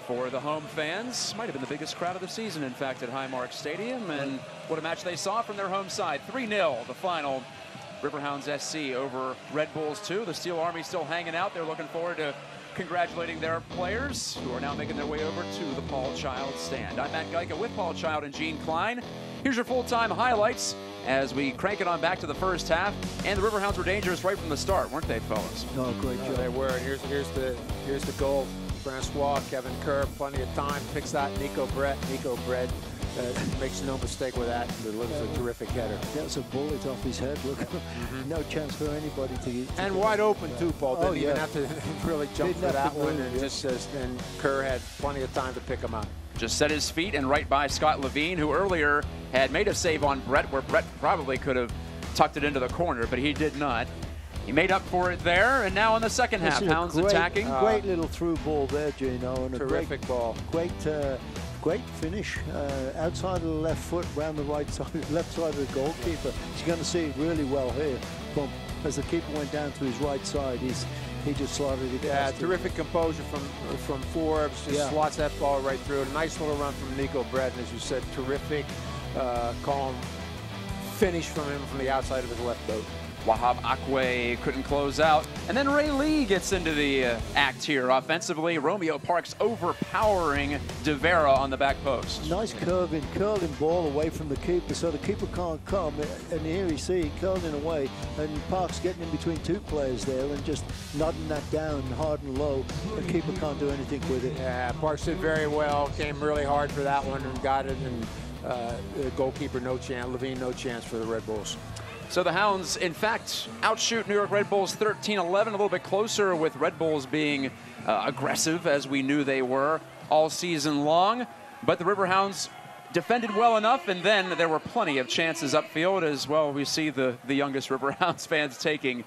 for the home fans. Might have been the biggest crowd of the season, in fact, at Highmark Stadium. And what a match they saw from their home side. 3-0, the final. Riverhounds SC over Red Bulls 2. The Steel Army still hanging out. They're looking forward to congratulating their players who are now making their way over to the Paul Child stand. I'm Matt Geica with Paul Child and Gene Klein. Here's your full-time highlights as we crank it on back to the first half. And the Riverhounds were dangerous right from the start, weren't they, fellas? No, great job. They were. And here's the goal. Francois, Kevin Kerr, plenty of time, picks that Nico Brett. Makes no mistake with that. Delivers a terrific header. That's a bullet off his head. Look, no chance for anybody to and wide open too, Paul. Didn't even have to really jump for that one. And and Kerr had plenty of time to pick him out. Just set his feet and right by Scott Levine, who earlier had made a save on Brett, where Brett probably could have tucked it into the corner, but he did not. He made up for it there, and now in the second half, Hounds attacking. Great little through ball there, Gino. And terrific ball. Great finish. Outside of the left foot, round the right side, left side of the goalkeeper. He's going to see it really well here. Boom. As the keeper went down to his right side, he just slotted it. Yeah, terrific composure from Forbes. Just slots that ball right through. A nice little run from Nico Brett, and as you said, terrific, calm finish from him from the outside of his left boot. Wahab Akwe couldn't close out. And then Ray Lee gets into the act here offensively. Romeo Parks overpowering De Vera on the back post. Nice curling ball away from the keeper, so the keeper can't come. And here you see curling away, and Parks getting in between two players there and just nodding that down hard and low. The keeper can't do anything with it. Yeah, Parks did very well. Came really hard for that one and got it. And the goalkeeper no chance. Levine no chance for the Red Bulls. So the Hounds, in fact, outshoot New York Red Bulls 13-11, a little bit closer with Red Bulls being aggressive, as we knew they were all season long. But the Riverhounds defended well enough, and then there were plenty of chances upfield as well. We see the youngest Riverhounds fans taking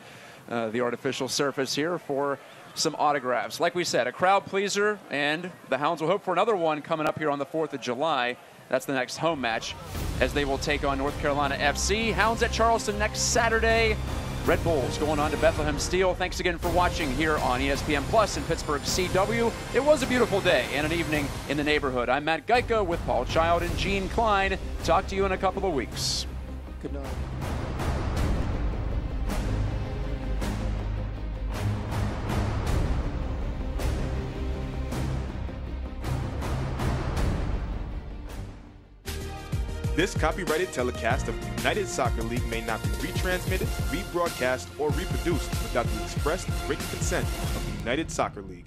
the artificial surface here for some autographs. Like we said, a crowd pleaser, and the Hounds will hope for another one coming up here on the 4th of July. That's the next home match, as they will take on North Carolina FC. Hounds at Charleston next Saturday. Red Bulls going on to Bethlehem Steel. Thanks again for watching here on ESPN Plus in Pittsburgh CW. It was a beautiful day and an evening in the neighborhood. I'm Matt Geica with Paul Child and Gene Klein. Talk to you in a couple of weeks. Good night. This copyrighted telecast of the United Soccer League may not be retransmitted, rebroadcast, or reproduced without the express written consent of the United Soccer League.